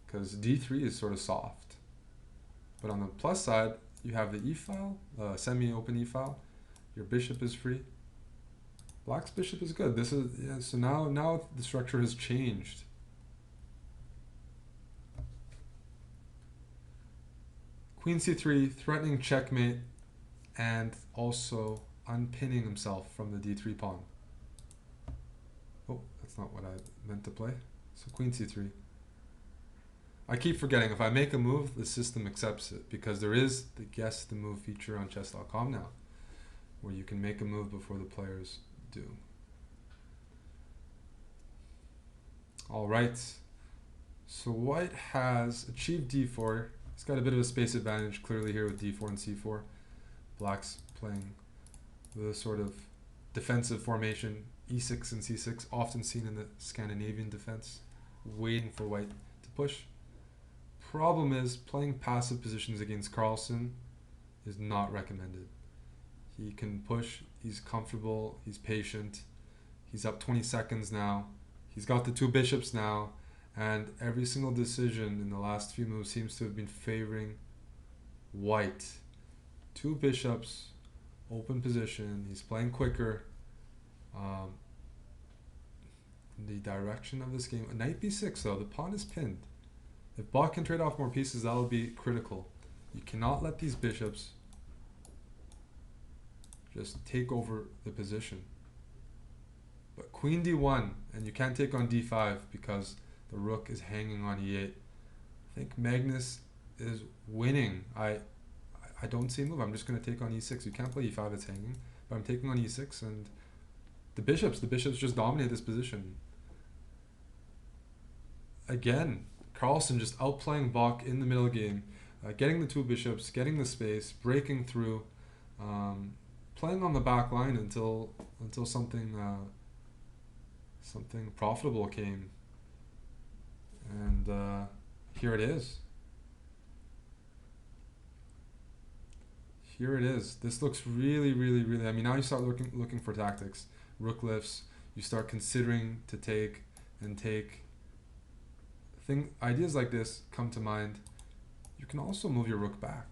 Speaker 1: Because d3 is sort of soft. But on the plus side, you have the e-file, semi-open e-file. Your bishop is free. Black's bishop is good. So now the structure has changed. Queen c3, threatening checkmate, and also unpinning himself from the d3 pawn. Oh, that's not what I meant to play. So queen c3. I keep forgetting, if I make a move, the system accepts it, because there is the guess the move feature on chess.com now, where you can make a move before the players do. All right. So white has achieved d4. He's got a bit of a space advantage clearly here with d4 and c4. Black's playing with a sort of defensive formation, e6 and c6, often seen in the Scandinavian defense, waiting for white to push. Problem is, playing passive positions against Carlsen is not recommended. He can push, he's comfortable, he's patient, he's up 20 seconds now, he's got the two bishops now, and every single decision in the last few moves seems to have been favoring white. Two bishops, open position, he's playing quicker. The direction of this game, knight b6 though, the pawn is pinned. If Bach can trade off more pieces, that'll be critical. You cannot let these bishops just take over the position. But queen d1, and you can't take on d5 because the rook is hanging on e8. I think Magnus is winning. I don't see a move. I'm just going to take on e6. You can't play e5, it's hanging. But I'm taking on e6, and the bishops just dominate this position. Again, Carlsen just outplaying Bach in the middle game, getting the two bishops, getting the space, breaking through. playing on the back line until something something profitable came, and here it is. Here it is. This looks really, really, really. I mean, now you start looking for tactics. Rook lifts. You start considering to take and take. Ideas like this come to mind. You can also move your rook back.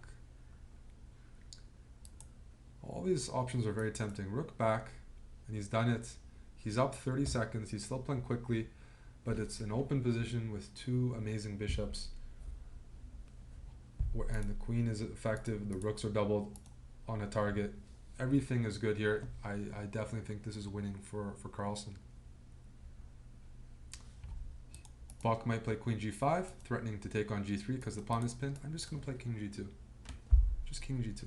Speaker 1: All these options are very tempting. Rook back, and he's done it. He's up 30 seconds. He's still playing quickly, but it's an open position with two amazing bishops. And the queen is effective. The rooks are doubled on a target. Everything is good here. I definitely think this is winning for Carlsen. Bach might play queen g5, threatening to take on g3 because the pawn is pinned. I'm just going to play king g2. Just king g2.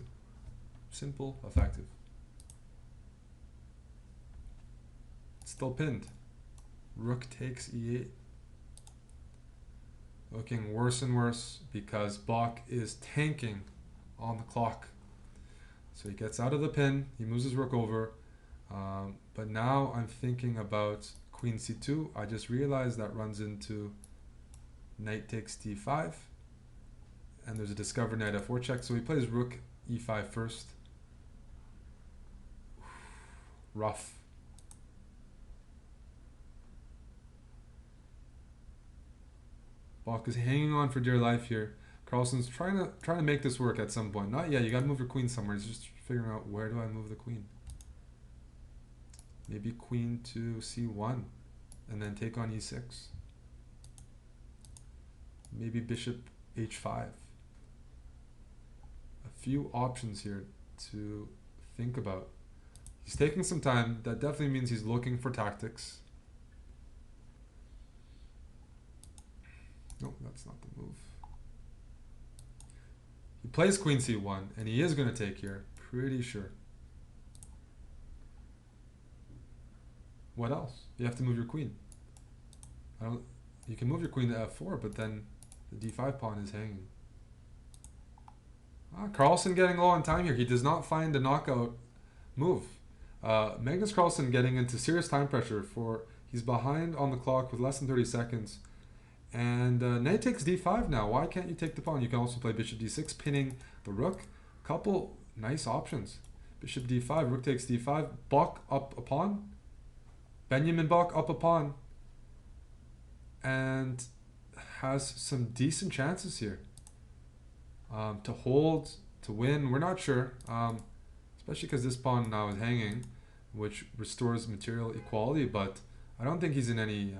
Speaker 1: Simple, effective. It's still pinned. Rook takes e8. Looking worse and worse because Bach is tanking on the clock. So he gets out of the pin, he moves his rook over, but now I'm thinking about queen c2. I just realized that runs into knight takes d5, and there's a discovered knight f4 check, so he plays rook e5 first. Rough. Bach is hanging on for dear life here. Carlsen's trying to make this work at some point. Not yet. You got to move your queen somewhere. He's just figuring out, where do I move the queen? Maybe queen to c1 and then take on e6. Maybe bishop h5. A few options here to think about. He's taking some time. That definitely means he's looking for tactics. No, that's not the move. He plays queen c1, and he is going to take here. Pretty sure. What else? You have to move your queen. You can move your queen to f4, but then the d5 pawn is hanging. Carlsen getting low on time here. He does not find a knockout move. Magnus Carlsen getting into serious time pressure he's behind on the clock with less than 30 seconds. And knight takes d5 now. Why can't you take the pawn? You can also play bishop d6, pinning the rook. Couple nice options. Bishop d5, rook takes d5, Bach up a pawn. Benjamin Bach up a pawn. And has some decent chances here. To hold, to win, we're not sure. Especially because this pawn now is hanging, which restores material equality, but I don't think he's in any...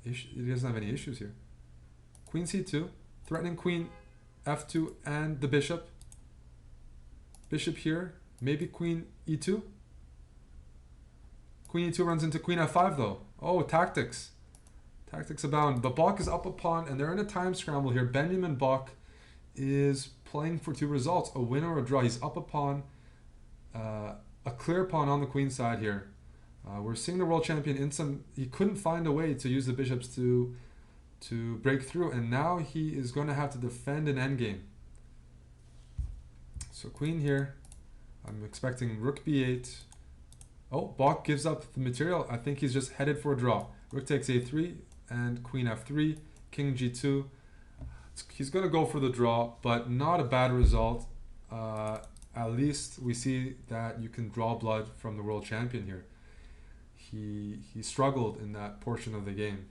Speaker 1: he doesn't have any issues here. Queen c2, threatening queen f2 and the bishop. Bishop here, maybe queen e2. Queen e2 runs into queen f5 though. Oh, tactics. Tactics abound. But Bach is up a pawn and they're in a time scramble here. Benjamin Bach is playing for two results, a win or a draw. He's up a pawn, a clear pawn on the queen side here. We're seeing the world champion he couldn't find a way to use the bishops to break through, and now he is going to have to defend an endgame. So queen here, I'm expecting rook b8. Oh, Bach gives up the material. I think he's just headed for a draw. Rook takes a3 and queen f3, king g2. He's going to go for the draw, but not a bad result. At least we see that you can draw blood from the world champion here. He struggled in that portion of the game.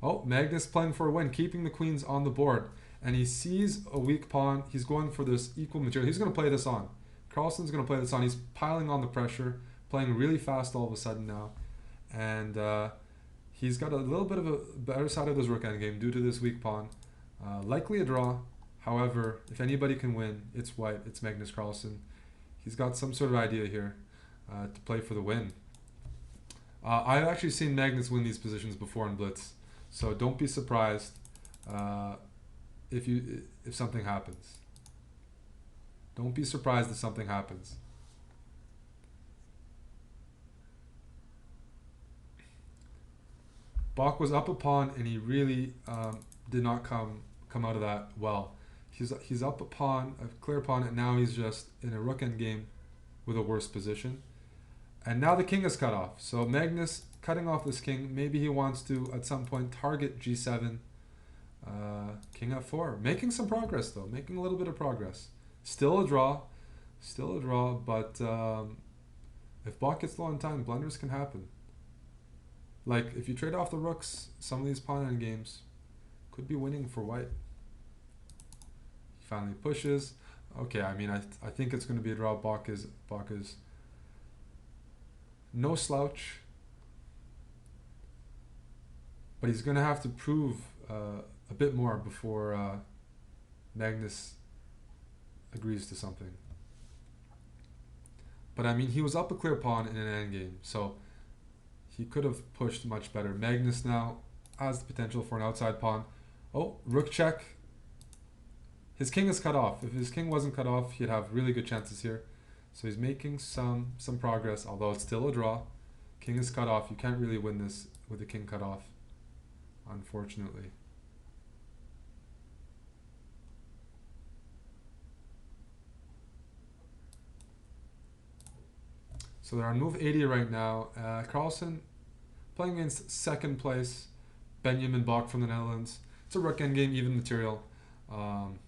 Speaker 1: Oh, Magnus playing for a win, keeping the queens on the board. And he sees a weak pawn. He's going for this equal material. He's going to play this on. Carlsen's going to play this on. He's piling on the pressure, playing really fast all of a sudden now. And he's got a little bit of a better side of his rook endgame due to this weak pawn. Likely a draw. However, if anybody can win, it's white. It's Magnus Carlsen. He's got some sort of idea here to play for the win. I've actually seen Magnus win these positions before in blitz, so don't be surprised if something happens. Don't be surprised if something happens. Bach was up a pawn, and he really did not come out of that well. He's up a pawn, a clear pawn, and now he's just in a rook endgame with a worse position. And now the king is cut off. So Magnus cutting off this king. Maybe he wants to at some point target g7, king f4. Making some progress though. Making a little bit of progress. Still a draw. Still a draw. But if Bach gets low on time, blunders can happen. Like if you trade off the rooks, some of these pawn endgames could be winning for white. He finally pushes. Okay, I mean, I think it's going to be a draw. Bach is no slouch, but he's going to have to prove a bit more before Magnus agrees to something. But I mean, he was up a clear pawn in an endgame, so he could have pushed much better. Magnus now has the potential for an outside pawn. Oh, rook check. His king is cut off. If his king wasn't cut off, he'd have really good chances here. So he's making some progress, although it's still a draw. King is cut off. You can't really win this with the king cut off, unfortunately. So they're on move 80 right now. Carlsen playing against second place Benjamin Bach from the Netherlands. It's a rook endgame, even material. And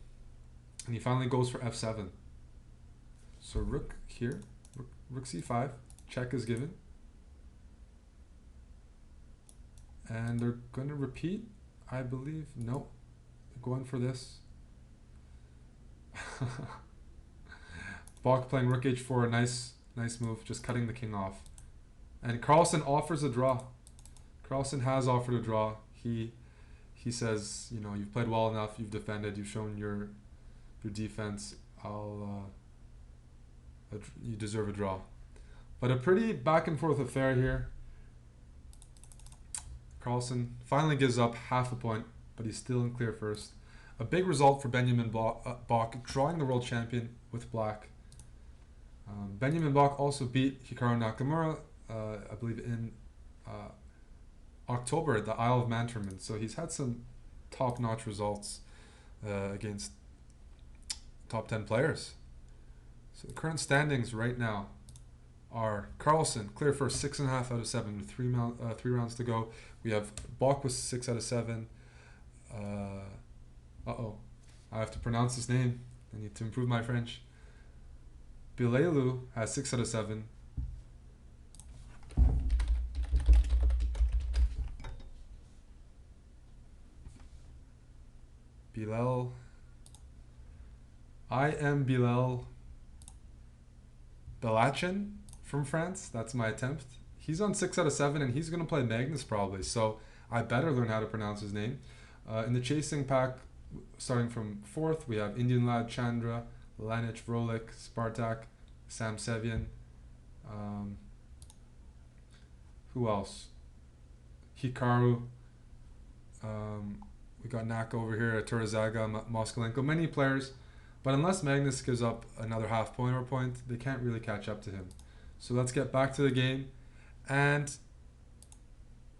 Speaker 1: he finally goes for f7. So rook here, rook c5, check is given. And they're going to repeat, I believe. No, they're going for this. Bach playing rook h4, nice move, just cutting the king off. And Carlsen offers a draw. Carlsen has offered a draw. He says, you know, you've played well enough, you've defended, you've shown your defense. You deserve a draw. But a pretty back and forth affair here. Carlsen finally gives up half a point, but he's still in clear first. A big result for Benjamin Bach, drawing the world champion with black. Benjamin Bach also beat Hikaru Nakamura, I believe, in October at the Isle of Man tournament. So he's had some top-notch results against top 10 players. So the current standings right now are Carlsen clear first, 6.5 out of 7 with three rounds to go. We have Bach with 6 out of 7. I have to pronounce his name. I need to improve my French. Bilelu has 6 out of 7. Bilal. I am Bilal Belachin from France. That's my attempt. He's on 6 out of 7, and he's going to play Magnus probably, so I better learn how to pronounce his name. In the chasing pack, starting from 4th, we have Indian lad Chandra, Lanich, Rolik, Spartak, Sam Sevian. Who else? Hikaru. We got Naka over here, Turazaga, Moskalenko, many players. But unless Magnus gives up another half point or point, they can't really catch up to him. So let's get back to the game. And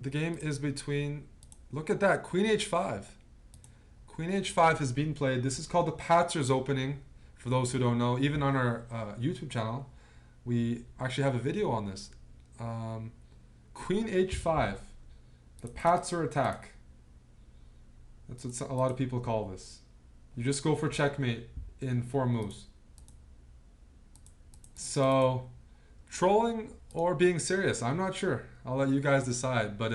Speaker 1: the game is between, look at that, Queen h5. Queen h5 has been played. This is called the Patzer's opening, for those who don't know. Even on our YouTube channel, we actually have a video on this. Queen h5, the Patzer attack. That's what a lot of people call this. You just go for checkmate in 4 moves. So, trolling or being serious, I'm not sure. I'll let you guys decide, but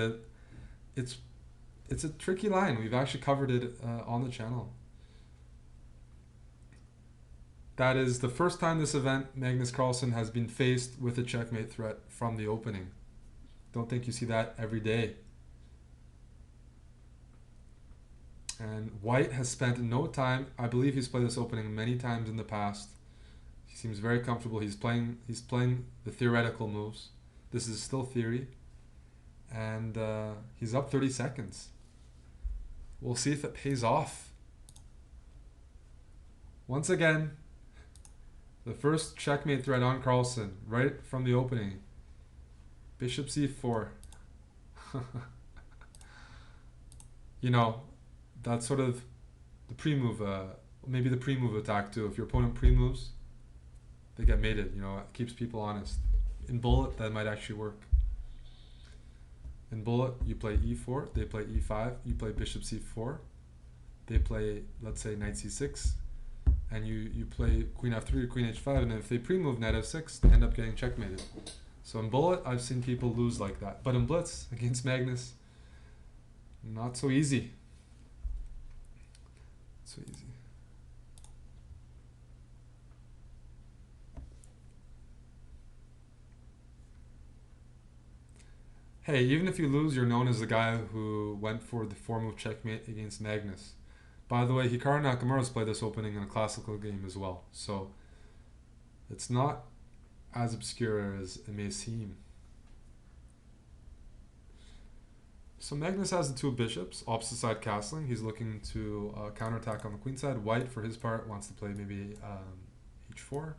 Speaker 1: it's a tricky line. We've actually covered it on the channel. That is the first time this event, Magnus Carlsen, has been faced with a checkmate threat from the opening. Don't think you see that every day. And White has spent no time. I believe he's played this opening many times in the past. He seems very comfortable. He's playing the theoretical moves. This is still theory. And he's up 30 seconds. We'll see if it pays off. Once again, the first checkmate threat on Carlsen, right from the opening. Bishop c4. You know, that's sort of the pre-move Maybe the pre-move attack too. If your opponent pre-moves, they get mated. It keeps people honest. In bullet, that might actually work. In bullet, you play e4, they play e5, you play bishop c4, they play, let's say, knight c6, and you play queen f3 or queen h5, and if they pre-move knight f6, they end up getting checkmated. So in bullet, I've seen people lose like that. But in blitz, against Magnus, not so easy. So easy. Hey, even if you lose, you're known as the guy who went for the 4-move checkmate against Magnus. By the way, Hikaru Nakamura's played this opening in a classical game as well, so it's not as obscure as it may seem. So Magnus has the 2 bishops, opposite side castling. He's looking to counterattack on the queen side. White, for his part, wants to play maybe h4,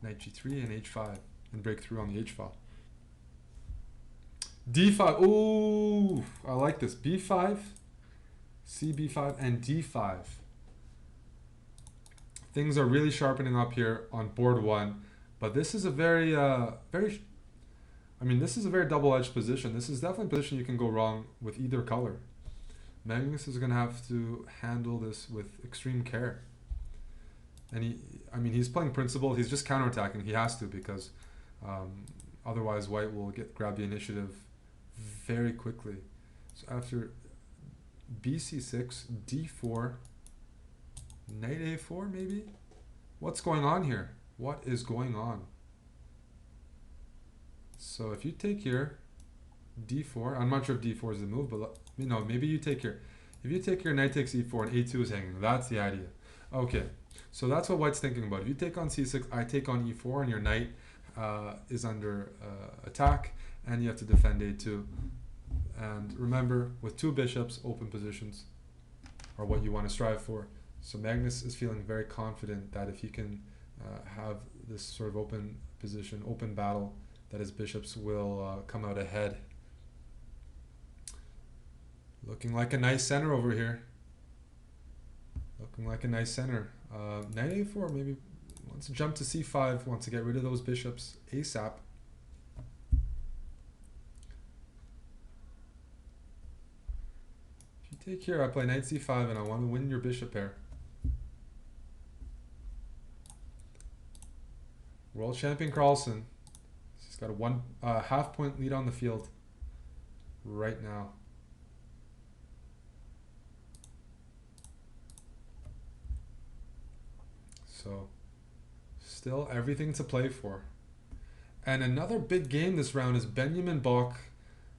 Speaker 1: knight g3, and h5, and break through on the h file. d5. Ooh, I like this. b5, cb5, and d5. Things are really sharpening up here on board 1, but this is a very this is a very double-edged position. This is definitely a position you can go wrong with either color. Magnus is going to have to handle this with extreme care. And he's playing principled. He's just counterattacking. He has to, because otherwise white will grab the initiative very quickly. So after bc6, d4, knight a4 maybe? What's going on here? What is going on? So if you take here, d4, I'm not sure if d4 is the move, but no, maybe you take here. If you take here, knight takes e4 and a2 is hanging. That's the idea. Okay, so that's what white's thinking about. If you take on c6, I take on e4, and your knight is under attack, and you have to defend a2. And remember, with 2 bishops, open positions are what you want to strive for. So Magnus is feeling very confident that if he can have this sort of open position, open battle, that his bishops will come out ahead. Looking like a nice center over here. Looking like a nice center. Knight a4 maybe wants to jump to c5, wants to get rid of those bishops ASAP. If you take here, I play knight c5 and I want to win your bishop pair. World champion Carlsen. He's got a half-point lead on the field right now. So, still everything to play for. And another big game this round is Benjamin Bok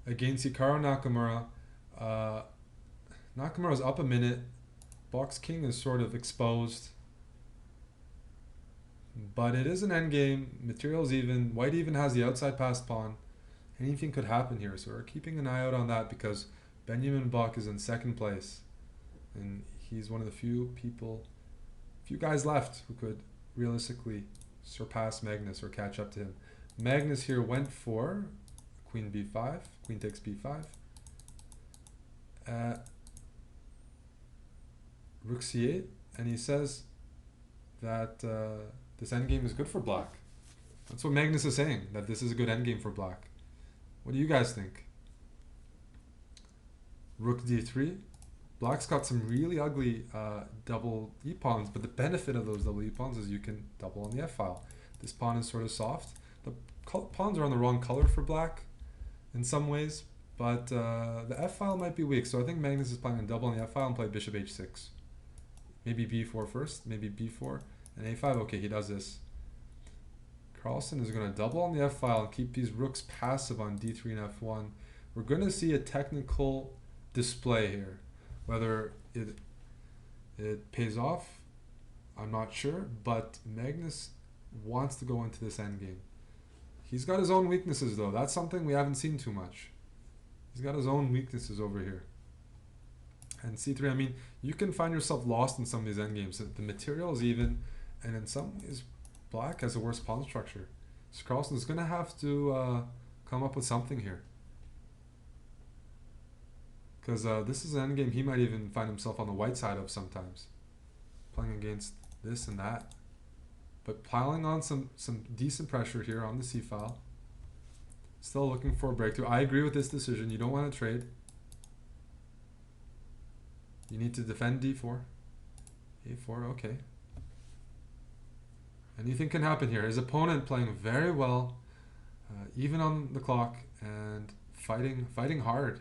Speaker 1: against Hikaru Nakamura. Nakamura's up a minute. Bok's king is sort of exposed. But it is an endgame. Material's even. White even has the outside passed pawn. Anything could happen here. So we're keeping an eye out on that, because Benjamin Bok is in 2nd place. And he's one of the few guys left who could realistically surpass Magnus or catch up to him. Magnus here went for queen b5. Queen takes b5. Rook c8. And he says that this endgame is good for black. That's what Magnus is saying, that this is a good endgame for black. What do you guys think? Rook d3. Black's got some really ugly double e-pawns, but the benefit of those double e-pawns is you can double on the f-file. This pawn is sort of soft. The pawns are on the wrong color for black in some ways, but the f-file might be weak, so I think Magnus is planning to double on the f-file and play bishop h6. Maybe b4 first, maybe b4. And a5, okay, he does this. Carlsen is going to double on the f-file and keep these rooks passive on d3 and f1. We're going to see a technical display here. Whether it pays off, I'm not sure, but Magnus wants to go into this endgame. He's got his own weaknesses, though. That's something we haven't seen too much. He's got his own weaknesses over here. And c3, I mean, you can find yourself lost in some of these endgames. The material is even, and in some ways, black has a worse pawn structure. So Carlsen is going to have to come up with something here. Because this is an endgame he might even find himself on the white side of sometimes. playing against this and that. But piling on some decent pressure here on the c file. Still looking for a breakthrough. I agree with this decision. You don't want to trade. You need to defend d4. a4, okay. Anything can happen here. His opponent playing very well, even on the clock, and fighting hard.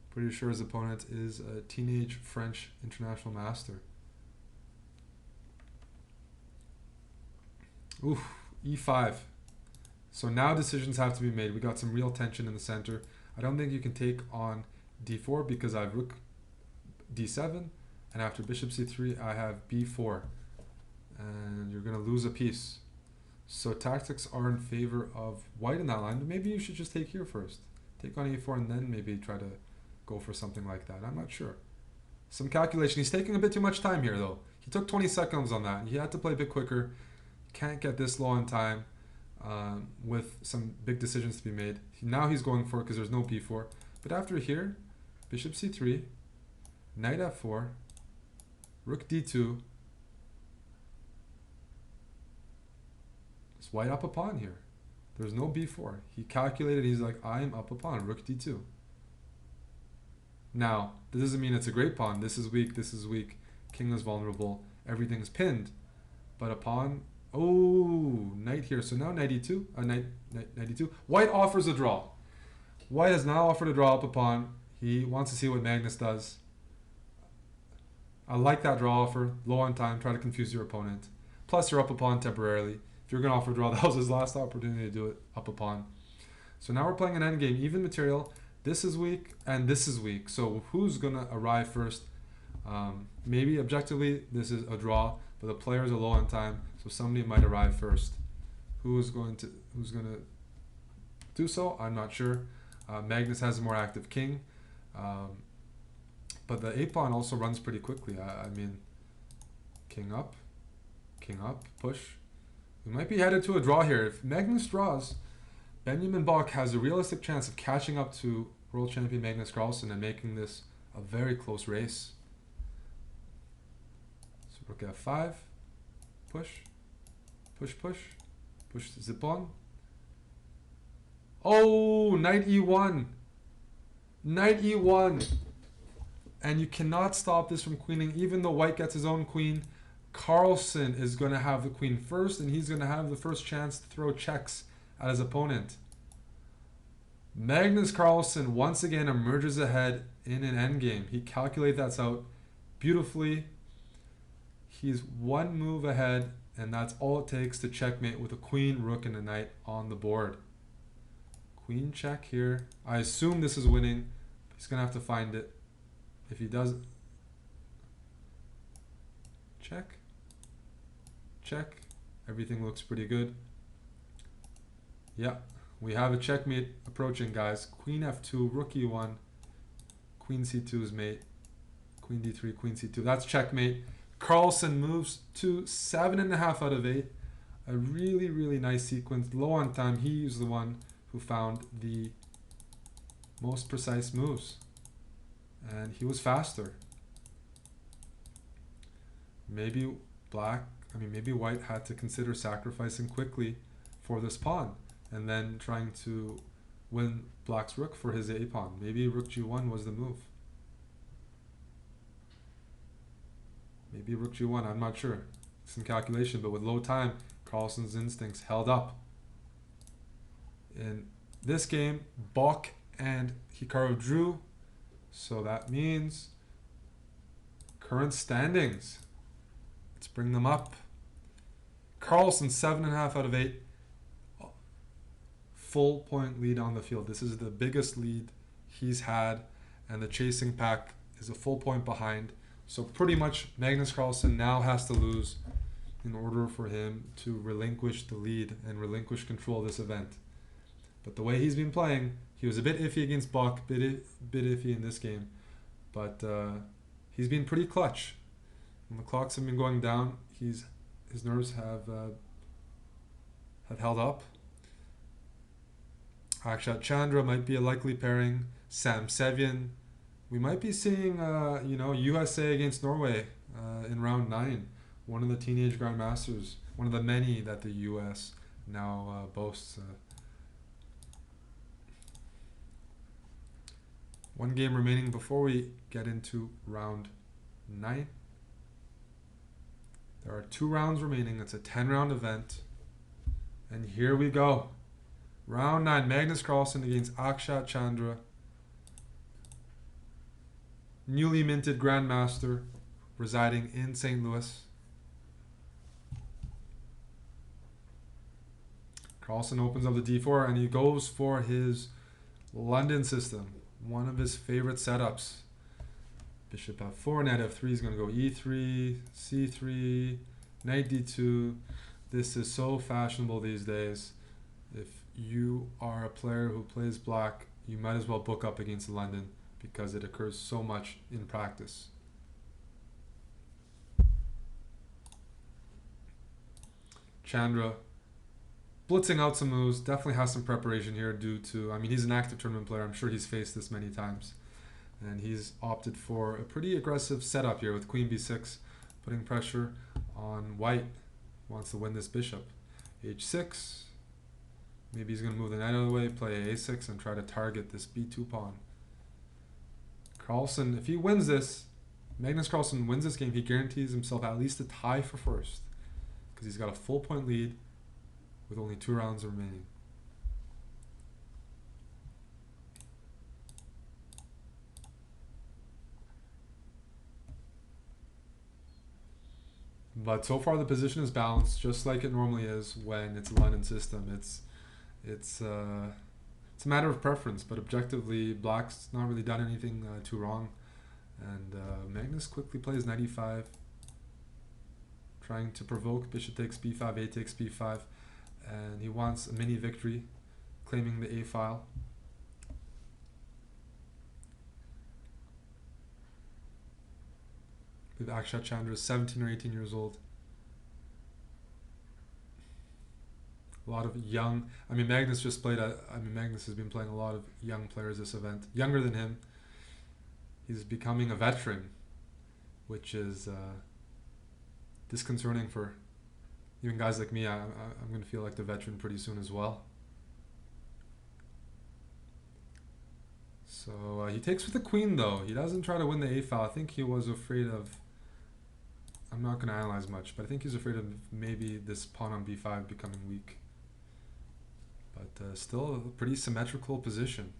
Speaker 1: Pretty sure his opponent is a teenage French international master. Oof, e5. So now decisions have to be made. We got some real tension in the center. I don't think you can take on d4 because I have rook d7, and after bishop c3 I have b4, and you're going to lose a piece. So tactics are in favor of white in that line, but maybe you should just take here first. Take on a4 and then maybe try to go for something like that. I'm not sure. Some calculation. He's taking a bit too much time here though. He took 20 seconds on that. He had to play a bit quicker. Can't get this low in time with some big decisions to be made. Now he's going for it because there's no b4. But after here, bishop c3, knight f4, rook d2. It's white up a pawn here. There's no b4. He calculated, he's like, I'm up a pawn, rook d2. Now, this doesn't mean it's a great pawn. This is weak, king is vulnerable, everything's pinned. But a pawn, oh, knight here. So now knight e2, knight e2. White offers a draw. White has now offered a draw up a pawn. He wants to see what Magnus does. I like that draw offer. Low on time, try to confuse your opponent. Plus you're up a pawn temporarily. If you're going to offer a draw, that was his last opportunity to do it, up a pawn. So now we're playing an endgame, even material. This is weak and this is weak. So who's going to arrive first? Maybe objectively this is a draw, but the players are low on time, so somebody might arrive first. Who's going to do so? I'm not sure. Magnus has a more active king, but the a pawn also runs pretty quickly. I mean, king up, push. We might be headed to a draw here. If Magnus draws, Benjamin Bach has a realistic chance of catching up to world champion Magnus Carlsen and making this a very close race. So rook f5, push, zip on. Oh, knight e1. Knight e1. And you cannot stop this from queening. Even though white gets his own queen, Carlsen is going to have the queen first, and he's going to have the first chance to throw checks at his opponent. Magnus Carlsen once again emerges ahead in an endgame. He calculates that out beautifully. He's one move ahead, and that's all it takes to checkmate with a queen, rook, and a knight on the board. Queen check here. I assume this is winning. He's going to have to find it. If he does, check. Everything looks pretty good. Yeah, we have a checkmate approaching, guys. Queen f2, rook e1, queen c2 is mate, queen d3, queen c2. That's checkmate. Carlsen moves to 7.5 out of 8. A really, really nice sequence. Low on time. He's the one who found the most precise moves, and he was faster. Maybe white had to consider sacrificing quickly for this pawn and then trying to win black's rook for his a pawn. Maybe rook g1 was the move. Maybe rook g1, I'm not sure. Some calculation, but with low time, Carlsen's instincts held up. In this game, Bach and Hikaru drew, so that means current standings. Let's bring them up. Carlsen 7.5 out of 8. Full point lead on the field. This is the biggest lead he's had, and the chasing pack is a full point behind. So pretty much Magnus Carlsen now has to lose in order for him to relinquish the lead and relinquish control of this event. But the way he's been playing, he was a bit iffy against Bach, bit iffy in this game, but he's been pretty clutch. When the clocks have been going down, his nerves have held up. Akshay Chandra might be a likely pairing. Sam Sevian we might be seeing, USA against Norway in round 9. One of the teenage grandmasters, one of the many that the U.S. now boasts. One game remaining before we get into round 9. There are 2 rounds remaining. It's a 10-round event. And here we go. Round 9, Magnus Carlsen against Akshay Chandra. Newly minted grandmaster residing in St. Louis. Carlsen opens up the d4 and he goes for his London system. One of his favorite setups. Bishop f4, knight f3 is going to go e3, c3, knight d2. This is so fashionable these days. If you are a player who plays black, you might as well book up against London because it occurs so much in practice. Chandra blitzing out some moves, definitely has some preparation here due to, he's an active tournament player. I'm sure he's faced this many times. And he's opted for a pretty aggressive setup here with queen b6, putting pressure on white. Wants to win this bishop. h6. Maybe he's going to move the knight out of the way, play a6, and try to target this b2 pawn. Carlsen, if he wins this, Magnus Carlsen wins this game, he guarantees himself at least a tie for first. Because he's got a full point lead with only 2 rounds remaining. But so far the position is balanced, just like it normally is when it's a London system. It's a matter of preference, but objectively, black's not really done anything too wrong. And Magnus quickly plays knight e5, trying to provoke bishop takes b5, a takes b5, and he wants a mini victory, claiming the a file. With Akshay Chandra, 17 or 18 years old. A lot of young, Magnus just played, Magnus has been playing a lot of young players this event. Younger than him. He's becoming a veteran, which is disconcerting for even guys like me. I'm going to feel like the veteran pretty soon as well. So he takes with the queen though. He doesn't try to win the a file. I think he was afraid of, I'm not going to analyze much, but I think he's afraid of maybe this pawn on b5 becoming weak. But still a pretty symmetrical position.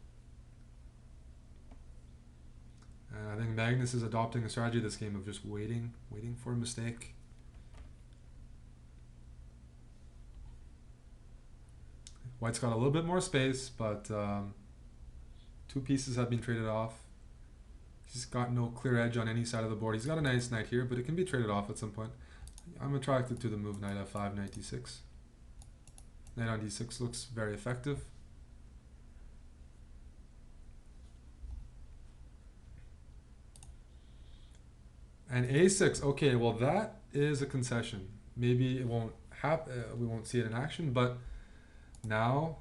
Speaker 1: And I think Magnus is adopting a strategy this game of just waiting for a mistake. White's got a little bit more space, but 2 pieces have been traded off. He's got no clear edge on any side of the board. He's got a nice knight here, but it can be traded off at some point. I'm attracted to the move knight f5, knight d6. Knight on d6 looks very effective. And a6, okay, well that is a concession. Maybe it won't happen, we won't see it in action, but now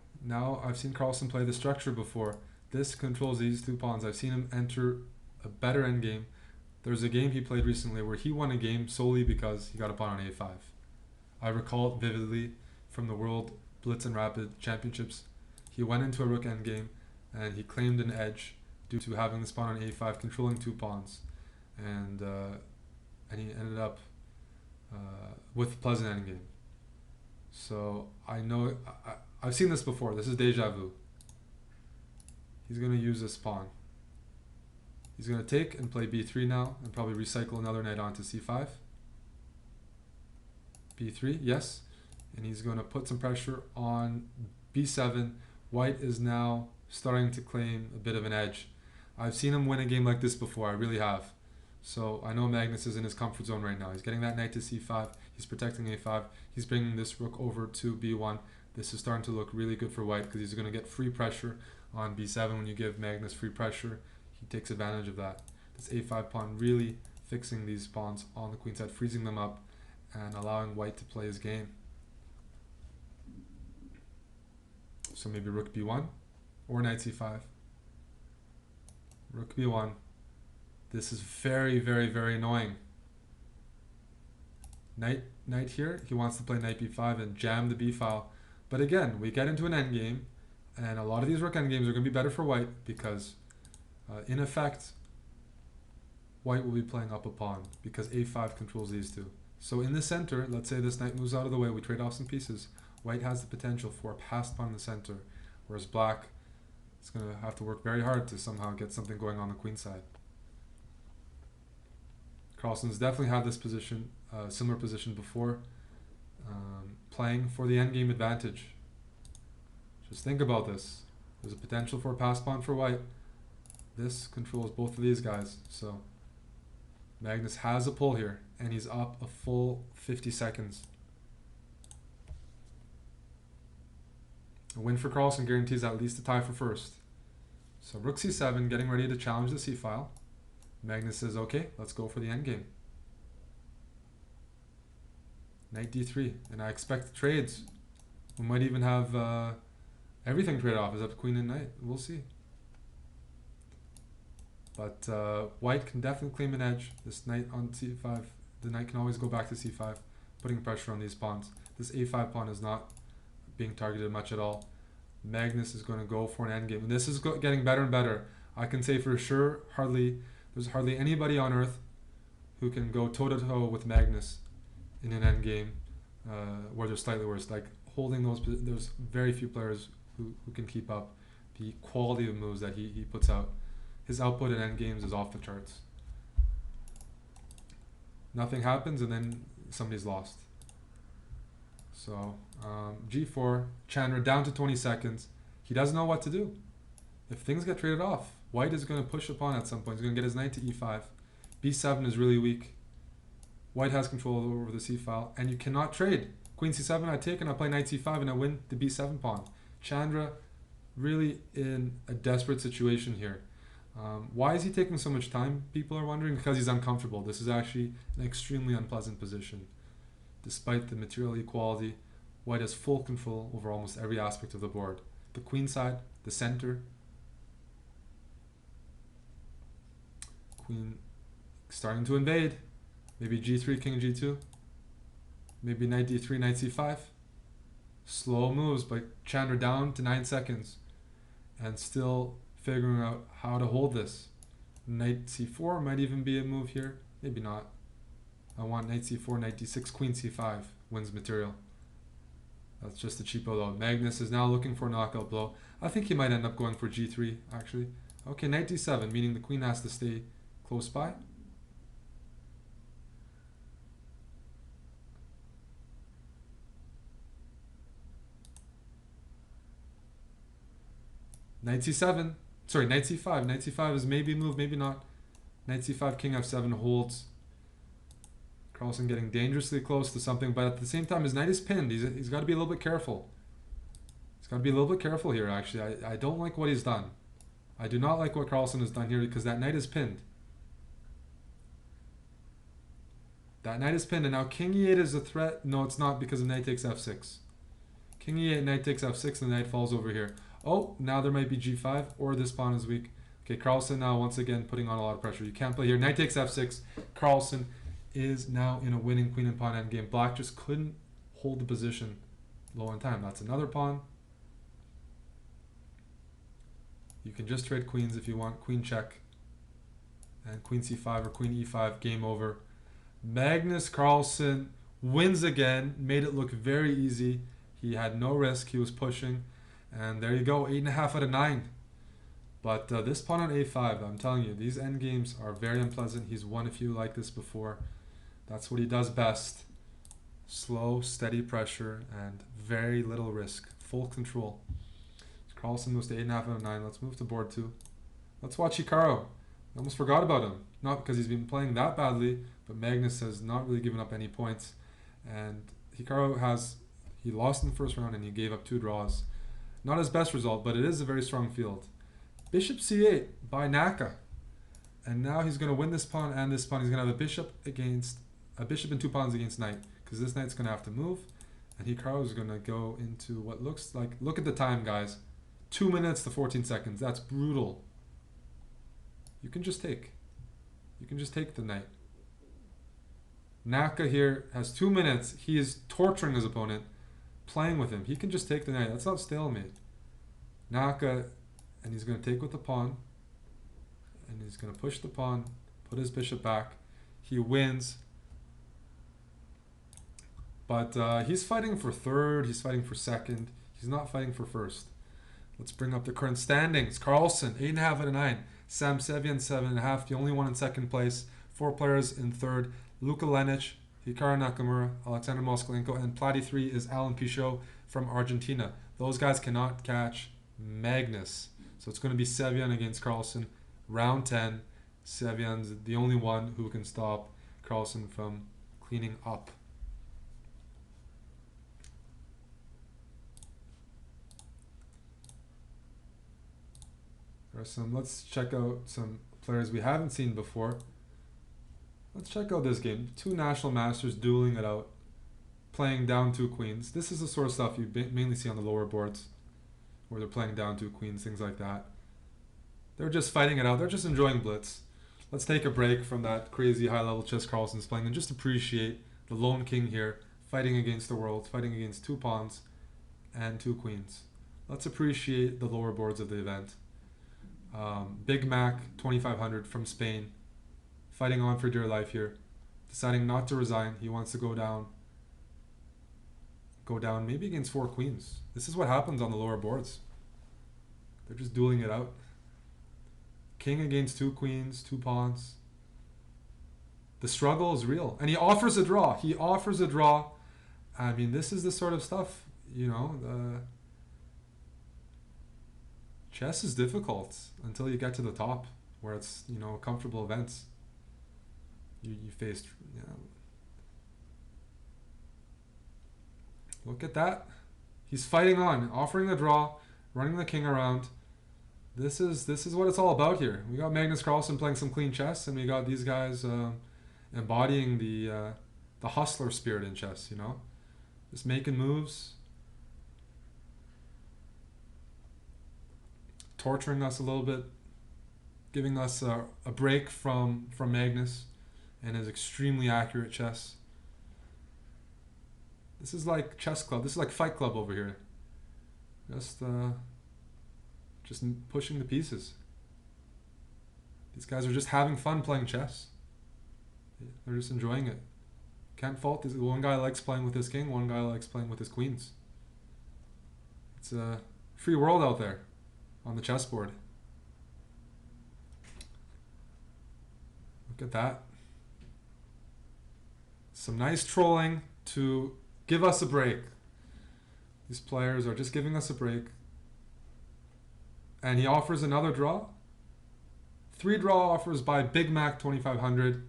Speaker 1: I've seen Carlsen play the structure before. This controls these 2 pawns. I've seen him enter a better endgame. There's a game he played recently where he won a game solely because he got a pawn on a5. I recall it vividly from the World Blitz and Rapid Championships. He went into a rook endgame and he claimed an edge due to having this pawn on a5, controlling 2 pawns. And he ended up with pleasant endgame. So I know, I've seen this before. This is deja vu. He's going to use this pawn. He's going to take and play b3 now and probably recycle another knight onto c5. b3, yes. And he's going to put some pressure on b7. White is now starting to claim a bit of an edge. I've seen him win a game like this before. I really have. So I know Magnus is in his comfort zone right now. He's getting that knight to c5. He's protecting a5. He's bringing this rook over to b1. This is starting to look really good for white because he's going to get free pressure on b7. When you give Magnus free pressure, he takes advantage of that. This a5 pawn really fixing these pawns on the queen side, freezing them up and allowing white to play his game. So maybe rook b1 or knight c5. Rook b1, This is very, very, very annoying. Knight here. He wants to play knight b5 and jam the b file. But again, we get into an endgame, and a lot of these rook endgames are going to be better for white because, in effect, white will be playing up a pawn because a5 controls these two. So in the center, let's say this knight moves out of the way, we trade off some pieces. White has the potential for a passed pawn in the center, whereas black is going to have to work very hard to somehow get something going on the queen side. Carlsen's definitely had this position, similar position before, playing for the endgame advantage. Just think about this. There's a potential for a passed pawn for white. This controls both of these guys, so Magnus has a pull here, and he's up a full 50 seconds. A win for Carlsen guarantees at least a tie for first. So rook c7, getting ready to challenge the c-file. Magnus says, okay, let's go for the endgame. Knight d3, and I expect trades. We might even have everything trade off. Is up queen and knight. We'll see. But white can definitely claim an edge. This knight on c5, the knight can always go back to c5, putting pressure on these pawns. This a5 pawn is not being targeted much at all. Magnus is going to go for an endgame. And this is getting better and better. I can say for sure, there's hardly anybody on earth who can go toe-to-toe with Magnus in an endgame where they're slightly worse. Like holding those, there's very few players who can keep up the quality of moves that he puts out. His output in endgames is off the charts. Nothing happens and then somebody's lost. So g4, Chandra down to 20 seconds. He doesn't know what to do. If things get traded off, white is going to push a pawn at some point. He's going to get his knight to e5. b7 is really weak. White has control over the c-file, and you cannot trade. Queen c7 I take, and I play knight c5, and I win the b7 pawn. Chandra really in a desperate situation here. Why is he taking so much time? People are wondering. Because he's uncomfortable. This is actually an extremely unpleasant position. Despite the material equality, white has full control over almost every aspect of the board. The queen side, the center. Queen starting to invade. Maybe g3, king g2. Maybe knight d3, knight c5. Slow moves, but Chandra down to 9 seconds. And still figuring out how to hold this. Knight c4 might even be a move here. Maybe not. I want knight c4, knight d6, queen c5. Wins material. That's just a cheapo though. Magnus is now looking for a knockout blow. I think he might end up going for g3 actually. Okay, knight d7, meaning the queen has to stay close by. Knight c7. Sorry, knight c5. Knight c5 is maybe a move, maybe not. Knight c5, king f7 holds. Carlsen getting dangerously close to something, but at the same time, his knight is pinned. He's got to be a little bit careful. He's got to be a little bit careful here, actually. I don't like what he's done. I do not like what Carlsen has done here because that knight is pinned. That knight is pinned, and now king e8 is a threat. No, it's not because of knight takes f6. King e8, knight takes f6, and the knight falls over here. Oh, now there might be g5, or this pawn is weak. Okay, Carlsen now once again putting on a lot of pressure. You can't play here. Knight takes f6. Carlsen is now in a winning queen and pawn endgame. Black just couldn't hold the position low in time. That's another pawn. You can just trade queens if you want. Queen check. And queen c5 or queen e5, game over. Magnus Carlsen wins again. Made it look very easy. He had no risk. He was pushing. And there you go, 8.5 out of 9. But this pawn on a5, I'm telling you, these endgames are very unpleasant. He's won a few like this before. That's what he does best. Slow, steady pressure, and very little risk. Full control. Carlsen moves to 8.5 out of 9. Let's move to board 2. Let's watch Hikaru. I almost forgot about him. Not because he's been playing that badly, but Magnus has not really given up any points. And Hikaru he lost in the first round and he gave up 2 draws. Not his best result, but it is a very strong field. Bishop c8 by Naka. And now he's going to win this pawn and this pawn. He's going to have a bishop and 2 pawns against knight. Because this knight's going to have to move. And Hikaru is going to go into what looks like... Look at the time, guys. 2 minutes to 14 seconds. That's brutal. You can just take. You can just take the knight. Naka here has 2 minutes. He is torturing his opponent, playing with him. He can just take the knight. That's not stalemate. Naka, and he's going to take with the pawn. And he's going to push the pawn, put his bishop back. He wins. But he's fighting for third. He's fighting for second. He's not fighting for first. Let's bring up the current standings. Carlsen, 8.5 out of 9. Sam Sevian, 7.5. The only one in second place. 4 players in third. Luka Lenic, Hikaru Nakamura, Alexander Moskalenko, and Plati 3 is Alan Pichot from Argentina. Those guys cannot catch Magnus. So it's going to be Sevian against Carlsen. Round 10. Sevian's the only one who can stop Carlsen from cleaning up. Let's check out some players we haven't seen before. Let's check out this game. 2 national masters dueling it out, playing down 2 queens. This is the sort of stuff you mainly see on the lower boards, where they're playing down 2 queens, things like that. They're just fighting it out. They're just enjoying blitz. Let's take a break from that crazy high-level chess Carlsen's playing and just appreciate the lone king here, fighting against the world, fighting against 2 pawns and 2 queens. Let's appreciate the lower boards of the event. Big Mac 2500 from Spain, fighting on for dear life here, deciding not to resign. He wants to go down maybe against 4 queens. This is what happens on the lower boards. They're just dueling it out. King against 2 queens, 2 pawns. The struggle is real, and he offers a draw. He offers a draw. I mean, this is the sort of stuff, you know, chess is difficult until you get to the top, where it's, you know, comfortable events. You faced, you know. Look at that. He's fighting on, offering a draw, running the king around. This is what it's all about here. We got Magnus Carlsen playing some clean chess, and we got these guys embodying the hustler spirit in chess, you know? Just making moves, torturing us a little bit, giving us a break from Magnus and his extremely accurate chess. This is like chess club. This is like Fight Club over here. Just pushing the pieces. These guys are just having fun playing chess. They're just enjoying it. Can't fault this. One guy likes playing with his king, one guy likes playing with his queens. It's a free world out there on the chessboard. Look at that. Some nice trolling to give us a break. These players are just giving us a break. And he offers another draw. 3 draw offers by Big Mac 2500.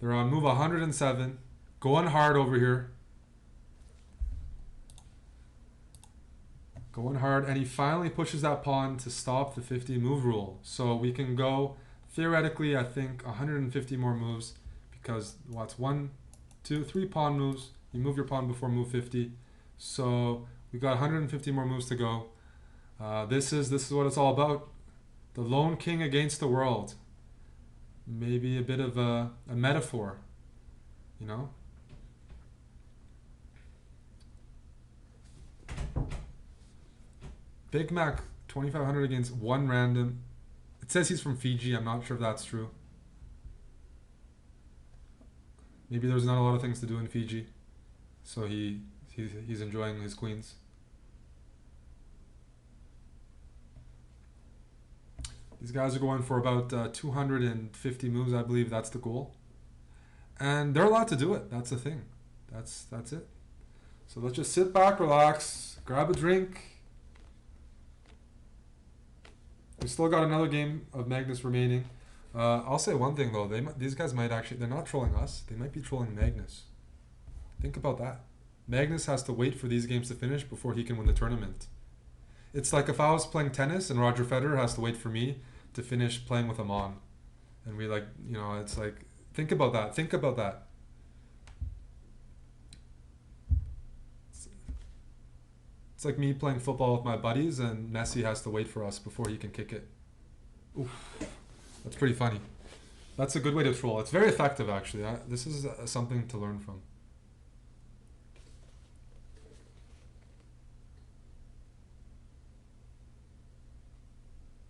Speaker 1: They're on move 107. Going hard over here. Going hard. And he finally pushes that pawn to stop the 50 move rule. So we can go, theoretically, I think 150 more moves. Because what's 1, 2, 3 pawn moves. You move your pawn before move 50. So we've got 150 more moves to go. This is what it's all about. The lone king against the world. Maybe a bit of a metaphor, you know? Big Mac 2500 against 1 random. It says he's from Fiji. I'm not sure if that's true. Maybe there's not a lot of things to do in Fiji, so he's enjoying his queens. These guys are going for about 250 moves, I believe that's the goal. And they're allowed to do it. That's the thing. That's it. So let's just sit back, relax, grab a drink. We still got another game of Magnus remaining. I'll say one thing though. These guys might actually, they're not trolling us. They might be trolling Magnus. Think about that. Magnus has to wait for these games to finish before he can win the tournament. It's like if I was playing tennis and Roger Federer has to wait for me to finish playing with him on. And we like, you know, it's like, think about that. Think about that. It's like me playing football with my buddies and Messi has to wait for us before he can kick it. Oof. That's pretty funny. That's a good way to troll. It's very effective, actually. This is something to learn from.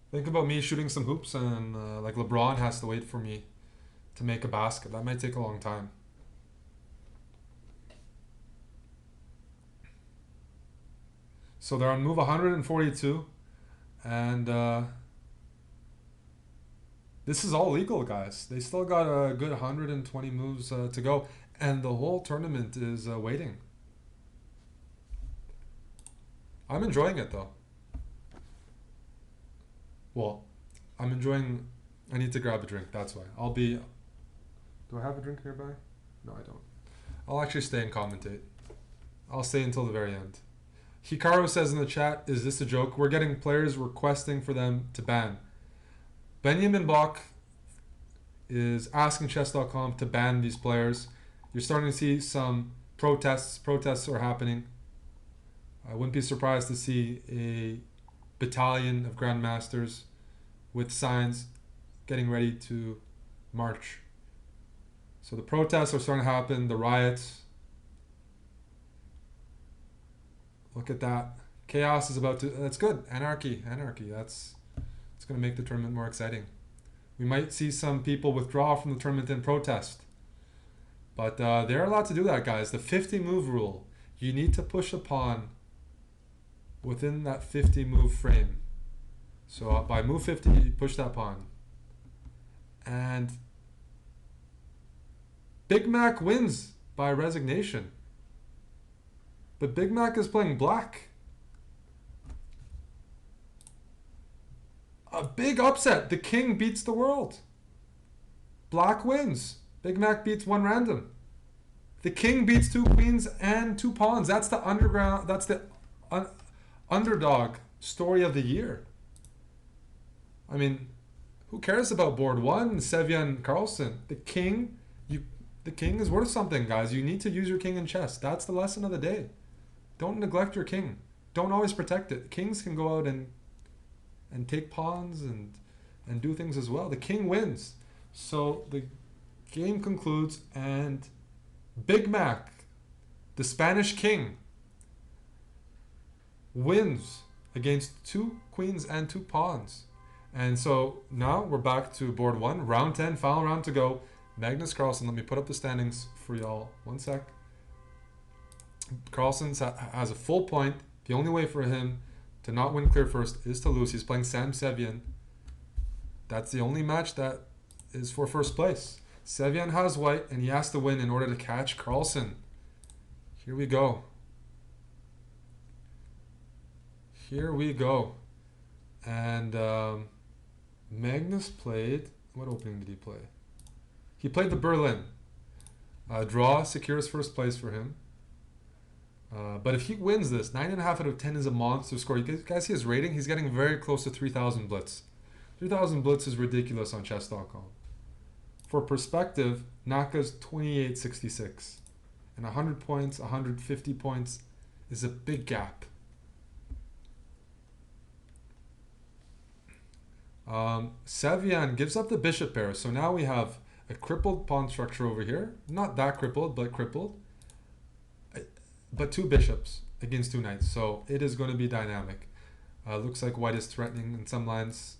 Speaker 1: Think about me shooting some hoops and like LeBron has to wait for me to make a basket. That might take a long time. So they're on move 142, and this is all legal, guys. They still got a good 120 moves to go, and the whole tournament is waiting. I'm enjoying it, though. Well, I'm enjoying... I need to grab a drink, that's why. I'll be... Do I have a drink nearby? No, I don't. I'll actually stay and commentate. I'll stay until the very end. Hikaru says in the chat, is this a joke? We're getting players requesting for them to ban. Benjamin Bach is asking chess.com to ban these players. You're starting to see some protests. Protests are happening. I wouldn't be surprised to see a battalion of grandmasters with signs getting ready to march. So the protests are starting to happen, the riots. Look at that. Chaos is about to... That's good. Anarchy. It's going to make the tournament more exciting. We might see some people withdraw from the tournament in protest. But they're allowed to do that, guys. The 50 move rule. You need to push a pawn within that 50 move frame. So by move 50, you push that pawn. And Big Mac wins by resignation. But Big Mac is playing black. A big upset. The king beats the world. Black wins. Big Mac beats one random. The king beats two queens and two pawns. That's the underground. That's the underdog story of the year. I mean, who cares about board one? Sevian Carlsen. The king is worth something, guys. You need to use your king in chess. That's the lesson of the day. Don't neglect your king. Don't always protect it. Kings can go out and take pawns and do things as well. The king wins. So the game concludes, and Big Mac, the Spanish king, wins against two queens and two pawns. And so now we're back to board one, round 10, final round to go. Magnus Carlsen, let me put up the standings for y'all. One sec. Carlsen has a full point. The only way for him to not win clear first is to lose. He's playing Sam Sevian. That's the only match that is for first place. Sevian has white, and he has to win in order to catch Carlsen. Here we go. Here we go. And Magnus played... What opening did he play? He played the Berlin. Draw secures first place for him. But if he wins this, 9.5 out of 10 is a monster score. You guys see his rating? He's getting very close to 3,000 blitz. 3,000 blitz is ridiculous on chess.com. For perspective, Naka's 28.66. And 100 points, 150 points is a big gap. Sevian gives up the bishop pair. So now we have a crippled pawn structure over here. Not that crippled, but crippled. But two bishops against two knights. So it is going to be dynamic. Looks like white is threatening in some lines.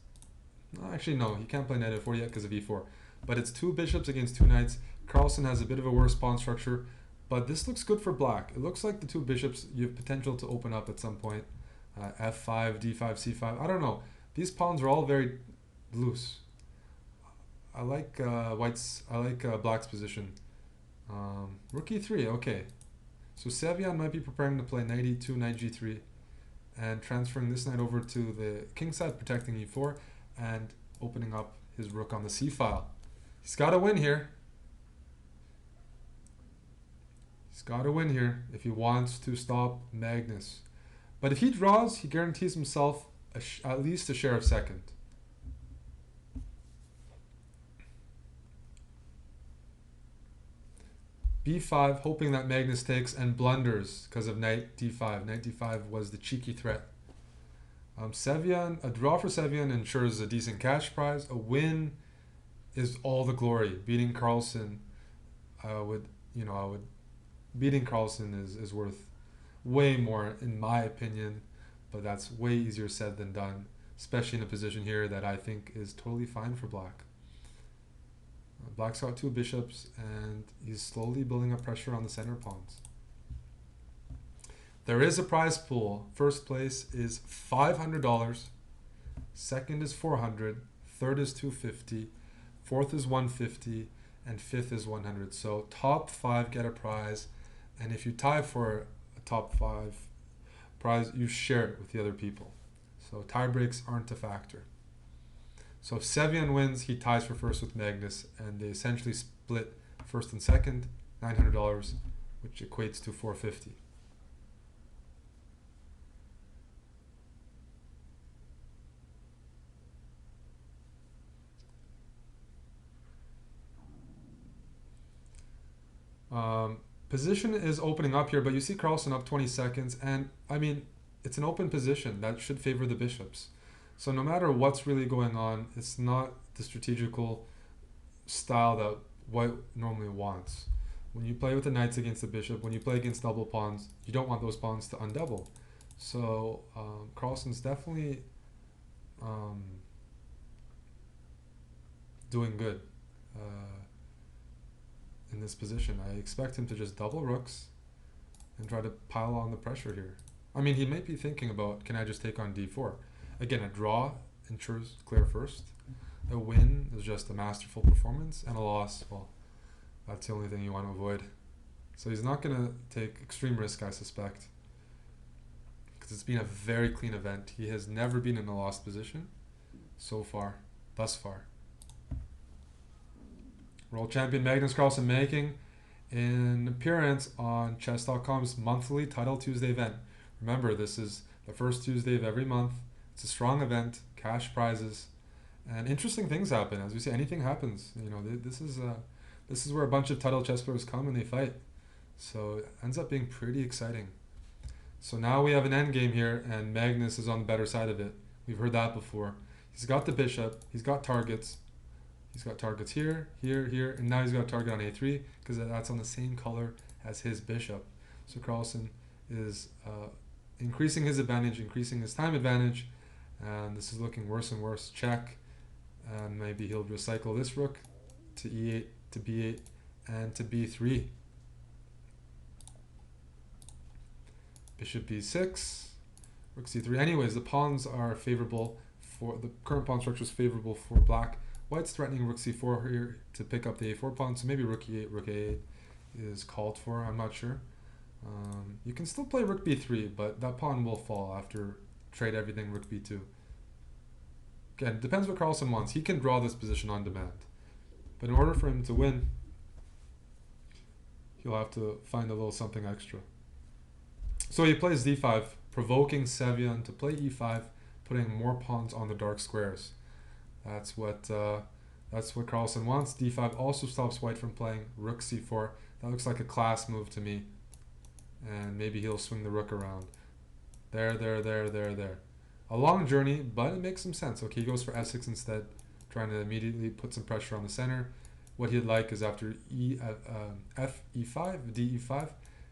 Speaker 1: Actually, no. He can't play knight f4 yet because of e4. But it's two bishops against two knights. Carlsen has a bit of a worse pawn structure. But this looks good for black. It looks like the two bishops, you have potential to open up at some point. F5, D5, C5. I don't know. These pawns are all very loose. I like black's position. Rook e3, okay. So Sevian might be preparing to play knight e2, knight g3, and transferring this knight over to the king side, protecting e4, and opening up his rook on the c file. He's got to win here. He's got to win here if he wants to stop Magnus. But if he draws, he guarantees himself at least a share of second. b5, hoping that Magnus takes and blunders because of knight d5. Knight d5 was the cheeky threat. Sevian, a draw for Sevian ensures a decent cash prize. A win is all the glory. Beating Carlsen, I would, I would beating Carlsen is worth way more in my opinion, but that's way easier said than done, especially in a position here that I think is totally fine for black. Black's got two bishops, and he's slowly building up pressure on the center pawns. There is a prize pool. First place is $500. Second is $400. Third is $250. Fourth is $150. And fifth is $100. So top five get a prize. And if you tie for a top five prize, you share it with the other people. So tie breaks aren't a factor. So if Sevian wins, he ties for first with Magnus, and they essentially split first and second, $900, which equates to $450. Position is opening up here, but you see Carlsen up 20 seconds, and I mean, it's an open position that should favor the bishops. So no matter what's really going on, it's not the strategical style that white normally wants. When you play with the knights against the bishop, when you play against double pawns, you don't want those pawns to undouble. So Carlsen's definitely doing good in this position. I expect him to just double rooks and try to pile on the pressure here. I mean, he might be thinking about, can I just take on d4? Again, a draw ensures clear first. A win is just a masterful performance, and a loss, well, that's the only thing you want to avoid. So he's not going to take extreme risk, I suspect, because it's been a very clean event. He has never been in a lost position so far, thus far. World champion Magnus Carlsen making an appearance on chess.com's monthly Title Tuesday event. Remember, this is the first Tuesday of every month. It's a strong event, cash prizes, and interesting things happen. As we say, anything happens. You know, this is where a bunch of title chess players come and they fight. So it ends up being pretty exciting. So now we have an endgame here, and Magnus is on the better side of it. We've heard that before. He's got the bishop. He's got targets. He's got targets here, here, here, and now he's got a target on a3 because that's on the same color as his bishop. So Carlsen is increasing his advantage, increasing his time advantage, and this is looking worse and worse. Check, and maybe he'll recycle this rook to e8, to b8, and to b3. Bishop b6, rook c3. Anyways, the pawns are favorable for, the current pawn structure is favorable for black. White's threatening rook c4 here to pick up the a4 pawn, so maybe rook e8, rook a8 is called for, I'm not sure. You can still play rook b3, but that pawn will fall after trade everything rook b2. Again, it depends what Carlsen wants. He can draw this position on demand. But in order for him to win, he'll have to find a little something extra. So he plays d5, provoking Sevian to play e5, putting more pawns on the dark squares. That's what Carlsen wants. d5 also stops white from playing rook c4. That looks like a class move to me. And maybe he'll swing the rook around. There. A long journey, but it makes some sense. Okay, he goes for f6 instead, trying to immediately put some pressure on the center. What he'd like is after f e5, d e5,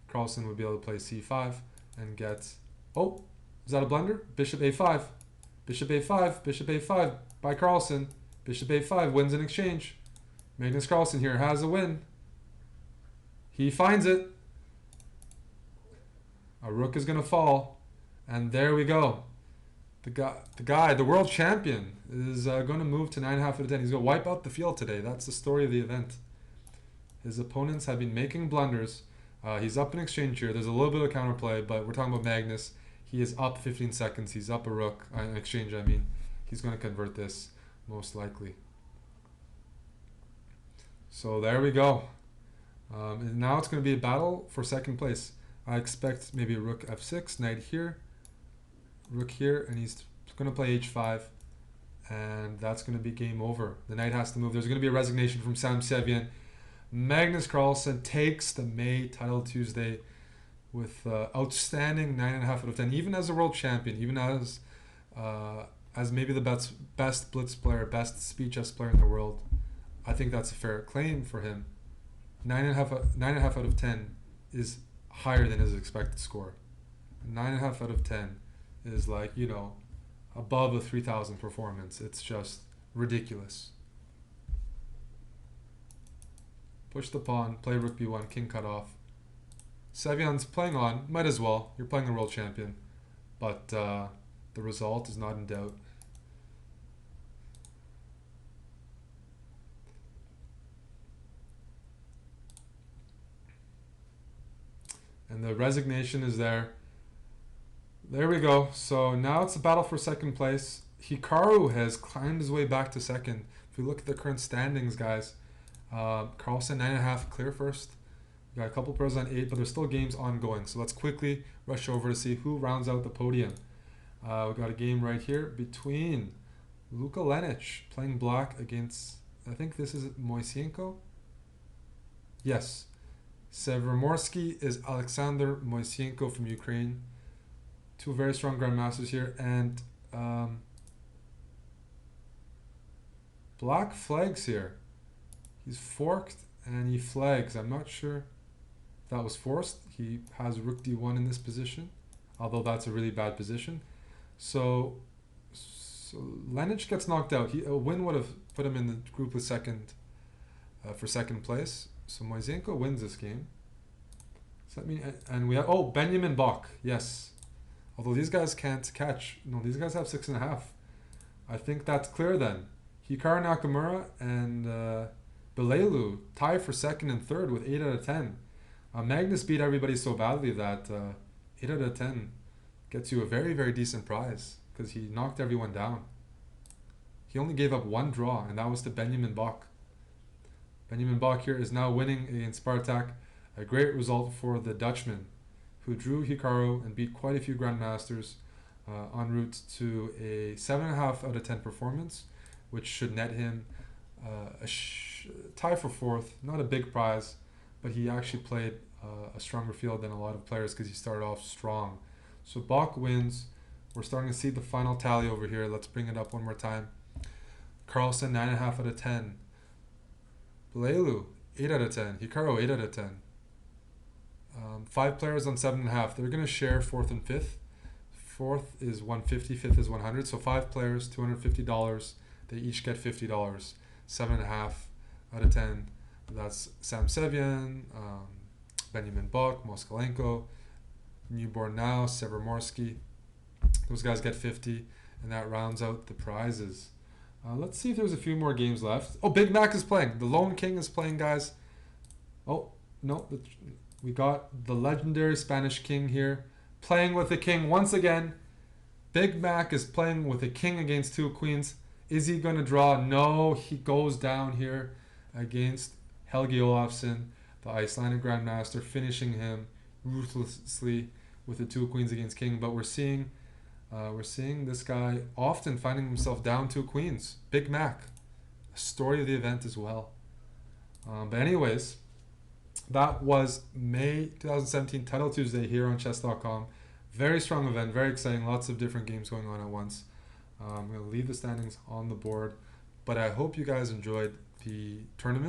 Speaker 1: Carlsen would be able to play c5 and get... Oh, is that a blunder? Bishop a5. Bishop a5, bishop a5 by Carlsen. Bishop a5 wins in exchange. Magnus Carlsen here has a win. He finds it. A rook is going to fall. And there we go. The world champion, is going to move to 9.5 out of 10. He's going to wipe out the field today. That's the story of the event. His opponents have been making blunders. He's up in exchange here. There's a little bit of counterplay, but we're talking about Magnus. He is up 15 seconds. He's up a rook. In exchange, I mean. He's going to convert this, most likely. So there we go. And now it's going to be a battle for second place. I expect maybe a rook f6, knight here, rook here, and he's going to play h5. And that's going to be game over. The knight has to move. There's going to be a resignation from Sam Sevian. Magnus Carlsen takes the May Title Tuesday with outstanding 9.5 out of 10. Even as a world champion, even as maybe the best blitz player, best speed chess player in the world, I think that's a fair claim for him. 9.5 out of 10 is higher than his expected score. 9.5 out of 10 is like, above a 3,000 performance. It's just ridiculous. Push the pawn, play rook b1, king cut off. Sevion's playing on, might as well. You're playing the world champion. But the result is not in doubt. And the resignation is there. There we go. So now it's a battle for second place. Hikaru has climbed his way back to second. If we look at the current standings, guys, Carlsen 9.5 clear first. We got a couple pros on 8, but there's still games ongoing. So let's quickly rush over to see who rounds out the podium. We got a game right here between Luka Lenic playing black against, I think this is Moisenko. Yes. Severmorsky is Alexander Moisenko from Ukraine. Two very strong grandmasters here. And black flags here. He's forked and he flags. I'm not sure if that was forced. He has rook d1 in this position, although that's a really bad position. So Lenic gets knocked out. A win would have put him in the group with for second place. So Moisenko wins this game. Does that mean? And we have Benjamin Bach. Yes. Although these guys can't catch. No, these guys have 6.5. I think that's clear then. Hikaru Nakamura and Belelu tie for second and third with 8 out of 10. Magnus beat everybody so badly that 8 out of 10 gets you a very, very decent prize because he knocked everyone down. He only gave up one draw, and that was to Benjamin Bach. Benjamin Bach here is now winning against Spartak. A great result for the Dutchman, who drew Hikaru and beat quite a few grandmasters en route to a 7.5 out of 10 performance, which should net him a tie for fourth. Not a big prize, but he actually played a stronger field than a lot of players because he started off strong. So Bach wins. We're starting to see the final tally over here. Let's bring it up one more time. Carlsen 9.5 out of 10. Belelu 8 out of 10. Hikaru 8 out of 10. 5 players on 7.5. They're going to share fourth and fifth. Fourth is 150, fifth is 100. So 5 players, $250. They each get $50. 7.5 out of 10. That's Sam Sevian, Benjamin Bach, Moskalenko, Newborn Now, Severmorsky. Those guys get 50, and that rounds out the prizes. Let's see if there's a few more games left. Oh, Big Mac is playing. The Lone King is playing, guys. Oh, no. We got the legendary Spanish king here playing with the king once again. Big Mac is playing with a king against 2 queens. Is he going to draw? No, he goes down here against Helgi Olafsson, the Icelandic grandmaster, finishing him ruthlessly with the 2 queens against king. But we're seeing this guy often finding himself down 2 queens. Big Mac, a story of the event as well. But anyways, that was May 2017 Title Tuesday here on chess.com. Very strong event, very exciting, lots of different games going on at once. I'm going to leave the standings on the board, but I hope you guys enjoyed the tournament.